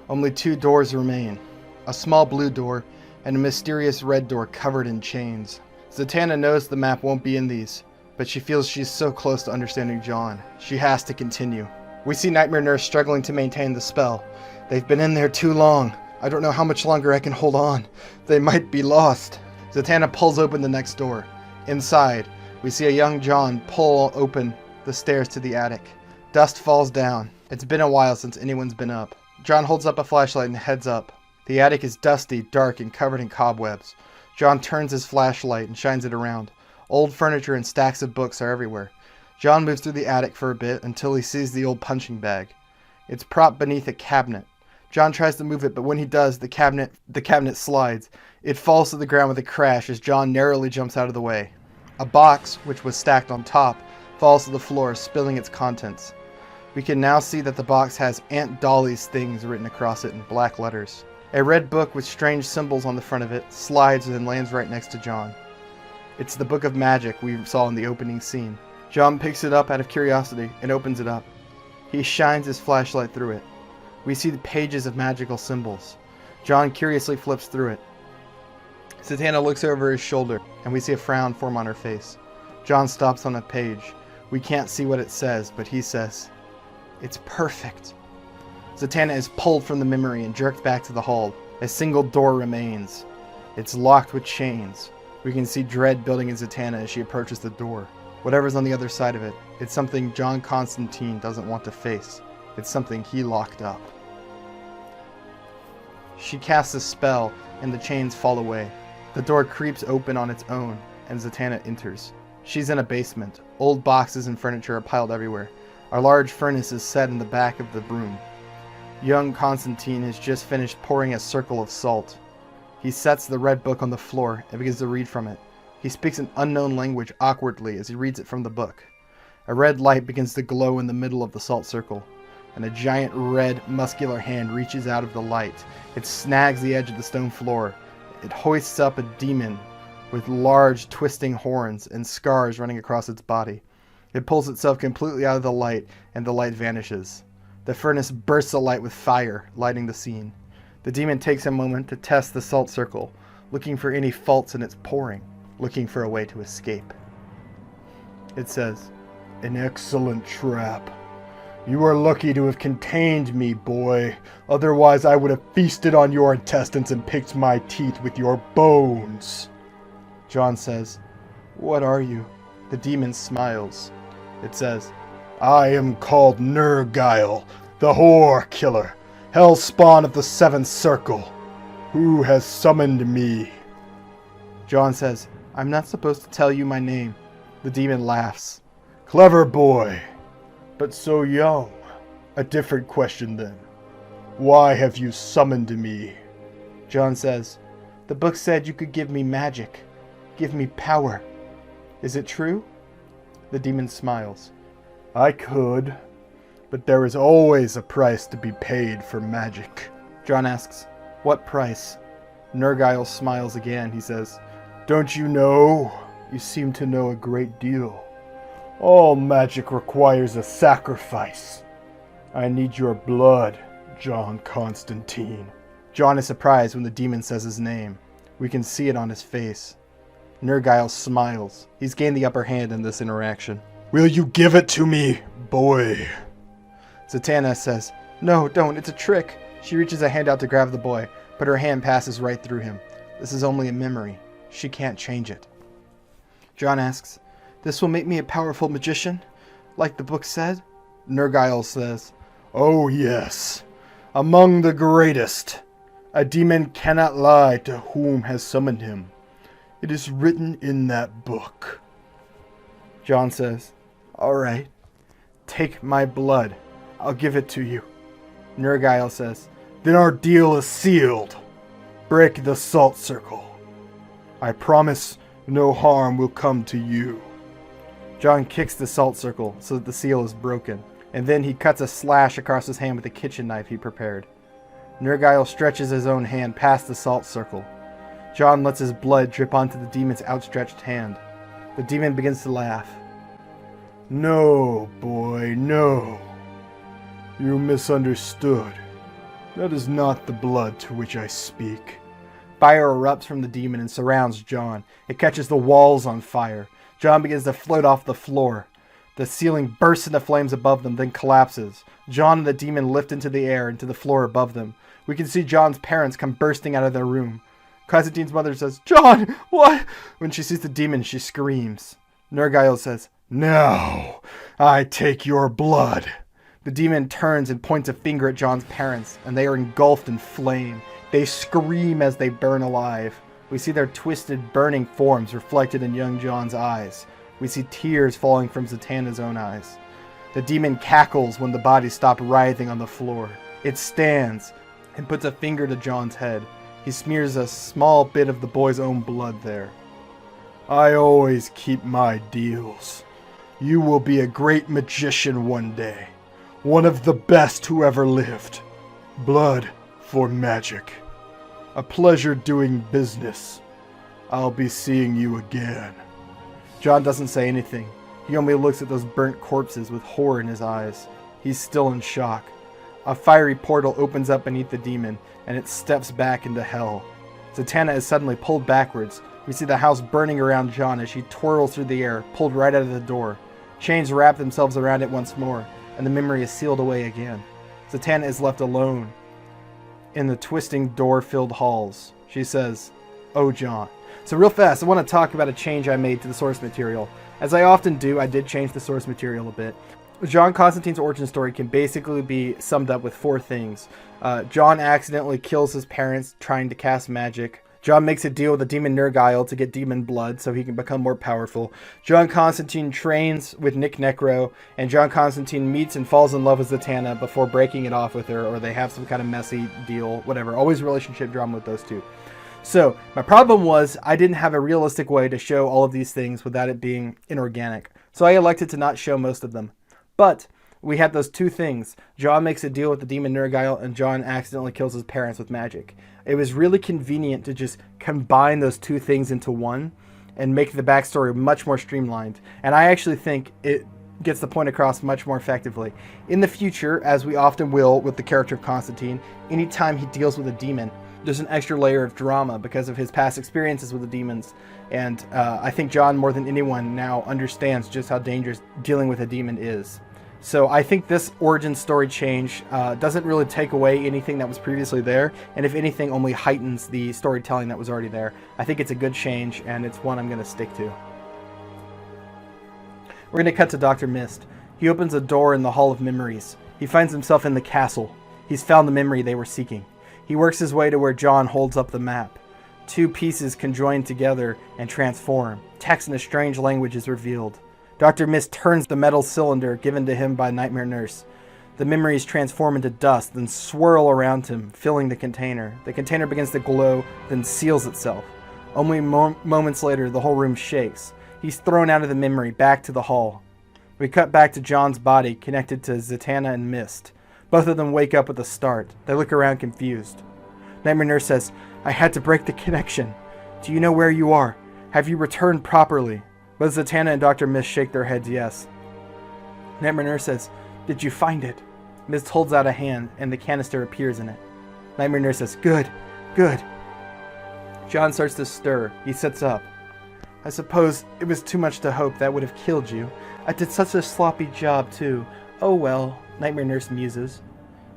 Only 2 doors remain. A small blue door and a mysterious red door covered in chains. Zatanna knows the map won't be in these, but she feels she's so close to understanding John. She has to continue. We see Nightmare Nurse struggling to maintain the spell. "They've been in there too long. I don't know how much longer I can hold on. They might be lost." Zatanna pulls open the next door. Inside, we see a young John pull open the stairs to the attic. Dust falls down. It's been a while since anyone's been up. John holds up a flashlight and heads up. The attic is dusty, dark, and covered in cobwebs. John turns his flashlight and shines it around. Old furniture and stacks of books are everywhere. John moves through the attic for a bit until he sees the old punching bag. It's propped beneath a cabinet. John tries to move it, but when he does, the cabinet slides. It falls to the ground with a crash as John narrowly jumps out of the way. A box, which was stacked on top, falls to the floor, spilling its contents. We can now see that the box has Aunt Dolly's things written across it in black letters. A red book with strange symbols on the front of it slides and lands right next to John. It's the Book of Magic we saw in the opening scene. John picks it up out of curiosity and opens it up. He shines his flashlight through it. We see the pages of magical symbols. John curiously flips through it. Zatanna looks over his shoulder, and we see a frown form on her face. John stops on a page. We can't see what it says, but he says, "It's perfect." Zatanna is pulled from the memory and jerked back to the hall. A single door remains. It's locked with chains. We can see dread building in Zatanna as she approaches the door. Whatever's on the other side of it, it's something John Constantine doesn't want to face. It's something he locked up. She casts a spell, and the chains fall away. The door creeps open on its own, and Zatanna enters. She's in a basement. Old boxes and furniture are piled everywhere. A large furnace is set in the back of the room. Young Constantine has just finished pouring a circle of salt. He sets the red book on the floor and begins to read from it. He speaks an unknown language awkwardly as he reads it from the book. A red light begins to glow in the middle of the salt circle, and a giant red, muscular hand reaches out of the light. It snags the edge of the stone floor. It hoists up a demon with large, twisting horns and scars running across its body. It pulls itself completely out of the light, and the light vanishes. The furnace bursts alight with fire, lighting the scene. The demon takes a moment to test the salt circle, looking for any faults in its pouring, looking for a way to escape. It says, "An excellent trap. You are lucky to have contained me, boy. Otherwise I would have feasted on your intestines and picked my teeth with your bones." John says, "What are you?" The demon smiles. It says, "I am called Nergile, the whore killer, hell spawn of the seventh circle. Who has summoned me?" John says, "I'm not supposed to tell you my name." The demon laughs. "Clever boy, but so young. A different question then. Why have you summoned me?" John says, "The book said you could give me magic, give me power. Is it true?" The demon smiles. "I could, but there is always a price to be paid for magic." John asks, "What price?" Nergile smiles again. He says, "Don't you know? You seem to know a great deal. All magic requires a sacrifice. I need your blood, John Constantine." John is surprised when the demon says his name. We can see it on his face. Nergile smiles. He's gained the upper hand in this interaction. "Will you give it to me, boy?" Zatanna says, "No, don't. It's a trick." She reaches a hand out to grab the boy, but her hand passes right through him. This is only a memory. She can't change it. John asks, "This will make me a powerful magician, like the book said?" Nergile says, "Oh yes, among the greatest. A demon cannot lie to whom has summoned him. It is written in that book." John says, "All right, take my blood. I'll give it to you." Nergile says, "Then our deal is sealed. Break the salt circle. I promise no harm will come to you." John kicks the salt circle so that the seal is broken, and then he cuts a slash across his hand with a kitchen knife he prepared. Nergile stretches his own hand past the salt circle. John lets his blood drip onto the demon's outstretched hand. The demon begins to laugh. "No, boy, no. You misunderstood. That is not the blood to which I speak." Fire erupts from the demon and surrounds John. It catches the walls on fire. John begins to float off the floor. The ceiling bursts into flames above them, then collapses. John and the demon lift into the air, into the floor above them. We can see John's parents come bursting out of their room. Constantine's mother says, "John, what?" When she sees the demon, she screams. Nergile says, "Now, I take your blood." The demon turns and points a finger at John's parents, and they are engulfed in flame. They scream as they burn alive. We see their twisted, burning forms reflected in young John's eyes. We see tears falling from Zatanna's own eyes. The demon cackles when the bodies stop writhing on the floor. It stands and puts a finger to John's head. He smears a small bit of the boy's own blood there. "I always keep my deals. You will be a great magician one day. One of the best who ever lived. Blood for magic. A pleasure doing business. I'll be seeing you again." John doesn't say anything. He only looks at those burnt corpses with horror in his eyes. He's still in shock. A fiery portal opens up beneath the demon, and it steps back into hell. Zatanna is suddenly pulled backwards. We see the house burning around John as she twirls through the air, pulled right out of the door. Chains wrap themselves around it once more, and the memory is sealed away again. Zatanna is left alone in the twisting door-filled halls. She says, "Oh, John." So real fast, I want to talk about a change I made to the source material. As I often do, I did change the source material a bit. John Constantine's origin story can basically be summed up with four things. John accidentally kills his parents trying to cast magic. John makes a deal with the demon Nergal to get demon blood so he can become more powerful. John Constantine trains with Nick Necro, and John Constantine meets and falls in love with Zatanna before breaking it off with her, or they have some kind of messy deal, whatever. Always relationship drama with those two. So my problem was I didn't have a realistic way to show all of these things without it being inorganic. So I elected to not show most of them. But we had those two things. John makes a deal with the demon Nergal, and John accidentally kills his parents with magic. It was really convenient to just combine those two things into one and make the backstory much more streamlined. And I actually think it gets the point across much more effectively. In the future, as we often will with the character of Constantine, anytime he deals with a demon, there's an extra layer of drama because of his past experiences with the demons. And I think John, more than anyone now, understands just how dangerous dealing with a demon is. So I think this origin story change doesn't really take away anything that was previously there, and if anything, only heightens the storytelling that was already there. I think it's a good change, and it's one I'm going to stick to. We're going to cut to Dr. Mist. He opens a door in the Hall of Memories. He finds himself in the castle. He's found the memory they were seeking. He works his way to where John holds up the map. Two pieces conjoin together and transform. Text in a strange language is revealed. Dr. Mist turns the metal cylinder given to him by Nightmare Nurse. The memories transform into dust, then swirl around him, filling the container. The container begins to glow, then seals itself. Only moments later, the whole room shakes. He's thrown out of the memory, back to the hall. We cut back to John's body, connected to Zatanna and Mist. Both of them wake up with a start. They look around confused. Nightmare Nurse says, "I had to break the connection. Do you know where you are? Have you returned properly?" Both Zatanna and Dr. Mist shake their heads yes. Nightmare Nurse says, "Did you find it?" Mist holds out a hand, and the canister appears in it. Nightmare Nurse says, "Good, good." John starts to stir. He sits up. "I suppose it was too much to hope that would have killed you. I did such a sloppy job, too. Oh well," Nightmare Nurse muses.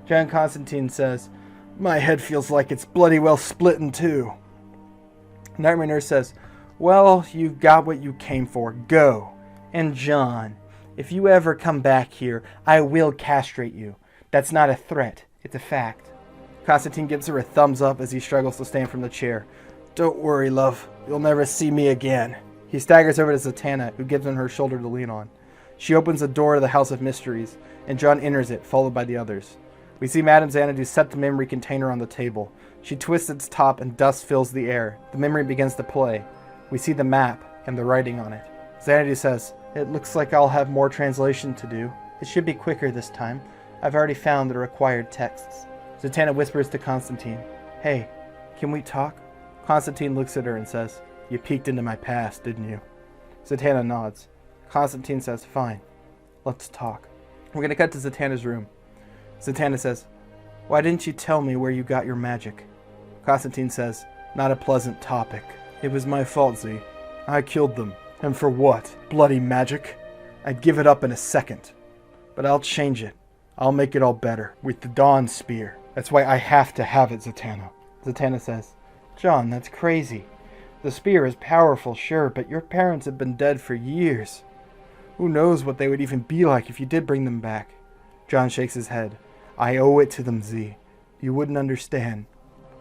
John Constantine says, "My head feels like it's bloody well split in two." Nightmare Nurse says, "Well, you got what you came for. Go. And John, if you ever come back here, I will castrate you. That's not a threat. It's a fact." Constantine gives her a thumbs up as he struggles to stand from the chair. "Don't worry, love. You'll never see me again." He staggers over to Zatanna, who gives him her shoulder to lean on. She opens the door to the House of Mysteries, and John enters it, followed by the others. We see Madame Xanadu set the memory container on the table. She twists its top and dust fills the air. The memory begins to play. We see the map and the writing on it. Xanadu says, "It looks like I'll have more translation to do. It should be quicker this time. I've already found the required texts." Zatanna whispers to Constantine, "Hey, can we talk?" Constantine looks at her and says, "You peeked into my past, didn't you?" Zatanna nods. Constantine says, "Fine, let's talk." We're going to cut to Zatanna's room. Zatanna says, "Why didn't you tell me where you got your magic?" Constantine says, "Not a pleasant topic. It was my fault, Z. I killed them. And for what? Bloody magic? I'd give it up in a second. But I'll change it. I'll make it all better. With the Dawn Spear. That's why I have to have it, Zatanna." Zatanna says, "John, that's crazy. The spear is powerful, sure, but your parents have been dead for years. Who knows what they would even be like if you did bring them back?" John shakes his head. "I owe it to them, Z. You wouldn't understand."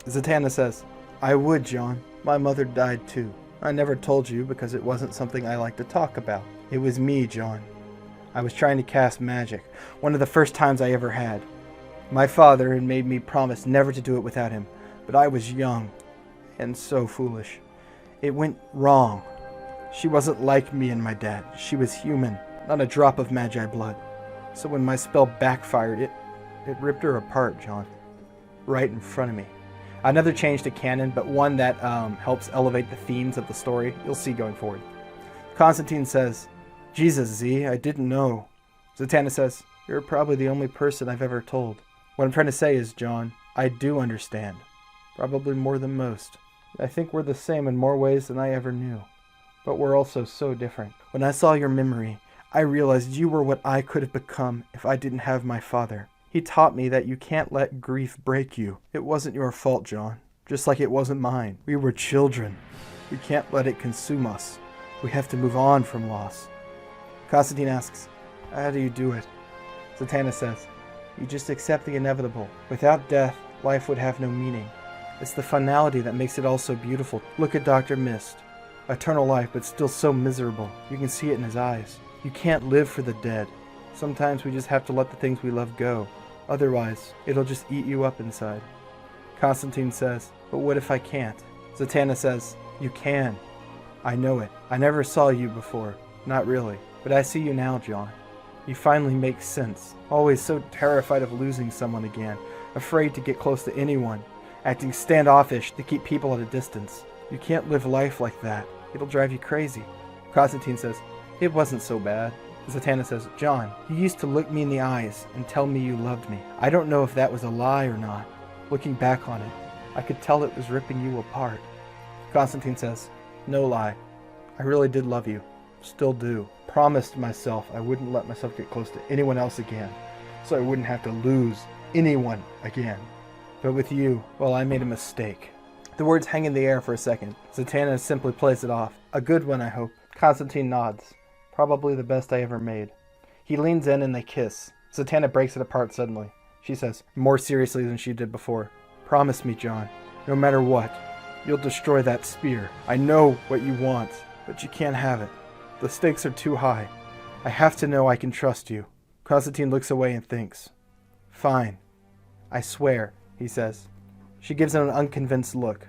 Zatanna says, "I would, John. My mother died too. I never told you because it wasn't something I like to talk about. It was me, John. I was trying to cast magic, one of the first times I ever had. My father had made me promise never to do it without him, but I was young and so foolish. It went wrong. She wasn't like me and my dad. She was human, not a drop of magi blood. So when my spell backfired, it ripped her apart, John. Right in front of me." Another change to canon, but one that helps elevate the themes of the story. You'll see going forward. Constantine says, "Jesus, Z, I didn't know." Zatanna says, "You're probably the only person I've ever told. What I'm trying to say is, John, I do understand. Probably more than most. I think we're the same in more ways than I ever knew. But we're also so different. When I saw your memory, I realized you were what I could have become if I didn't have my father. He taught me that you can't let grief break you. It wasn't your fault, John, just like it wasn't mine. We were children. We can't let it consume us. We have to move on from loss." Constantine asks, "How do you do it?" Zatanna says, "You just accept the inevitable. Without death, life would have no meaning. It's the finality that makes it all so beautiful. Look at Dr. Mist. Eternal life, but still so miserable. You can see it in his eyes. You can't live for the dead. Sometimes we just have to let the things we love go. Otherwise, it'll just eat you up inside. Constantine says, but what if I can't? Zatanna says, you can. I know it. I never saw you before. Not really. But I see you now, John. You finally make sense. Always so terrified of losing someone again. Afraid to get close to anyone. Acting standoffish to keep people at a distance. You can't live life like that. It'll drive you crazy. Constantine says, it wasn't so bad. Zatanna says, John, you used to look me in the eyes and tell me you loved me. I don't know if that was a lie or not. Looking back on it, I could tell it was ripping you apart. Constantine says, no lie. I really did love you. Still do. Promised myself I wouldn't let myself get close to anyone else again, so I wouldn't have to lose anyone again. But with you, well, I made a mistake. The words hang in the air for a second. Zatanna simply plays it off. A good one, I hope. Constantine nods. Probably the best I ever made. He leans in and they kiss. Zatanna breaks it apart suddenly. She says, more seriously than she did before, promise me, John, no matter what, you'll destroy that spear. I know what you want, but you can't have it. The stakes are too high. I have to know I can trust you. Constantine looks away and thinks. Fine. I swear, he says. She gives him an unconvinced look.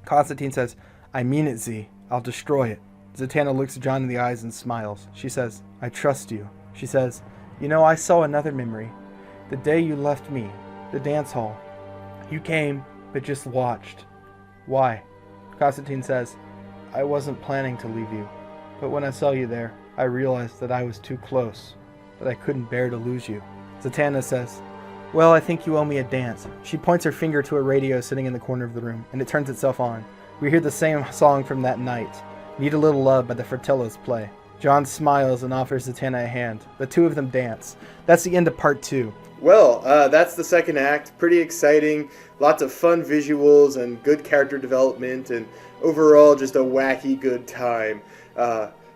Constantine says, I mean it, Z. I'll destroy it. Zatanna looks John in the eyes and smiles. She says, I trust you. She says, you know, I saw another memory. The day you left me, the dance hall. You came, but just watched. Why? Constantine says, I wasn't planning to leave you. But when I saw you there, I realized that I was too close, that I couldn't bear to lose you. Zatanna says, well, I think you owe me a dance. She points her finger to a radio sitting in the corner of the room, and it turns itself on. We hear the same song from that night. Need a Little Love by the Fratellos play. John smiles and offers Zatanna a hand. The two of them dance. That's the end of part 2. Well, that's the second act. Pretty exciting. Lots of fun visuals and good character development, and overall just a wacky good time.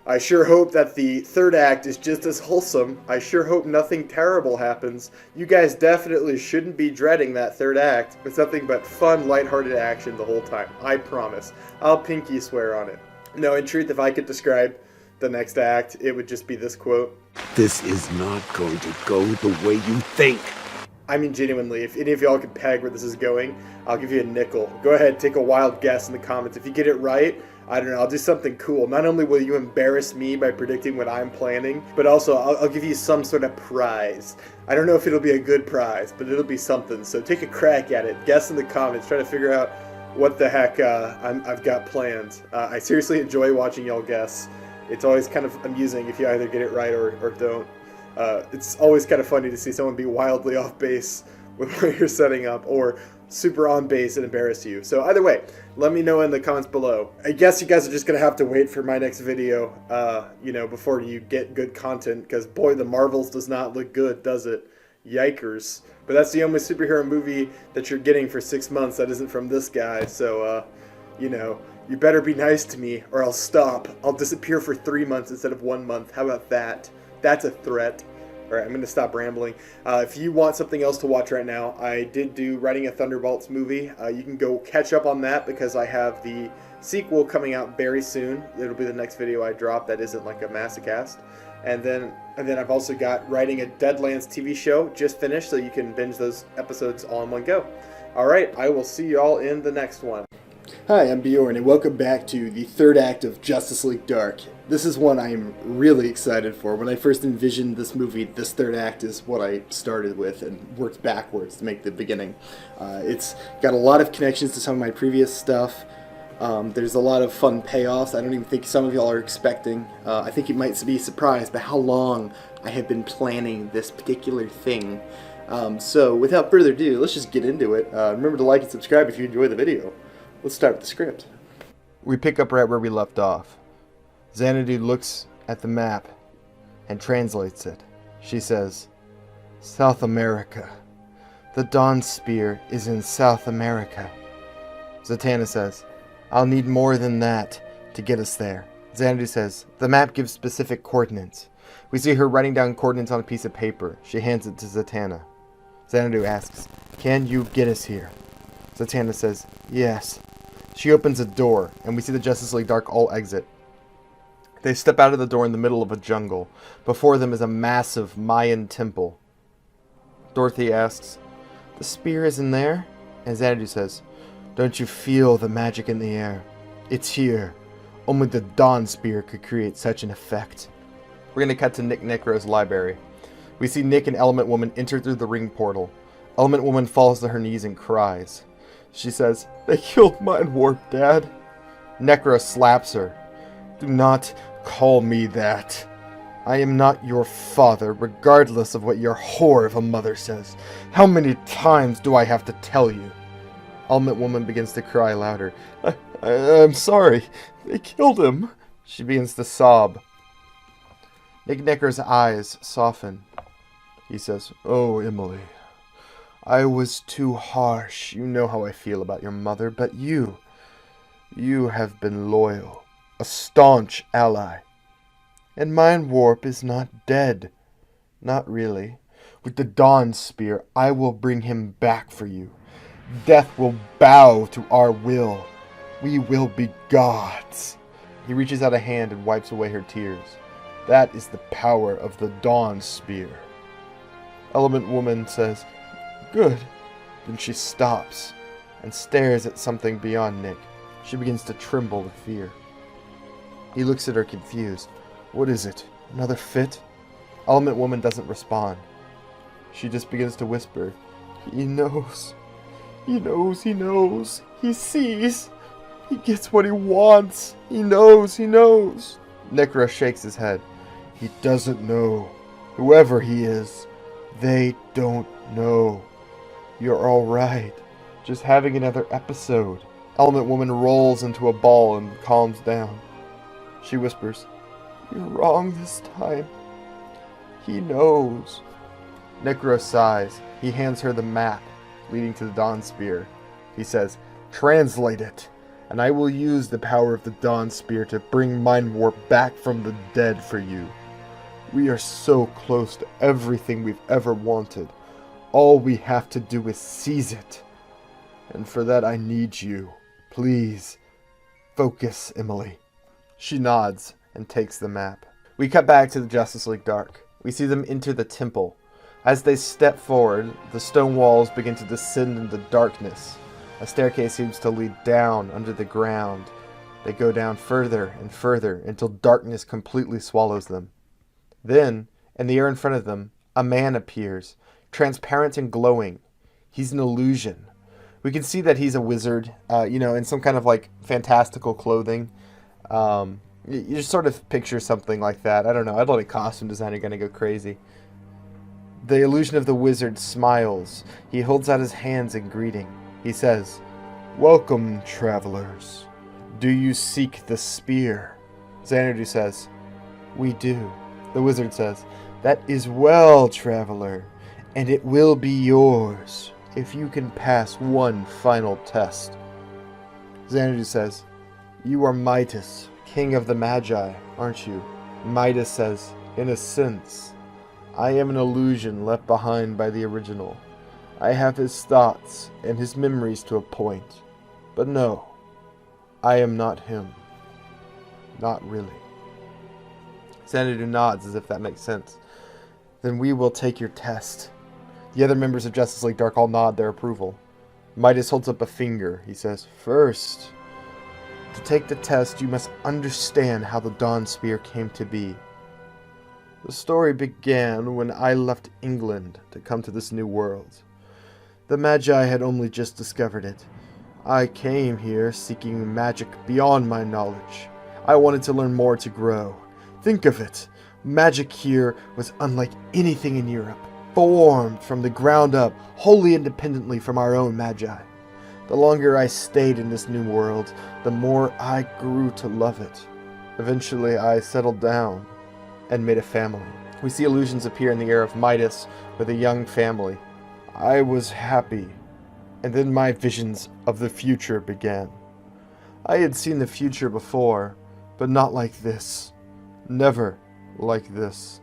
I sure hope that the third act is just as wholesome. I sure hope nothing terrible happens. You guys definitely shouldn't be dreading that third act. It's nothing but fun, lighthearted action the whole time. I promise. I'll pinky swear on it. No, in truth, if I could describe the next act, it would just be this quote. This is not going to go the way you think. I mean, genuinely, if any of y'all can peg where this is going, I'll give you a nickel. Go ahead, take a wild guess in the comments. If you get it right, I don't know, I'll do something cool. Not only will you embarrass me by predicting what I'm planning, but also I'll give you some sort of prize. I don't know if it'll be a good prize, but it'll be something. So take a crack at it. Guess in the comments. Try to figure out what the heck I've got planned. I seriously enjoy watching y'all guess. It's always kind of amusing if you either get it right or don't. It's always kind of funny to see someone be wildly off base with what you're setting up, or super on base and embarrass you. So either way, let me know in the comments below. I guess you guys are just gonna have to wait for my next video, before you get good content, because boy, the Marvels does not look good, does it? Yikers. But that's the only superhero movie that you're getting for 6 months that isn't from this guy, so, you better be nice to me or I'll stop. I'll disappear for 3 months instead of 1 month. How about that? That's a threat. Alright, I'm going to stop rambling. If you want something else to watch right now, I did do Writing a Thunderbolts movie. You can go catch up on that because I have the sequel coming out very soon. It'll be the next video I drop that isn't like a massacast. And then I've also got Writing a Deadlands TV show just finished, so you can binge those episodes all in one go. Alright, I will see y'all in the next one. Hi, I'm Bjorn, and welcome back to the third act of Justice League Dark. This is one I'm really excited for. When I first envisioned this movie, this third act is what I started with and worked backwards to make the beginning. It's got a lot of connections to some of my previous stuff. There's a lot of fun payoffs I don't even think some of y'all are expecting. I think you might be surprised by how long I have been planning this particular thing. So without further ado, let's just get into it. Remember to like and subscribe if you enjoy the video. Let's start with the script. We pick up right where we left off. Xanadu looks at the map and translates it. She says, South America. The Dawn Spear is in South America. Zatanna says, I'll need more than that to get us there. Xanadu says, the map gives specific coordinates. We see her writing down coordinates on a piece of paper. She hands it to Zatanna. Xanadu asks, can you get us here? Zatanna says, yes. She opens a door, and we see the Justice League Dark all exit. They step out of the door in the middle of a jungle. Before them is a massive Mayan temple. Dorothy asks, the spear is in there? And Xanadu says, don't you feel the magic in the air? It's here. Only the Dawn Spear could create such an effect. We're going to cut to Nick Necro's library. We see Nick and Element Woman enter through the ring portal. Element Woman falls to her knees and cries. She says, they killed Mind Warp, Dad. Necro slaps her. Do not call me that. I am not your father, regardless of what your whore of a mother says. How many times do I have to tell you? Element Woman begins to cry louder. I'm sorry. They killed him. She begins to sob. Nick Necro's eyes soften. He says, oh, Emily. I was too harsh. You know how I feel about your mother, but you have been loyal. A staunch ally. And Mind Warp is not dead. Not really. With the Dawn Spear, I will bring him back for you. Death will bow to our will. We will be gods. He reaches out a hand and wipes away her tears. That is the power of the Dawn Spear. Element Woman says, good. Then she stops and stares at something beyond Nick. She begins to tremble with fear. He looks at her confused. What is it? Another fit? Element Woman doesn't respond. She just begins to whisper, he knows. He knows, he knows. He sees. He gets what he wants. He knows, he knows. Necro shakes his head. He doesn't know. Whoever he is, they don't know. You're all right. Just having another episode. Element Woman rolls into a ball and calms down. She whispers, you're wrong this time. He knows. Necro sighs. He hands her the map leading to the Dawn Spear. He says, translate it, and I will use the power of the Dawn Spear to bring Mind Warp back from the dead for you. We are so close to everything we've ever wanted. All we have to do is seize it. And for that I need you. Please, focus, Emily. She nods and takes the map. We cut back to the Justice League Dark. We see them enter the temple. As they step forward, the stone walls begin to descend into darkness. A staircase seems to lead down under the ground. They go down further and further until darkness completely swallows them. Then, in the air in front of them, a man appears, transparent and glowing. He's an illusion. We can see that he's a wizard, in some kind of like fantastical clothing. You just sort of picture something like that. I don't know. I'd let a costume designer gonna go crazy. The illusion of the wizard smiles. He holds out his hands in greeting. He says, welcome, travelers. Do you seek the spear? Xanadu says, we do. The wizard says, that is well, traveler, and it will be yours if you can pass one final test. Xanadu says, you are Midas, king of the Magi, aren't you? Midas says, in a sense. I am an illusion left behind by the original. I have his thoughts and his memories to a point. But no, I am not him. Not really. Xanadu nods as if that makes sense. Then we will take your test. The other members of Justice League Dark all nod their approval. Midas holds up a finger. He says, first, to take the test, you must understand how the Dawn Spear came to be. The story began when I left England to come to this new world. The Magi had only just discovered it. I came here seeking magic beyond my knowledge. I wanted to learn more to grow. Think of it. Magic here was unlike anything in Europe, formed from the ground up, wholly independently from our own Magi. The longer I stayed in this new world, the more I grew to love it. Eventually, I settled down and made a family. We see illusions appear in the air of Midas with a young family. I was happy, and then my visions of the future began. I had seen the future before, but not like this. Never like this.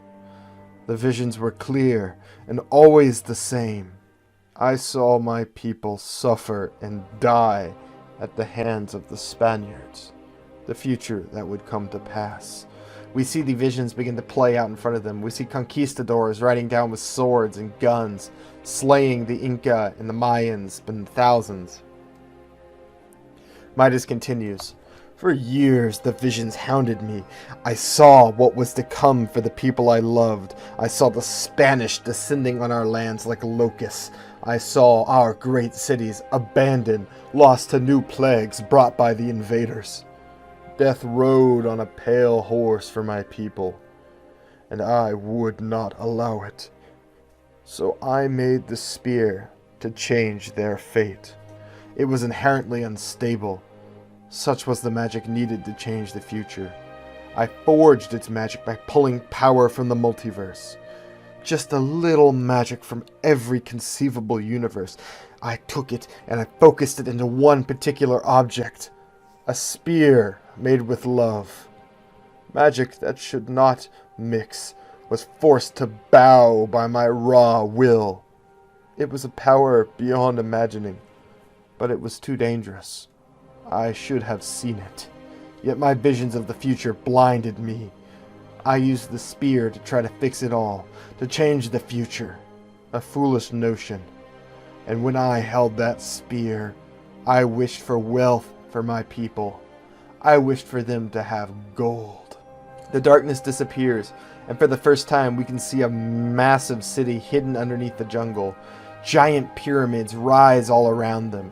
The visions were clear and always the same. I saw my people suffer and die at the hands of the Spaniards. The future that would come to pass. We see the visions begin to play out in front of them. We see conquistadors riding down with swords and guns, slaying the Inca and the Mayans in thousands. Midas continues. For years the visions hounded me. I saw what was to come for the people I loved. I saw the Spanish descending on our lands like locusts. I saw our great cities abandoned, lost to new plagues brought by the invaders. Death rode on a pale horse for my people, and I would not allow it. So I made the spear to change their fate. It was inherently unstable. Such was the magic needed to change the future. I forged its magic by pulling power from the multiverse. Just a little magic from every conceivable universe. I took it and I focused it into one particular object. A spear made with love. Magic that should not mix was forced to bow by my raw will. It was a power beyond imagining, but it was too dangerous. I should have seen it, yet my visions of the future blinded me. I used the spear to try to fix it all, to change the future. A foolish notion. And when I held that spear, I wished for wealth for my people. I wished for them to have gold. The darkness disappears, and for the first time we can see a massive city hidden underneath the jungle. Giant pyramids rise all around them.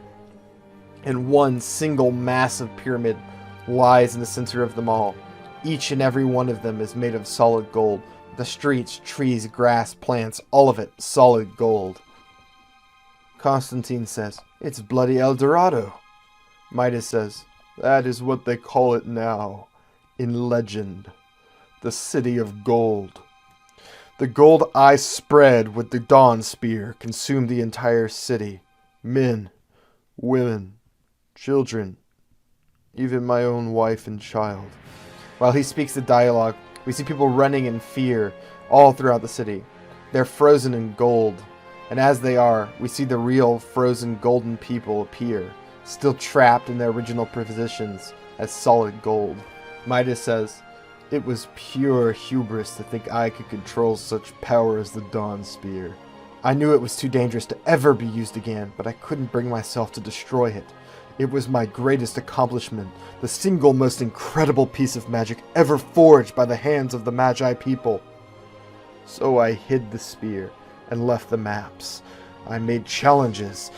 And one single massive pyramid lies in the center of them all. Each and every one of them is made of solid gold. The streets, trees, grass, plants, all of it solid gold. Constantine says, "It's bloody El Dorado." Midas says, "That is what they call it now, in legend. The City of Gold." The gold I spread with the Dawn Spear consumed the entire city. Men, women, children, even my own wife and child. While he speaks the dialogue, we see people running in fear all throughout the city. They're frozen in gold, and as they are, we see the real frozen golden people appear, still trapped in their original positions as solid gold. Midas says, "It was pure hubris to think I could control such power as the Dawn Spear. I knew it was too dangerous to ever be used again, but I couldn't bring myself to destroy it. It was my greatest accomplishment, the single most incredible piece of magic ever forged by the hands of the Magi people. So I hid the spear and left the maps. I made challenges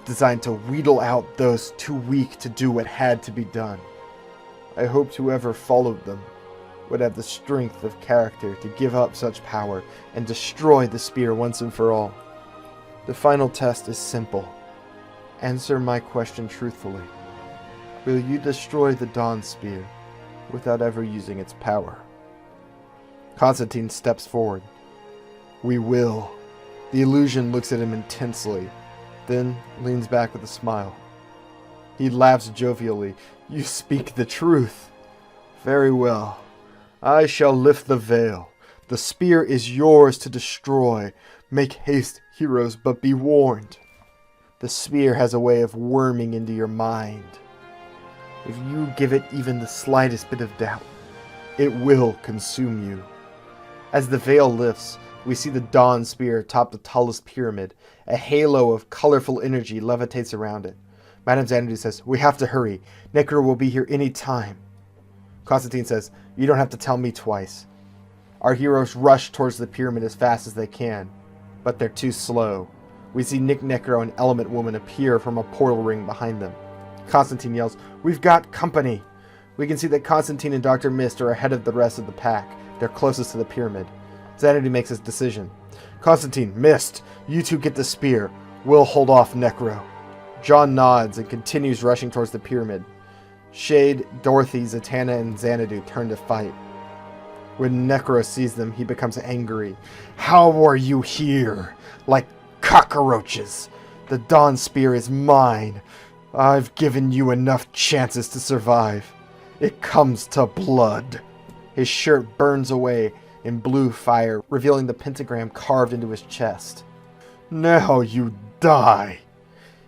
designed to wheedle out those too weak to do what had to be done. I hoped whoever followed them would have the strength of character to give up such power and destroy the spear once and for all. The final test is simple. Answer my question truthfully. Will you destroy the Dawn Spear without ever using its power?" Constantine steps forward. "We will." The illusion looks at him intensely, then leans back with a smile. He laughs jovially. "You speak the truth. Very well. I shall lift the veil. The spear is yours to destroy. Make haste, heroes, but be warned. The spear has a way of worming into your mind. If you give it even the slightest bit of doubt, it will consume you." As the veil lifts, we see the Dawn Spear atop the tallest pyramid. A halo of colorful energy levitates around it. Madame Xanadu says, "We have to hurry. Necro will be here any time." Constantine says, "You don't have to tell me twice." Our heroes rush towards the pyramid as fast as they can, but they're too slow. We see Nick Necro and Element Woman appear from a portal ring behind them. Constantine yells, "We've got company!" We can see that Constantine and Dr. Mist are ahead of the rest of the pack. They're closest to the pyramid. Xanadu makes his decision. "Constantine, Mist, you two get the spear. We'll hold off Necro." John nods and continues rushing towards the pyramid. Shade, Dorothy, Zatanna, and Xanadu turn to fight. When Necro sees them, he becomes angry. "How are you here? Like cockroaches. The Dawn Spear is mine. I've given you enough chances to survive. It comes to blood." His shirt burns away in blue fire, revealing the pentagram carved into his chest. "Now you Die!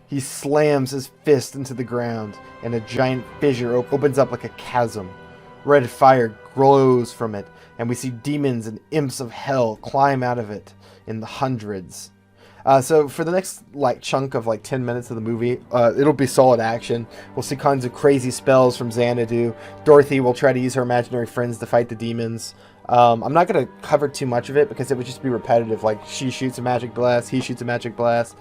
He slams his fist into the ground, and a giant fissure opens up like a chasm. Red fire glows from it, and we see demons and imps of hell climb out of it in the hundreds. So for the next chunk of 10 minutes of the movie, it'll be solid action. We'll see kinds of crazy spells from Xanadu. Dorothy will try to use her imaginary friends to fight the demons. I'm not going to cover too much of it because it would just be repetitive. She shoots a magic blast, he shoots a magic blast.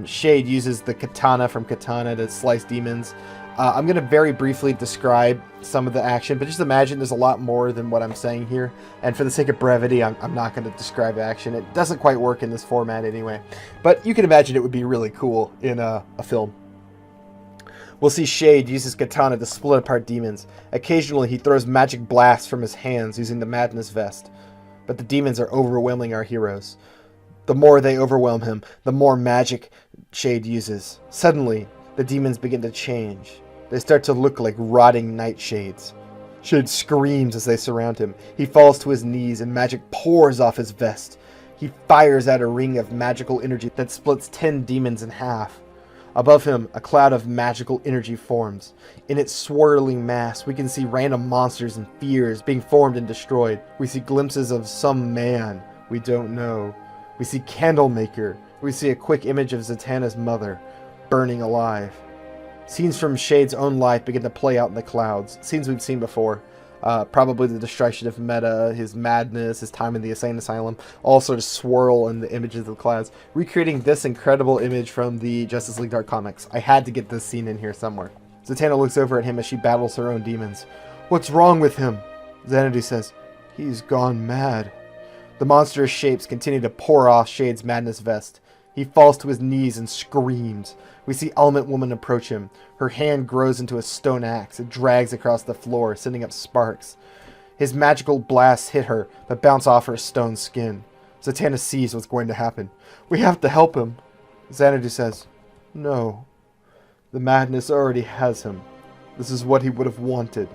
Shade uses the katana from Katana to slice demons. I'm going to very briefly describe some of the action, but just imagine there's a lot more than what I'm saying here. And for the sake of brevity, I'm not going to describe action. It doesn't quite work in this format anyway. But you can imagine it would be really cool in a film. We'll see Shade use his katana to split apart demons. Occasionally, he throws magic blasts from his hands using the Madness Vest. But the demons are overwhelming our heroes. The more they overwhelm him, the more magic Shade uses. Suddenly, the demons begin to change. They start to look like rotting nightshades. Shade screams as they surround him. He falls to his knees and magic pours off his vest. He fires out a ring of magical energy that splits 10 demons in half. Above him, a cloud of magical energy forms. In its swirling mass, we can see random monsters and fears being formed and destroyed. We see glimpses of some man we don't know. We see Candlemaker. We see a quick image of Zatanna's mother, burning alive. Scenes from Shade's own life begin to play out in the clouds. Scenes we've seen before. Probably the destruction of Meta, his madness, his time in the insane asylum, all sort of swirl in the images of the clouds, recreating this incredible image from the Justice League Dark comics. I had to get this scene in here somewhere. Zatanna looks over at him as she battles her own demons. "What's wrong with him?" Xanadu says, "He's gone mad." The monstrous shapes continue to pour off Shade's Madness Vest. He falls to his knees and screams. We see Element Woman approach him. Her hand grows into a stone axe. It drags across the floor, sending up sparks. His magical blasts hit her, but bounce off her stone skin. Zatanna sees what's going to happen. "We have to help him." Xanadu says, "No. The madness already has him. This is what he would have wanted."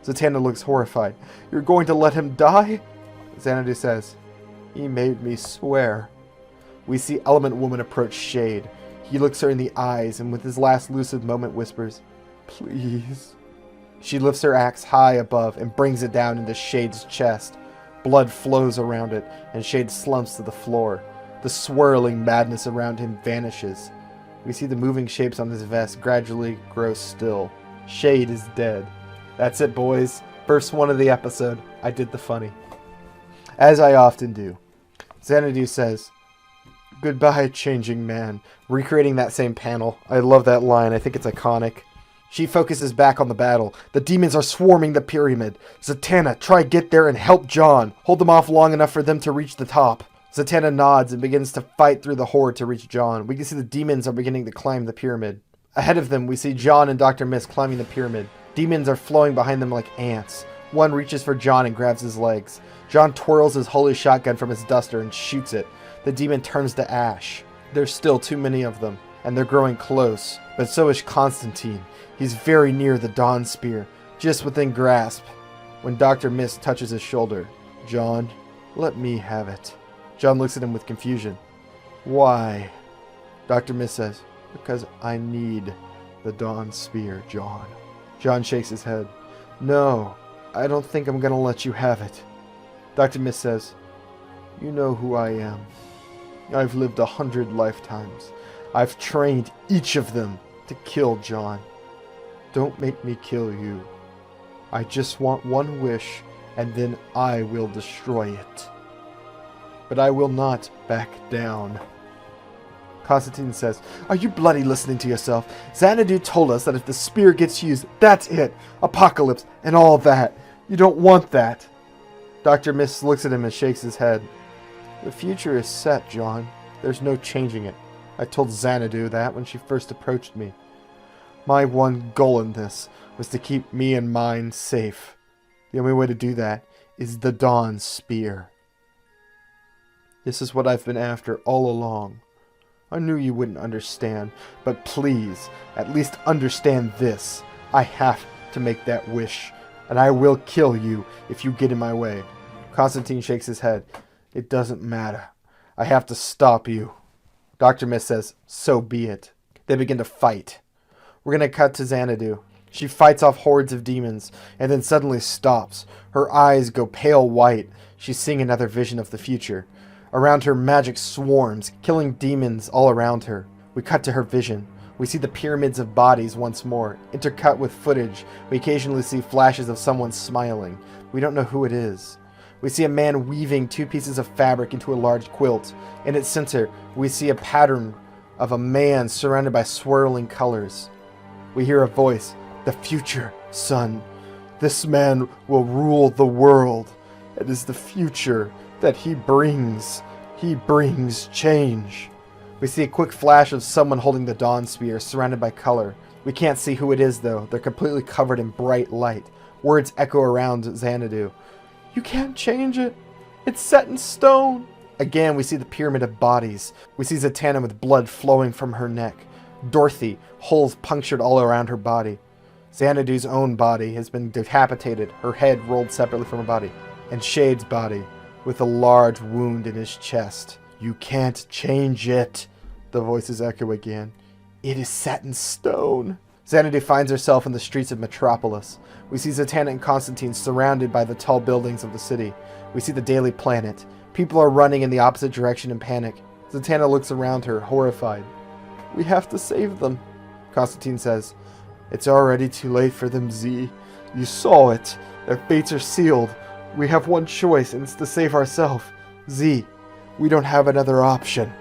Zatanna looks horrified. "You're going to let him die?" Xanadu says, "He made me swear." We see Element Woman approach Shade. He looks her in the eyes and with his last lucid moment whispers, "Please." She lifts her axe high above and brings it down into Shade's chest. Blood flows around it and Shade slumps to the floor. The swirling madness around him vanishes. We see the moving shapes on his vest gradually grow still. Shade is dead. That's it, boys. First one of the episode. I did the funny. As I often do. Xanadu says, "Goodbye, changing man," recreating that same panel. I love that line. I think it's iconic. She focuses back on the battle. The demons are swarming the pyramid. Zatanna, try get there and help John. Hold them off long enough for them to reach the top. Zatanna nods and begins to fight through the horde to reach John. We can see the demons are beginning to climb the pyramid. Ahead of them, we see John and Dr. Mist climbing the pyramid. Demons are flowing behind them like ants. One reaches for John and grabs his legs. John twirls his holy shotgun from his duster and shoots it. The demon turns to ash. There's still too many of them, and they're growing close. But so is Constantine. He's very near the Dawn Spear, just within grasp. When Dr. Mist touches his shoulder, "John, let me have it." John looks at him with confusion. "Why?" Dr. Mist says, "Because I need the Dawn Spear, John." John shakes his head. "No, I don't think I'm going to let you have it." Dr. Mist says, "You know who I am. I've lived 100 lifetimes. I've trained each of them to kill John. Don't make me kill you. I just want one wish, and then I will destroy it. But I will not back down." Constantine says, "Are you bloody listening to yourself? Xanadu told us that if the spear gets used, that's it. Apocalypse and all that. You don't want that." Dr. Mist looks at him and shakes his head. "The future is set, John. There's no changing it. I told Xanadu that when she first approached me. My one goal in this was to keep me and mine safe. The only way to do that is the Dawn Spear. This is what I've been after all along. I knew you wouldn't understand, but please, at least understand this. I have to make that wish, and I will kill you if you get in my way." Constantine shakes his head. "It doesn't matter. I have to stop you." Dr. Mist says, so be it. They begin to fight. We're going to cut to Xanadu. She fights off hordes of demons and then suddenly stops. Her eyes go pale white. She's seeing another vision of the future. Around her, magic swarms, killing demons all around her. We cut to her vision. We see the pyramids of bodies once more, intercut with footage. We occasionally see flashes of someone smiling. We don't know who it is. We see a man weaving 2 pieces of fabric into a large quilt. In its center, we see a pattern of a man surrounded by swirling colors. We hear a voice, the future, son. This man will rule the world. It is the future that he brings. He brings change. We see a quick flash of someone holding the dawn spear, surrounded by color. We can't see who it is, though. They're completely covered in bright light. Words echo around Xanadu. You can't change it. It's set in stone. Again, we see the pyramid of bodies. We see Zatanna with blood flowing from her neck. Dorothy, holes punctured all around her body. Xanadu's own body has been decapitated, her head rolled separately from her body. And Shade's body, with a large wound in his chest. You can't change it, the voices echo again. It is set in stone. Xanadu finds herself in the streets of Metropolis. We see Zatanna and Constantine surrounded by the tall buildings of the city. We see the Daily Planet. People are running in the opposite direction in panic. Zatanna looks around her, horrified. We have to save them, Constantine says. It's already too late for them, Z. You saw it. Their fates are sealed. We have one choice, and it's to save ourselves. Z, we don't have another option.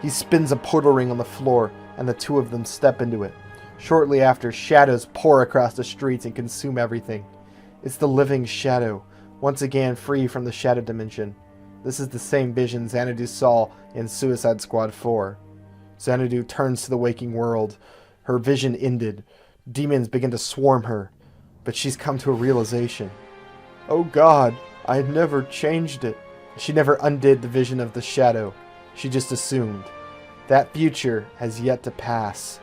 He spins a portal ring on the floor, and the two of them step into it. Shortly after, shadows pour across the streets and consume everything. It's the living shadow, once again free from the shadow dimension. This is the same vision Xanadu saw in Suicide Squad 4. Xanadu turns to the waking world. Her vision ended. Demons begin to swarm her, but she's come to a realization. Oh God, I had never changed it. She never undid the vision of the shadow. She just assumed. That future has yet to pass.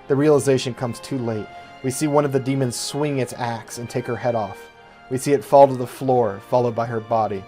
The realization comes too late. We see one of the demons swing its axe and take her head off. We see it fall to the floor, followed by her body.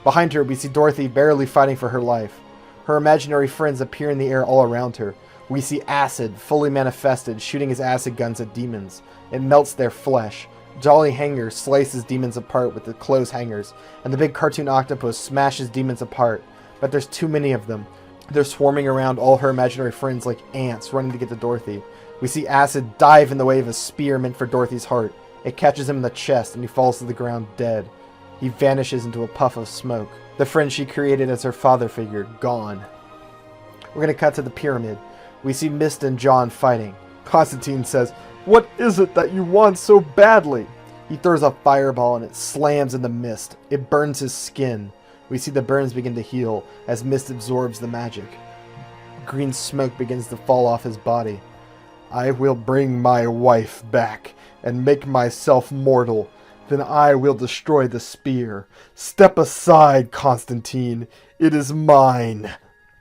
Behind her, we see Dorothy barely fighting for her life. Her imaginary friends appear in the air all around her. We see Acid, fully manifested, shooting his acid guns at demons. It melts their flesh. Jolly Hanger slices demons apart with the clothes hangers, and the big cartoon octopus smashes demons apart. But there's too many of them. They're swarming around all her imaginary friends like ants, running to get to Dorothy. We see Acid dive in the way of a spear meant for Dorothy's heart. It catches him in the chest, and he falls to the ground dead. He vanishes into a puff of smoke. The friend she created as her father figure, gone. We're going to cut to the pyramid. We see Mist and John fighting. Constantine says, "What is it that you want so badly?" He throws a fireball and it slams in the Mist. It burns his skin. We see the burns begin to heal as Mist absorbs the magic. Green smoke begins to fall off his body. I will bring my wife back and make myself mortal. Then I will destroy the spear. Step aside, Constantine. It is mine.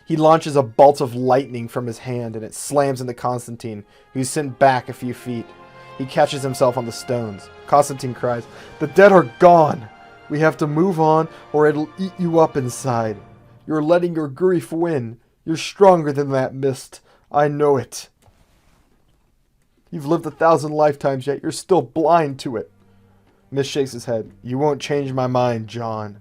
He launches a bolt of lightning from his hand and it slams into Constantine, who's sent back a few feet. He catches himself on the stones. Constantine cries, "The dead are gone! We have to move on or it'll eat you up inside. You're letting your grief win. You're stronger than that, Mist. I know it. You've lived 1,000 lifetimes, yet you're still blind to it." Mist shakes his head. "You won't change my mind, John.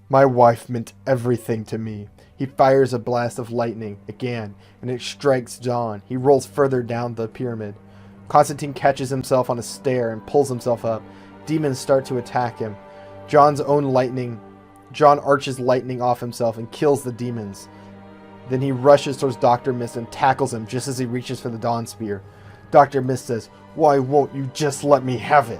My wife meant everything to me." He fires a blast of lightning again, and it strikes John. He rolls further down the pyramid. Constantine catches himself on a stair and pulls himself up. Demons start to attack him. John arches lightning off himself and kills the demons. Then he rushes towards Dr. Mist and tackles him just as he reaches for the Dawn Spear. Dr. Mist says, "Why won't you just let me have it?"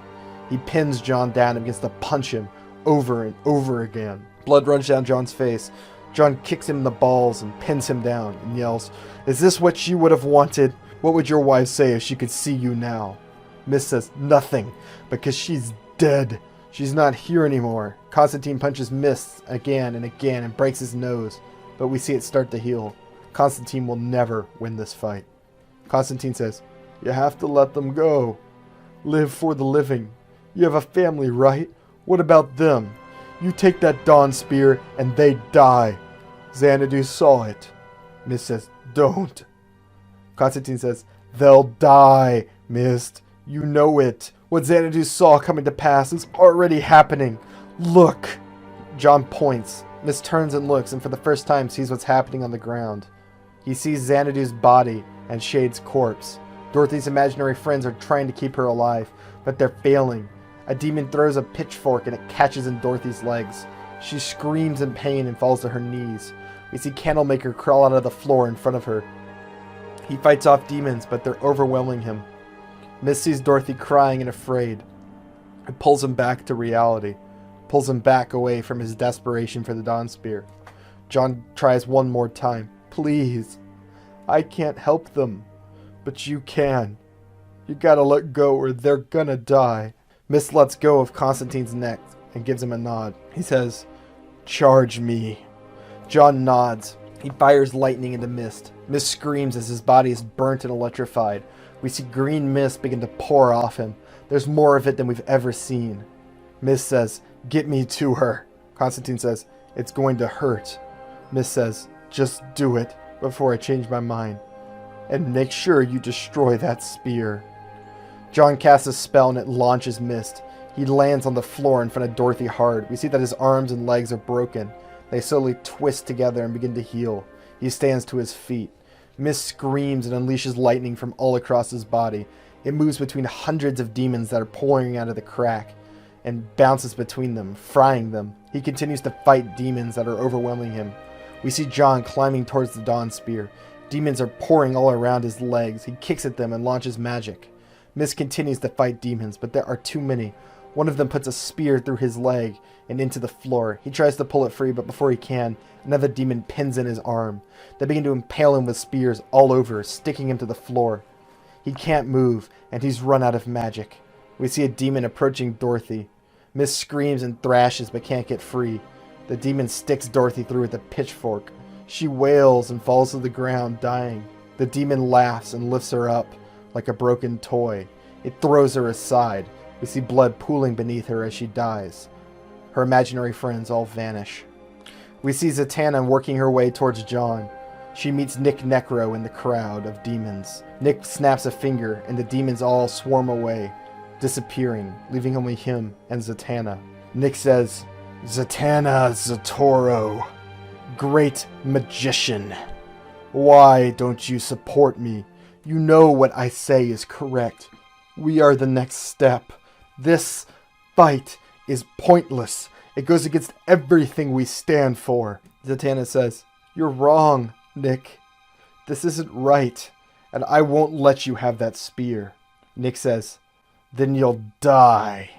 He pins John down and begins to punch him over and over again. Blood runs down John's face. John kicks him in the balls and pins him down and yells, "Is this what you would have wanted? What would your wife say if she could see you now?" Mist says, "Nothing, because she's dead. She's not here anymore." Constantine punches Mist again and breaks his nose, but we see it start to heal. Constantine will never win this fight. Constantine says, "You have to let them go. Live for the living. You have a family, right? What about them? You take that Dawn Spear and they die. Xanadu saw it." Mist says, don't. Constantine says, they'll die, Mist. You know it. What Xanadu saw coming to pass is already happening. Look. John points. Mist turns and looks, and for the first time sees what's happening on the ground. He sees Xanadu's body and Shade's corpse. Dorothy's imaginary friends are trying to keep her alive, but they're failing. A demon throws a pitchfork and it catches in Dorothy's legs. She screams in pain and falls to her knees. We see Candlemaker crawl out of the floor in front of her. He fights off demons, but they're overwhelming him. Mist sees Dorothy crying and afraid. It pulls him back to reality. Pulls him back away from his desperation for the Dawn Spear. John tries one more time. Please. I can't help them. But you can. You gotta let go or they're gonna die. Mist lets go of Constantine's neck and gives him a nod. He says, charge me. John nods. He fires lightning into Mist. Mist screams as his body is burnt and electrified. We see green mist begin to pour off him. There's more of it than we've ever seen. Mist says, get me to her. Constantine says, it's going to hurt. Mist says, just do it before I change my mind. And make sure you destroy that spear. John casts a spell and it launches Mist. He lands on the floor in front of Dorothy hard. We see that his arms and legs are broken. They slowly twist together and begin to heal. He stands to his feet. Mist screams and unleashes lightning from all across his body. It moves between hundreds of demons that are pouring out of the crack and bounces between them, frying them. He continues to fight demons that are overwhelming him. We see John climbing towards the Dawn Spear. Demons are pouring all around his legs. He kicks at them and launches magic. Mist continues to fight demons, but there are too many. One of them puts a spear through his leg and into the floor. He tries to pull it free, but before he can, another demon pins in his arm. They begin to impale him with spears all over, sticking him to the floor. He can't move, and he's run out of magic. We see a demon approaching Dorothy. Mist screams and thrashes, but can't get free. The demon sticks Dorothy through with a pitchfork. She wails and falls to the ground, dying. The demon laughs and lifts her up like a broken toy. It throws her aside. We see blood pooling beneath her as she dies. Her imaginary friends all vanish. We see Zatanna working her way towards John. She meets Nick Necro in the crowd of demons. Nick snaps a finger and the demons all swarm away, disappearing, leaving only him and Zatanna. Nick says, Zatanna Zatoro, great magician. Why don't you support me? You know what I say is correct. We are the next step. This fight is pointless. It goes against everything we stand for. Zatanna says, you're wrong, Nick. This isn't right, and I won't let you have that spear. Nick says, then you'll die.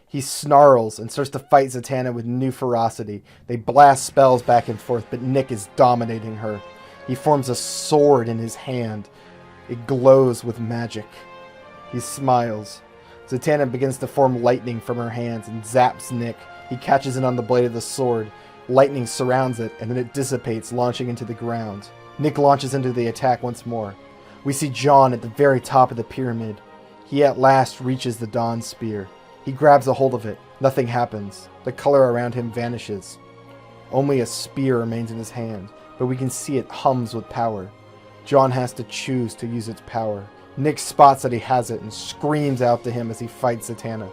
He snarls and starts to fight Zatanna with new ferocity. They blast spells back and forth, but Nick is dominating her. He forms a sword in his hand. It glows with magic. He smiles. Zatanna begins to form lightning from her hands and zaps Nick. He catches it on the blade of the sword. Lightning surrounds it, and then it dissipates, launching into the ground. Nick launches into the attack once more. We see John at the very top of the pyramid. He at last reaches the Dawn Spear. He grabs a hold of it. Nothing happens. The color around him vanishes. Only a spear remains in his hand, but we can see it hums with power. John has to choose to use its power. Nick spots that he has it and screams out to him as he fights Zatanna.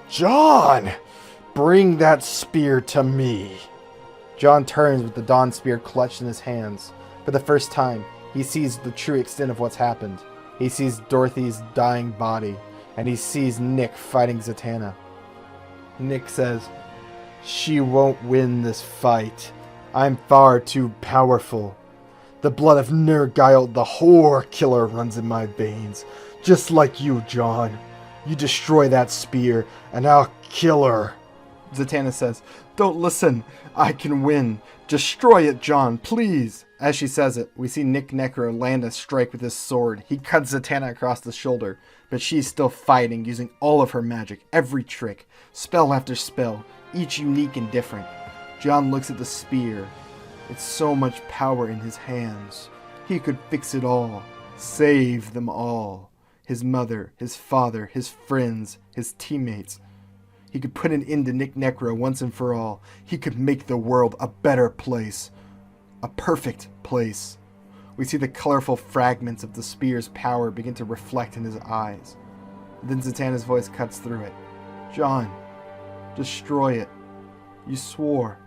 John! Bring that spear to me! John turns with the Dawn Spear clutched in his hands. For the first time, he sees the true extent of what's happened. He sees Dorothy's dying body, and he sees Nick fighting Zatanna. Nick says, she won't win this fight. I'm far too powerful. The blood of Nergild, the whore killer, runs in my veins. Just like you, John. You destroy that spear, and I'll kill her. Zatanna says, don't listen. I can win. Destroy it, John, please. As she says it, we see Nick Necro land a strike with his sword. He cuts Zatanna across the shoulder, but she's still fighting, using all of her magic, every trick, spell after spell, each unique and different. John looks at the spear. It's so much power in his hands. He could fix it all, save them all. His mother, his father, his friends, his teammates. He could put an end to Nick Necro once and for all. He could make the world a better place. A perfect place. We see the colorful fragments of the spear's power begin to reflect in his eyes. Then Zatanna's voice cuts through it. John, destroy it. You swore.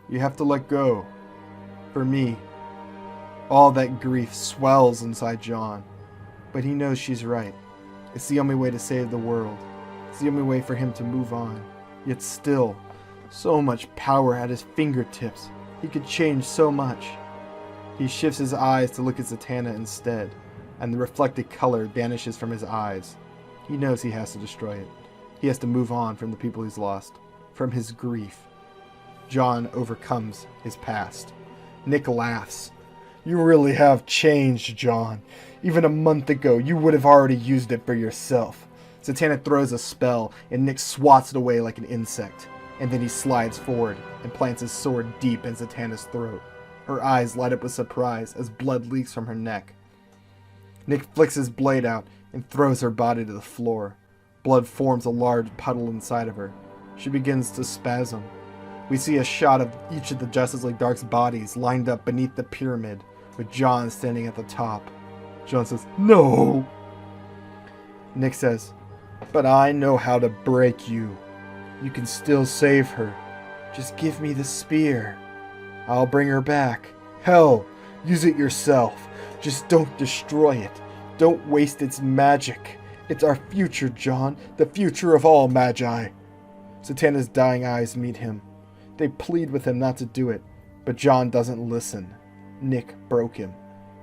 You have to let go. For me. All that grief swells inside John. But he knows she's right. It's the only way to save the world. It's the only way for him to move on. Yet still, so much power at his fingertips. He could change so much. He shifts his eyes to look at Zatanna instead, and the reflected color vanishes from his eyes. He knows he has to destroy it. He has to move on from the people he's lost, from his grief. John overcomes his past. Nick laughs. You really have changed, John. Even a month ago, you would have already used it for yourself. Zatanna throws a spell, and Nick swats it away like an insect. And then he slides forward and plants his sword deep in Zatanna's throat. Her eyes light up with surprise as blood leaks from her neck. Nick flicks his blade out and throws her body to the floor. Blood forms a large puddle inside of her. She begins to spasm. We see a shot of each of the Justice League Dark's bodies lined up beneath the pyramid, with John standing at the top. John says, "No!" Nick says, "But I know how to break you. You can still save her. Just give me the spear. I'll bring her back. Hell, use it yourself. Just don't destroy it. Don't waste its magic. It's our future, John. The future of all Magi." Zatanna's dying eyes meet him. They plead with him not to do it, but John doesn't listen. Nick broke him.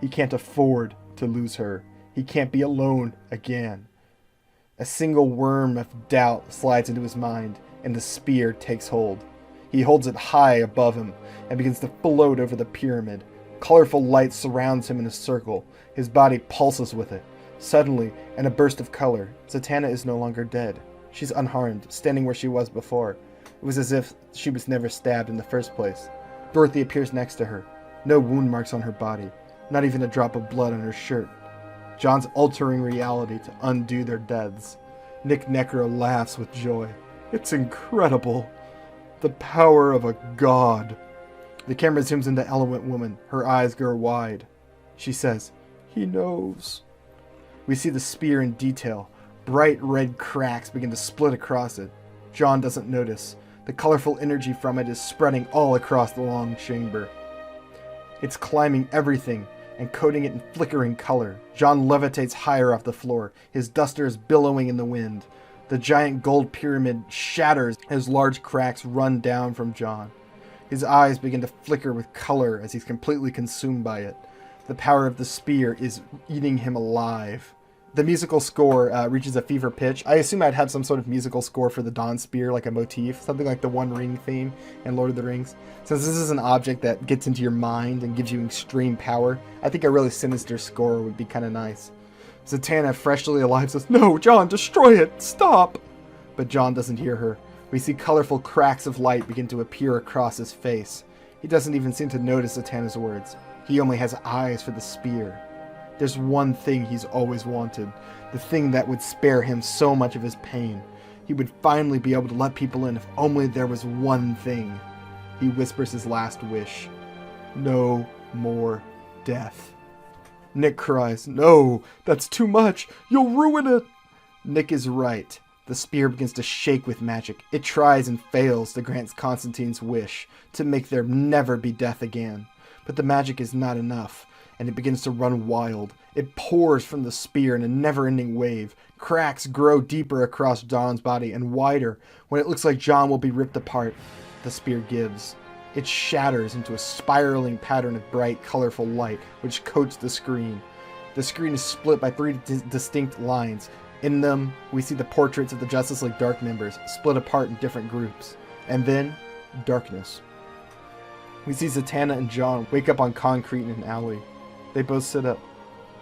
He can't afford to lose her. He can't be alone again. A single worm of doubt slides into his mind, and the spear takes hold. He holds it high above him and begins to float over the pyramid. Colorful light surrounds him in a circle. His body pulses with it. Suddenly, in a burst of color, Zatanna is no longer dead. She's unharmed, standing where she was before. It was as if she was never stabbed in the first place. Dorothy appears next to her. No wound marks on her body. Not even a drop of blood on her shirt. John's altering reality to undo their deaths. Nick Necro laughs with joy. It's incredible. The power of a god. The camera zooms into Element Woman. Her eyes grow wide. She says, "He knows." We see the spear in detail. Bright red cracks begin to split across it. John doesn't notice. The colorful energy from it is spreading all across the long chamber. It's climbing everything and coating it in flickering color. John levitates higher off the floor. His duster is billowing in the wind. The giant gold pyramid shatters as large cracks run down from John. His eyes begin to flicker with color as he's completely consumed by it. The power of the spear is eating him alive. The musical score reaches a fever pitch. I assume I'd have some sort of musical score for the Dawn Spear, like a motif, something like the One Ring theme in Lord of the Rings. Since this is an object that gets into your mind and gives you extreme power, I think a really sinister score would be kind of nice. Zatanna, freshly alive, says, "No, John, destroy it! Stop!" But John doesn't hear her. We see colorful cracks of light begin to appear across his face. He doesn't even seem to notice Zatanna's words. He only has eyes for the spear. There's one thing he's always wanted, the thing that would spare him so much of his pain. He would finally be able to let people in if only there was one thing. He whispers his last wish. No more death. Nick cries, "No, that's too much. You'll ruin it." Nick is right. The spear begins to shake with magic. It tries and fails to grant Constantine's wish, to make there never be death again. But the magic is not enough, and it begins to run wild. It pours from the spear in a never-ending wave. Cracks grow deeper across John's body and wider. When it looks like John will be ripped apart, the spear gives. It shatters into a spiraling pattern of bright, colorful light, which coats the screen. The screen is split by three distinct lines. In them, we see the portraits of the Justice League Dark members, split apart in different groups. And then, darkness. We see Zatanna and John wake up on concrete in an alley. They both sit up.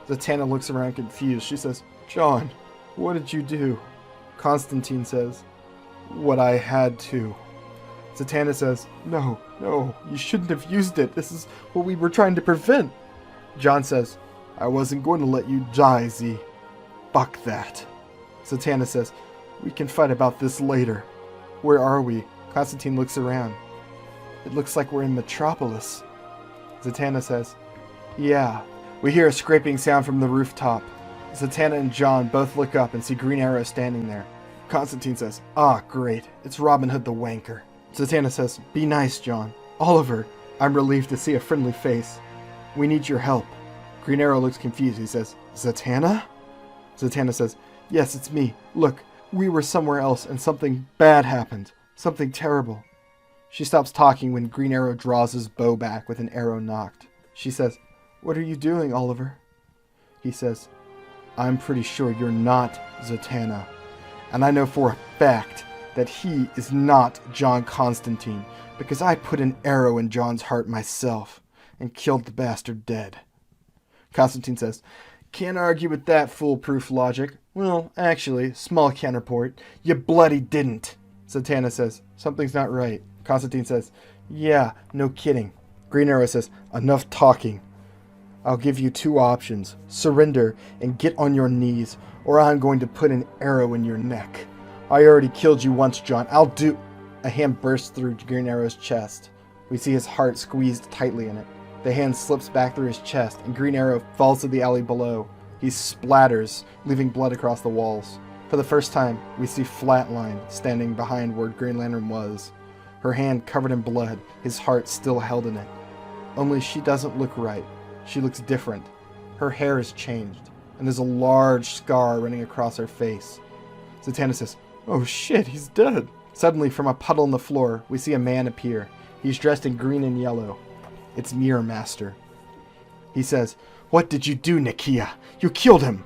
Zatanna looks around confused. She says, "John, what did you do?" Constantine says, "What I had to." Zatanna says, No, you shouldn't have used it. This is what we were trying to prevent." John says, "I wasn't going to let you die, Z. Fuck that." Zatanna says, "We can fight about this later." "Where are we?" Constantine looks around. "It looks like we're in Metropolis." Zatanna says, "Yeah, We hear a scraping sound from the rooftop. Zatanna and John both look up and see Green Arrow standing there. Constantine says, "Ah, great. It's Robin Hood the wanker." Zatanna says, "Be nice, John." "Oliver, I'm relieved to see a friendly face. We need your help." Green Arrow looks confused. He says, "Zatanna?" Zatanna says, "Yes, it's me. Look, we were somewhere else and something bad happened. Something terrible." She stops talking when Green Arrow draws his bow back with an arrow knocked. She says, "What are you doing, Oliver?" He says, "I'm pretty sure you're not Zatanna. And I know for a fact that he is not John Constantine, because I put an arrow in John's heart myself and killed the bastard dead." Constantine says, "Can't argue with that foolproof logic. Well, actually, small counterpoint, you bloody didn't." Zatanna says, "Something's not right." Constantine says, "Yeah, no kidding." Green Arrow says, "Enough talking. I'll give you two options. Surrender and get on your knees, or I'm going to put an arrow in your neck. I already killed you once, John. I'll do..." A hand bursts through Green Arrow's chest. We see his heart squeezed tightly in it. The hand slips back through his chest, and Green Arrow falls to the alley below. He splatters, leaving blood across the walls. For the first time, we see Flatline standing behind where Green Lantern was. Her hand covered in blood, his heart still held in it. Only she doesn't look right. She looks different. Her hair has changed, and there's a large scar running across her face. Zatanna says, "Oh shit, he's dead." Suddenly, from a puddle on the floor, we see a man appear. He's dressed in green and yellow. It's Mirror Master. He says, "What did you do, Nakia? You killed him!"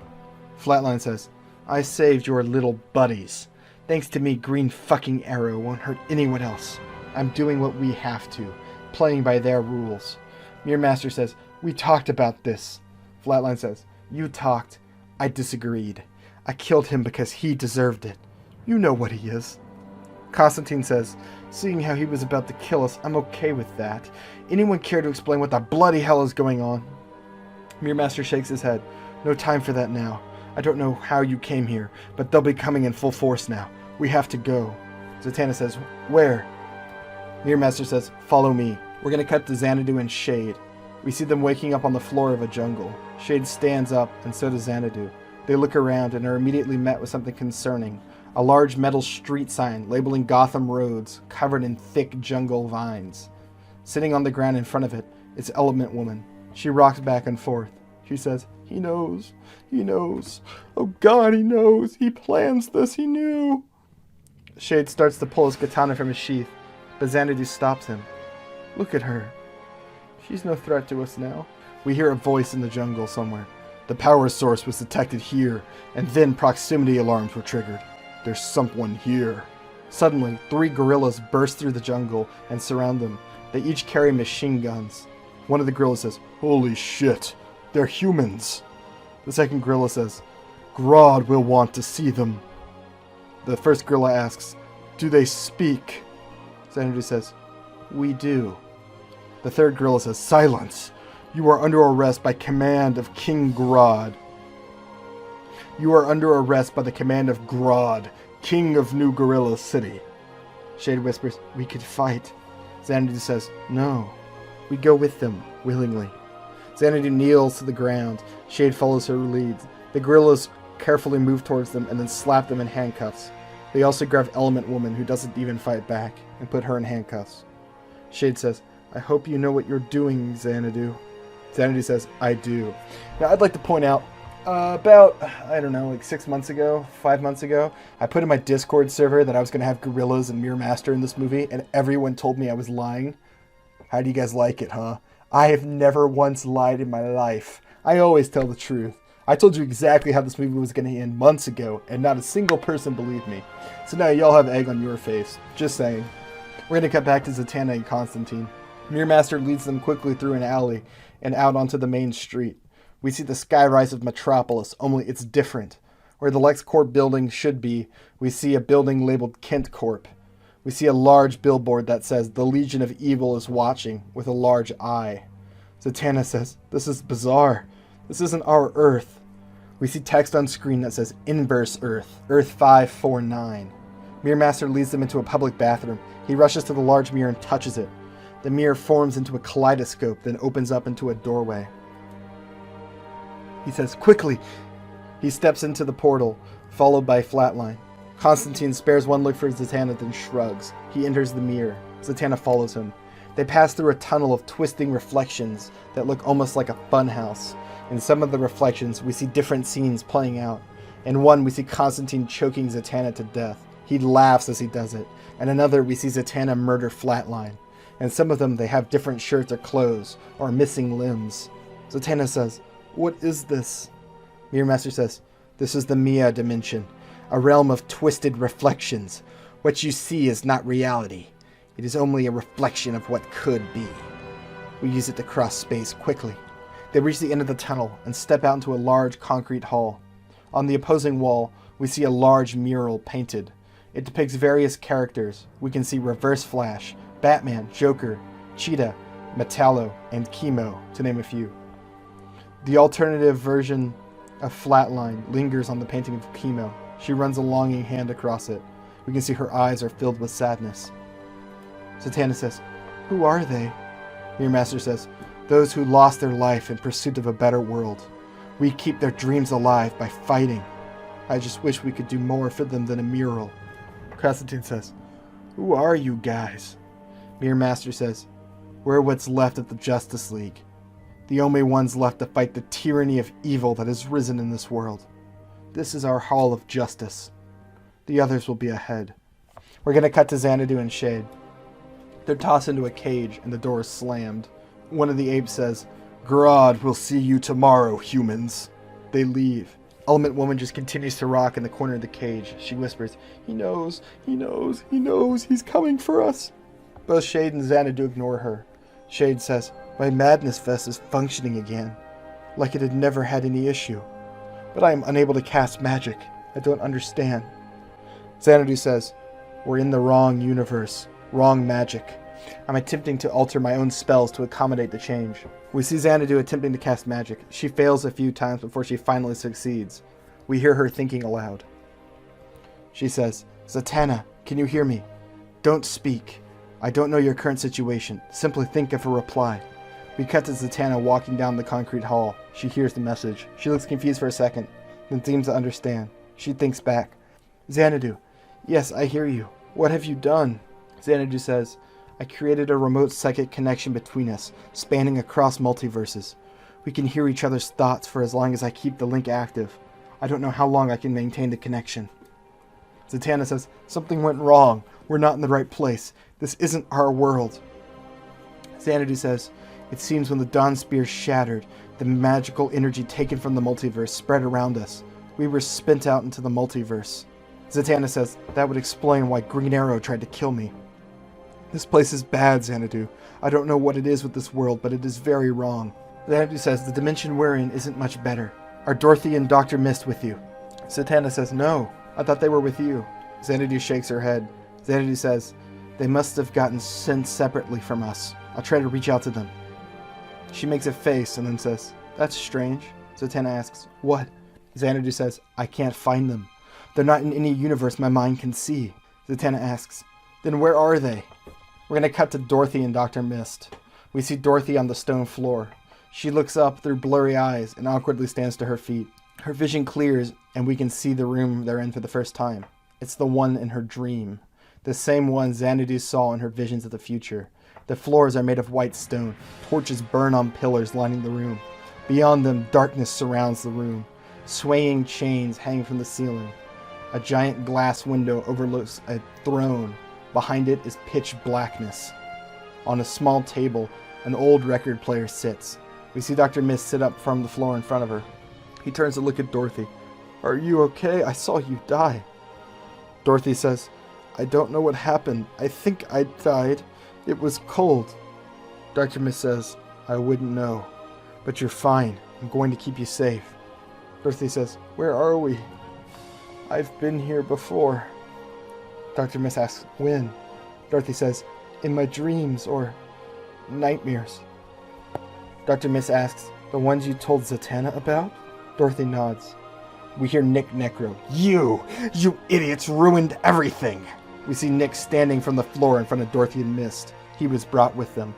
Flatline says, "I saved your little buddies. Thanks to me, Green fucking Arrow won't hurt anyone else. I'm doing what we have to, playing by their rules." Mirror Master says, "We talked about this." Flatline says, "You talked. I disagreed. I killed him because he deserved it. You know what he is." Constantine says, "Seeing how he was about to kill us, I'm okay with that. Anyone care to explain what the bloody hell is going on?" Mirror Master shakes his head. "No time for that now. I don't know how you came here, but they'll be coming in full force now. We have to go." Zatanna says, "Where?" Mirror Master says, "Follow me." We're going to cut to Xanadu and Shade. We see them waking up on the floor of a jungle. Shade stands up, and so does Xanadu. They look around and are immediately met with something concerning. A large metal street sign labeling Gotham roads, covered in thick jungle vines. Sitting on the ground in front of it is Element Woman. She rocks back and forth. She says, "He knows. He knows. Oh God, he knows. He plans this. He knew." Shade starts to pull his katana from his sheath, but Xanadu stops him. "Look at her. She's no threat to us now." We hear a voice in the jungle somewhere. "The power source was detected here, and then proximity alarms were triggered. There's someone here." Suddenly, 3 gorillas burst through the jungle and surround them. They each carry machine guns. One of the gorillas says, "Holy shit, they're humans." The second gorilla says, "Grodd will want to see them." The first gorilla asks, "Do they speak?" Xanadu says, "We do." The third gorilla says, "Silence! You are under arrest by command of King Grodd. You are under arrest by the command of Grodd, King of New Gorilla City." Shade whispers, "We could fight." Xanadu says, "No. We go with them, willingly." Xanadu kneels to the ground. Shade follows her lead. The gorillas carefully move towards them and then slap them in handcuffs. They also grab Element Woman, who doesn't even fight back, and put her in handcuffs. Shade says, "I hope you know what you're doing, Xanadu." Xanadu says, "I do." Now, I'd like to point out, about, I don't know, like 6 months ago, 5 months ago, I put in my Discord server that I was going to have gorillas and Mirror Master in this movie, and everyone told me I was lying. How do you guys like it, huh? I have never once lied in my life. I always tell the truth. I told you exactly how this movie was going to end months ago, and not a single person believed me. So now y'all have egg on your face. Just saying. We're going to cut back to Zatanna and Constantine. Mirror Master leads them quickly through an alley and out onto the main street. We see the skyrise of Metropolis, only it's different. Where the LexCorp building should be, we see a building labeled Kent Corp. We see a large billboard that says, "The Legion of Evil is watching," with a large eye. Zatanna says, "This is bizarre. This isn't our Earth." We see text on screen that says, "Inverse Earth, Earth 549. Mirror Master leads them into a public bathroom. He rushes to the large mirror and touches it. The mirror forms into a kaleidoscope, then opens up into a doorway. He says, quickly! He steps into the portal, followed by Flatline. Constantine spares one look for Zatanna, then shrugs. He enters the mirror. Zatanna follows him. They pass through a tunnel of twisting reflections that look almost like a funhouse. In some of the reflections, we see different scenes playing out. In one, we see Constantine choking Zatanna to death. He laughs as he does it. In another, we see Zatanna murder Flatline. And some of them, they have different shirts or clothes, or missing limbs. Zatanna says, "What is this?" Mirror Master says, "This is the Mia dimension, a realm of twisted reflections. What you see is not reality. It is only a reflection of what could be. We use it to cross space quickly." They reach the end of the tunnel and step out into a large concrete hall. On the opposing wall, we see a large mural painted. It depicts various characters. We can see Reverse Flash, Batman, Joker, Cheetah, Metallo, and Chemo, to name a few. The alternative version of Flatline lingers on the painting of Chemo. She runs a longing hand across it. We can see her eyes are filled with sadness. Zatanna says, "Who are they?" Mirror Master says, "Those who lost their life in pursuit of a better world. We keep their dreams alive by fighting. I just wish we could do more for them than a mural." Constantine says, "Who are you guys?" Mirror Master says, "We're what's left of the Justice League. The only ones left to fight the tyranny of evil that has risen in this world. This is our Hall of Justice. The others will be ahead." We're going to cut to Xanadu and Shade. They're tossed into a cage and the door is slammed. One of the apes says, "Grodd will see you tomorrow, humans." They leave. Element Woman just continues to rock in the corner of the cage. She whispers, he knows, he's coming for us." Both Shade and Xanadu ignore her. Shade says, "My Madness Vest is functioning again, like it had never had any issue. But I am unable to cast magic. I don't understand." Xanadu says, "We're in the wrong universe, wrong magic. I'm attempting to alter my own spells to accommodate the change." We see Xanadu attempting to cast magic. She fails a few times before she finally succeeds. We hear her thinking aloud. She says, "Zatanna, can you hear me? Don't speak. I don't know your current situation. Simply think of a reply." We cut to Zatanna walking down the concrete hall. She hears the message. She looks confused for a second, then seems to understand. She thinks back. "Xanadu, yes, I hear you. What have you done?" Xanadu says, "I created a remote psychic connection between us, spanning across multiverses. We can hear each other's thoughts for as long as I keep the link active. I don't know how long I can maintain the connection." Zatanna says, "Something went wrong. We're not in the right place. This isn't our world." Xanadu says, "It seems when the Dawn Spear shattered, the magical energy taken from the multiverse spread around us. We were spent out into the multiverse." Zatanna says, "That would explain why Green Arrow tried to kill me." "This place is bad, Xanadu. I don't know what it is with this world, but it is very wrong." Xanadu says, "The dimension we're in isn't much better. Are Dorothy and Dr. Mist with you?" Zatanna says, "No, I thought they were with you." Xanadu shakes her head. Xanadu says, "They must have gotten sent separately from us. I'll try to reach out to them." She makes a face and then says, "That's strange." Zatanna asks, "What?" Xanadu says, "I can't find them. They're not in any universe my mind can see." Zatanna asks, "Then where are they?" We're going to cut to Dorothy and Dr. Mist. We see Dorothy on the stone floor. She looks up through blurry eyes and awkwardly stands to her feet. Her vision clears and we can see the room they're in for the first time. It's the one in her dream. The same one Xanadu saw in her visions of the future. The floors are made of white stone. Torches burn on pillars lining the room. Beyond them, darkness surrounds the room. Swaying chains hang from the ceiling. A giant glass window overlooks a throne. Behind it is pitch blackness. On a small table, an old record player sits. We see Dr. Mist sit up from the floor in front of her. He turns to look at Dorothy. "Are you okay? I saw you die." Dorothy says, "I don't know what happened. I think I died. It was cold." Dr. Mist says, "I wouldn't know. But you're fine. I'm going to keep you safe." Dorothy says, "Where are we?" "I've been here before." Dr. Mist asks, "When?" Dorothy says, "In my dreams or nightmares." Dr. Mist asks, "The ones you told Zatanna about?" Dorothy nods. We hear Nick Necro. You idiots ruined everything!" We see Nick standing from the floor in front of Dorothy and Mist. He was brought with them.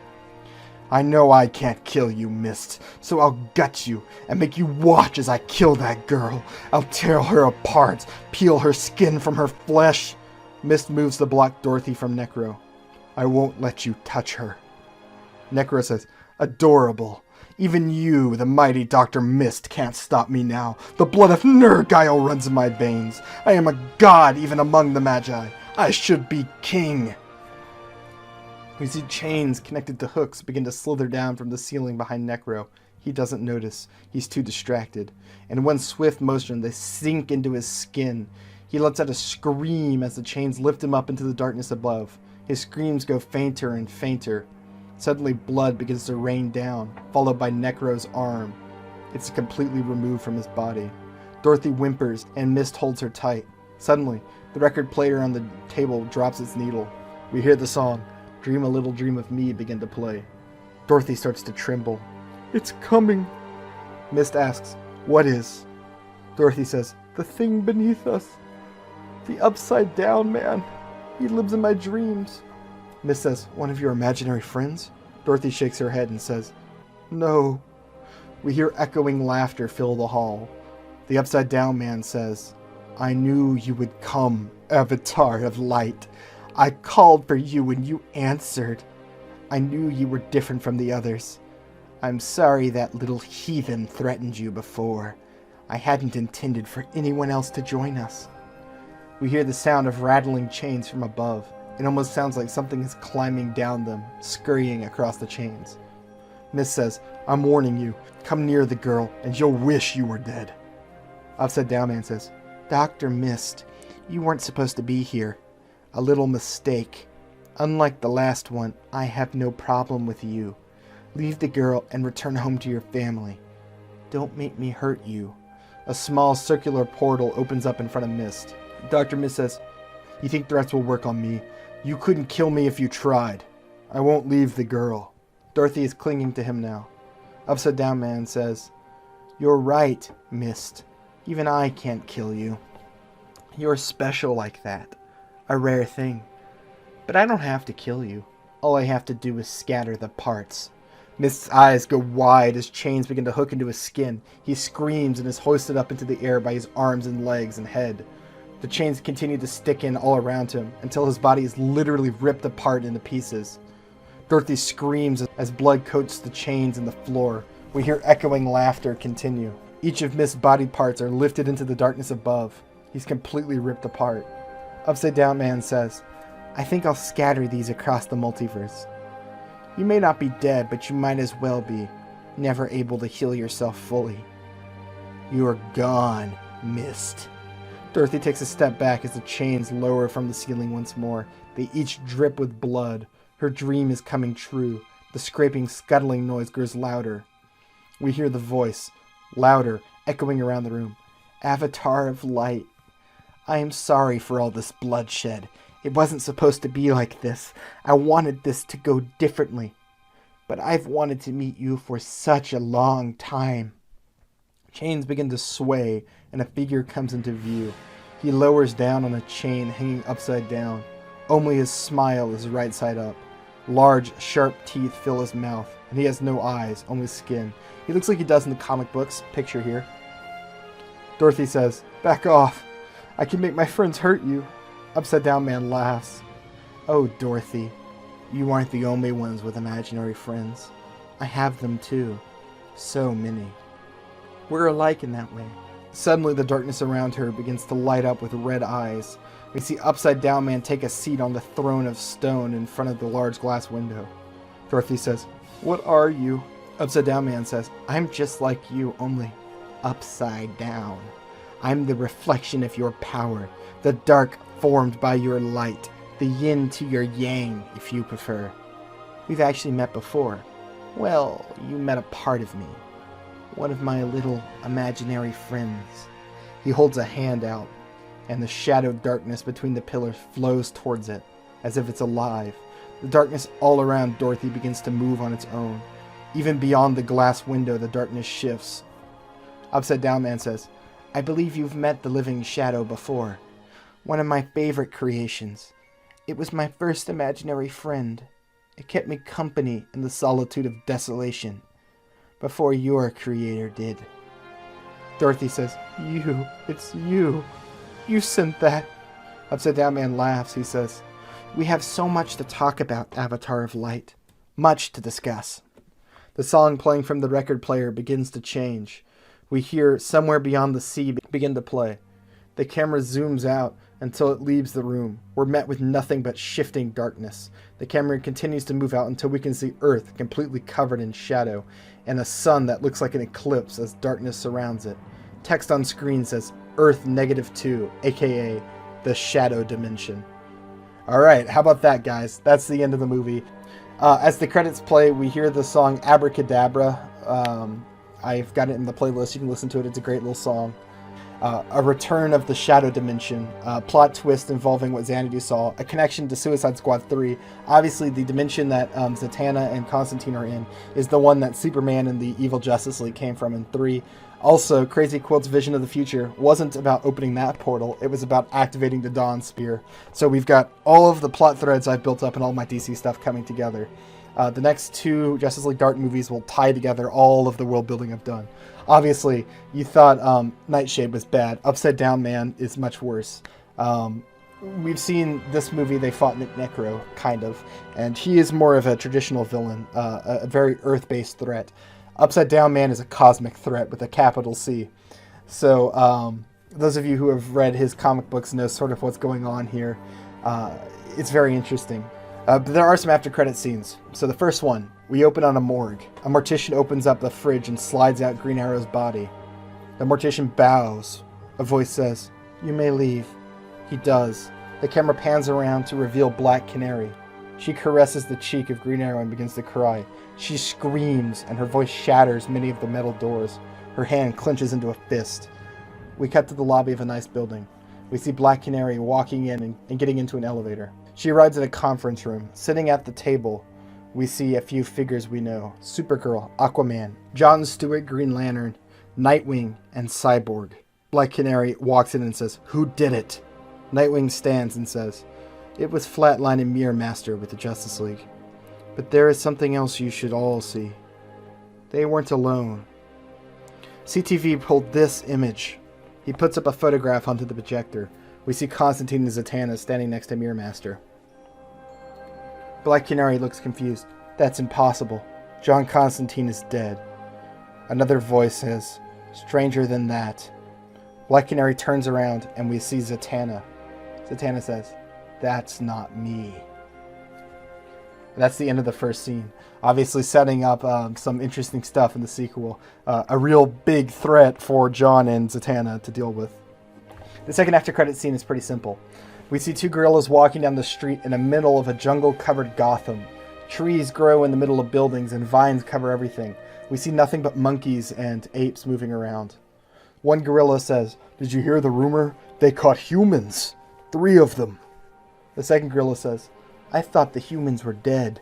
I know I can't kill you, Mist, so I'll gut you and make you watch as I kill that girl. I'll tear her apart, peel her skin from her flesh. Mist moves to block Dorothy from Necro. I won't let you touch her. Necro says, adorable. Even you, the mighty Dr. Mist, can't stop me now. The blood of Nergile runs in my veins. I am a god even among the Magi. I should be king. We see chains connected to hooks begin to slither down from the ceiling behind Necro. He doesn't notice. He's too distracted. In one swift motion, they sink into his skin. He lets out a scream as the chains lift him up into the darkness above. His screams go fainter and fainter. Suddenly, blood begins to rain down, followed by Necro's arm. It's completely removed from his body. Dorothy whimpers, and Mist holds her tight. Suddenly, the record player on the table drops its needle. We hear the song, Dream a Little Dream of Me, begin to play. Dorothy starts to tremble. It's coming. Mist asks, what is? Dorothy says, the thing beneath us. The upside down man. He lives in my dreams. Mist says, one of your imaginary friends? Dorothy shakes her head and says, no. We hear echoing laughter fill the hall. The upside down man says, I knew you would come, Avatar of Light. I called for you and you answered. I knew you were different from the others. I'm sorry that little heathen threatened you before. I hadn't intended for anyone else to join us. We hear the sound of rattling chains from above. It almost sounds like something is climbing down them, scurrying across the chains. Mist says, I'm warning you. Come near the girl, and you'll wish you were dead. Upside Down Man says, Dr. Mist, you weren't supposed to be here. A little mistake. Unlike the last one, I have no problem with you. Leave the girl and return home to your family. Don't make me hurt you. A small circular portal opens up in front of Mist. Dr. Mist says, you think threats will work on me? You couldn't kill me if you tried. I won't leave the girl. Dorothy is clinging to him now. Upside Down Man says, you're right, Mist. Even I can't kill you. You're special like that. A rare thing. But I don't have to kill you. All I have to do is scatter the parts. Mist's eyes go wide as chains begin to hook into his skin. He screams and is hoisted up into the air by his arms and legs and head. The chains continue to stick in all around him until his body is literally ripped apart into pieces. Dorothy screams as blood coats the chains and the floor. We hear echoing laughter continue. Each of Mist's body parts are lifted into the darkness above. He's completely ripped apart. Upside Down Man says, I think I'll scatter these across the multiverse. You may not be dead, but you might as well be, never able to heal yourself fully. You are gone, Mist. Dorothy takes a step back as the chains lower from the ceiling once more. They each drip with blood. Her dream is coming true. The scraping, scuttling noise grows louder. We hear the voice, louder, echoing around the room. Avatar of Light. I am sorry for all this bloodshed. It wasn't supposed to be like this. I wanted this to go differently. But I've wanted to meet you for such a long time. Chains begin to sway, and a figure comes into view. He lowers down on a chain hanging upside down. Only his smile is right side up. Large, sharp teeth fill his mouth, and he has no eyes, only skin. He looks like he does in the comic books, picture here. Dorothy says, back off. I can make my friends hurt you. Upside Down Man laughs. Oh, Dorothy, you aren't the only ones with imaginary friends. I have them too. So many. We're alike in that way. Suddenly the darkness around her begins to light up with red eyes. We see Upside Down Man take a seat on the throne of stone in front of the large glass window. Dorothy says, what are you? Upside Down Man says, I'm just like you, only upside down. I'm the reflection of your power, the dark formed by your light, the yin to your yang, if you prefer. We've actually met before. Well, you met a part of me. One of my little imaginary friends. He holds a hand out, and the shadowed darkness between the pillars flows towards it, as if it's alive. The darkness all around Dorothy begins to move on its own. Even beyond the glass window, the darkness shifts. Upside Down Man says, I believe you've met the living shadow before. One of my favorite creations. It was my first imaginary friend. It kept me company in the solitude of desolation. Before your creator did. Dorothy says, it's you. You sent that. Upside Down Man laughs. He says, we have so much to talk about, Avatar of Light. Much to discuss. The song playing from the record player begins to change. We hear Somewhere Beyond the Sea begin to play. The camera zooms out until it leaves the room. We're met with nothing but shifting darkness. The camera continues to move out until we can see Earth completely covered in shadow and a sun that looks like an eclipse as darkness surrounds it. Text on screen says Earth -2, aka the shadow dimension. Alright, how about that, guys? That's the end of the movie. As the credits play, we hear the song Abracadabra. I've got it in the playlist. You can listen to it. It's a great little song. A return of the shadow dimension, plot twist involving what Xanadu saw, a connection to Suicide Squad 3. Obviously, the dimension that Zatanna and Constantine are in is the one that Superman and the evil Justice League came from in 3. Also, Crazy Quilt's vision of the future wasn't about opening that portal, it was about activating the Dawn Spear. So we've got all of the plot threads I've built up and all my DC stuff coming together. The next 2 Justice League Dark movies will tie together all of the world building I've done. Obviously, you thought Nightshade was bad. Upside Down Man is much worse. We've seen this movie, they fought Nick Necro, kind of, and he is more of a traditional villain, a very Earth-based threat. Upside Down Man is a cosmic threat with a capital C. So, those of you who have read his comic books know sort of what's going on here. It's very interesting. But there are some after-credit scenes. So the first one, we open on a morgue. A mortician opens up the fridge and slides out Green Arrow's body. The mortician bows. A voice says, "You may leave." He does. The camera pans around to reveal Black Canary. She caresses the cheek of Green Arrow and begins to cry. She screams, and her voice shatters many of the metal doors. Her hand clenches into a fist. We cut to the lobby of a nice building. We see Black Canary walking in and getting into an elevator. She arrives at a conference room. Sitting at the table, we see a few figures we know. Supergirl, Aquaman, Jon Stewart, Green Lantern, Nightwing, and Cyborg. Black Canary walks in and says, "Who did it?" Nightwing stands and says, "It was Flatline and Mirror Master with the Justice League. But there is something else you should all see. They weren't alone." CTV pulled this image. He puts up a photograph onto the projector. We see Constantine and Zatanna standing next to Mirror Master. Black Canary looks confused. "That's impossible. John Constantine is dead." Another voice says, "Stranger than that." Black Canary turns around and we see Zatanna. Zatanna says, "That's not me." And that's the end of the first scene. Obviously setting up some interesting stuff in the sequel. A real big threat for John and Zatanna to deal with. The second after credit scene is pretty simple. We see 2 gorillas walking down the street in the middle of a jungle-covered Gotham. Trees grow in the middle of buildings and vines cover everything. We see nothing but monkeys and apes moving around. One gorilla says, "Did you hear the rumor? They caught humans. 3 of them." The second gorilla says, "I thought the humans were dead."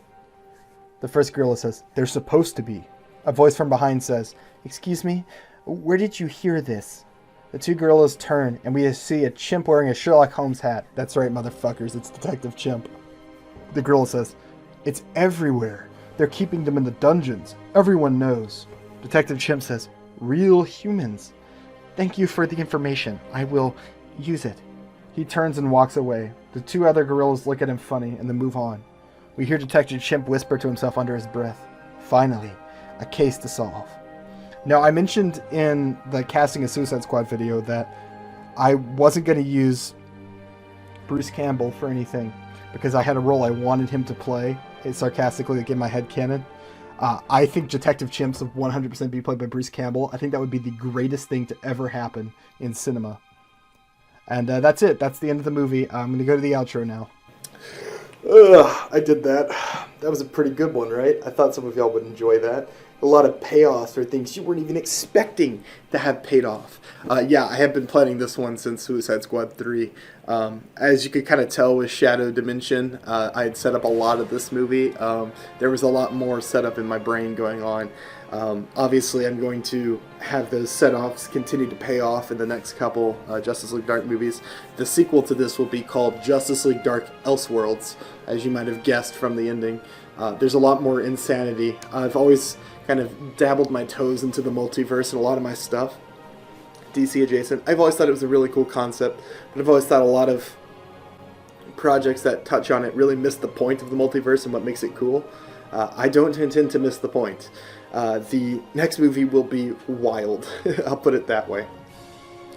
The first gorilla says, "They're supposed to be." A voice from behind says, "Excuse me, where did you hear this?" The 2 gorillas turn, and we see a chimp wearing a Sherlock Holmes hat. That's right, motherfuckers, it's Detective Chimp. The gorilla says, "It's everywhere. They're keeping them in the dungeons. Everyone knows." Detective Chimp says, "Real humans. Thank you for the information. I will use it." He turns and walks away. The 2 other gorillas look at him funny and then move on. We hear Detective Chimp whisper to himself under his breath, "Finally, a case to solve." Now, I mentioned in the Casting a Suicide Squad video that I wasn't going to use Bruce Campbell for anything because I had a role I wanted him to play, sarcastically, like in my head canon. I think Detective Chimps would 100% be played by Bruce Campbell. I think that would be the greatest thing to ever happen in cinema. And that's it. That's the end of the movie. I'm going to go to the outro now. I did that. That was a pretty good one, right? I thought some of y'all would enjoy that. A lot of payoffs or things you weren't even expecting to have paid off. Yeah, I have been planning this one since Suicide Squad 3. As you could kind of tell with Shadow Dimension, I had set up a lot of this movie. There was a lot more set up in my brain going on. Obviously, I'm going to have those set-offs continue to pay off in the next couple Justice League Dark movies. The sequel to this will be called Justice League Dark Elseworlds, as you might have guessed from the ending. There's a lot more insanity. I've always kind of dabbled my toes into the multiverse and a lot of my stuff, DC adjacent. I've always thought it was a really cool concept, but I've always thought a lot of projects that touch on it really miss the point of the multiverse and what makes it cool. I don't intend to miss the point. The next movie will be wild. I'll put it that way.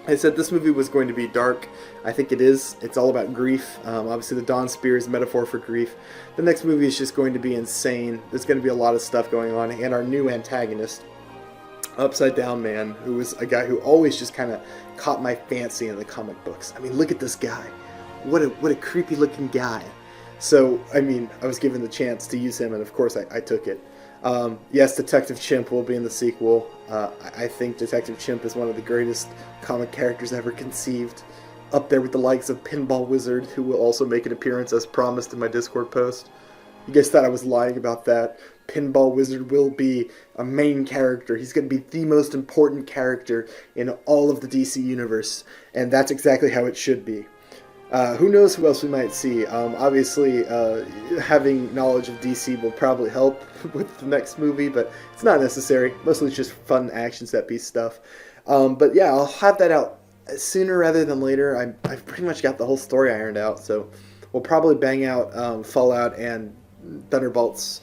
I said this movie was going to be dark. I think it is. It's all about grief. Obviously, the Dawn Spear is a metaphor for grief. The next movie is just going to be insane. There's going to be a lot of stuff going on. And our new antagonist, Upside Down Man, who was a guy who always just kind of caught my fancy in the comic books. I mean, look at this guy. What a creepy looking guy. So, I mean, I was given the chance to use him, and of course I took it. Yes, Detective Chimp will be in the sequel. I think Detective Chimp is one of the greatest comic characters ever conceived. Up there with the likes of Pinball Wizard, who will also make an appearance as promised in my Discord post. You guys thought I was lying about that. Pinball Wizard will be a main character. He's going to be the most important character in all of the DC universe, and that's exactly how it should be. Who knows who else we might see. Obviously, having knowledge of DC will probably help with the next movie, but it's not necessary. Mostly it's just fun action set piece stuff. But yeah, I'll have that out sooner rather than later. I've pretty much got the whole story ironed out, so we'll probably bang out Fallout and Thunderbolts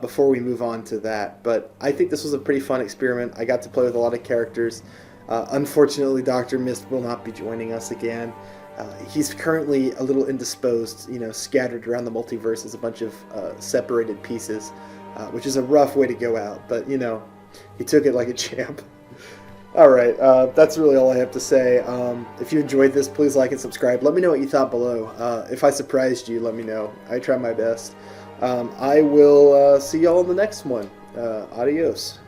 before we move on to that. But I think this was a pretty fun experiment. I got to play with a lot of characters. Unfortunately, Dr. Mist will not be joining us again. He's currently a little indisposed, scattered around the multiverse as a bunch of separated pieces, which is a rough way to go out, but, he took it like a champ. Alright, that's really all I have to say. If you enjoyed this, please like and subscribe. Let me know what you thought below. If I surprised you, let me know. I try my best. I will see y'all in the next one. Adios.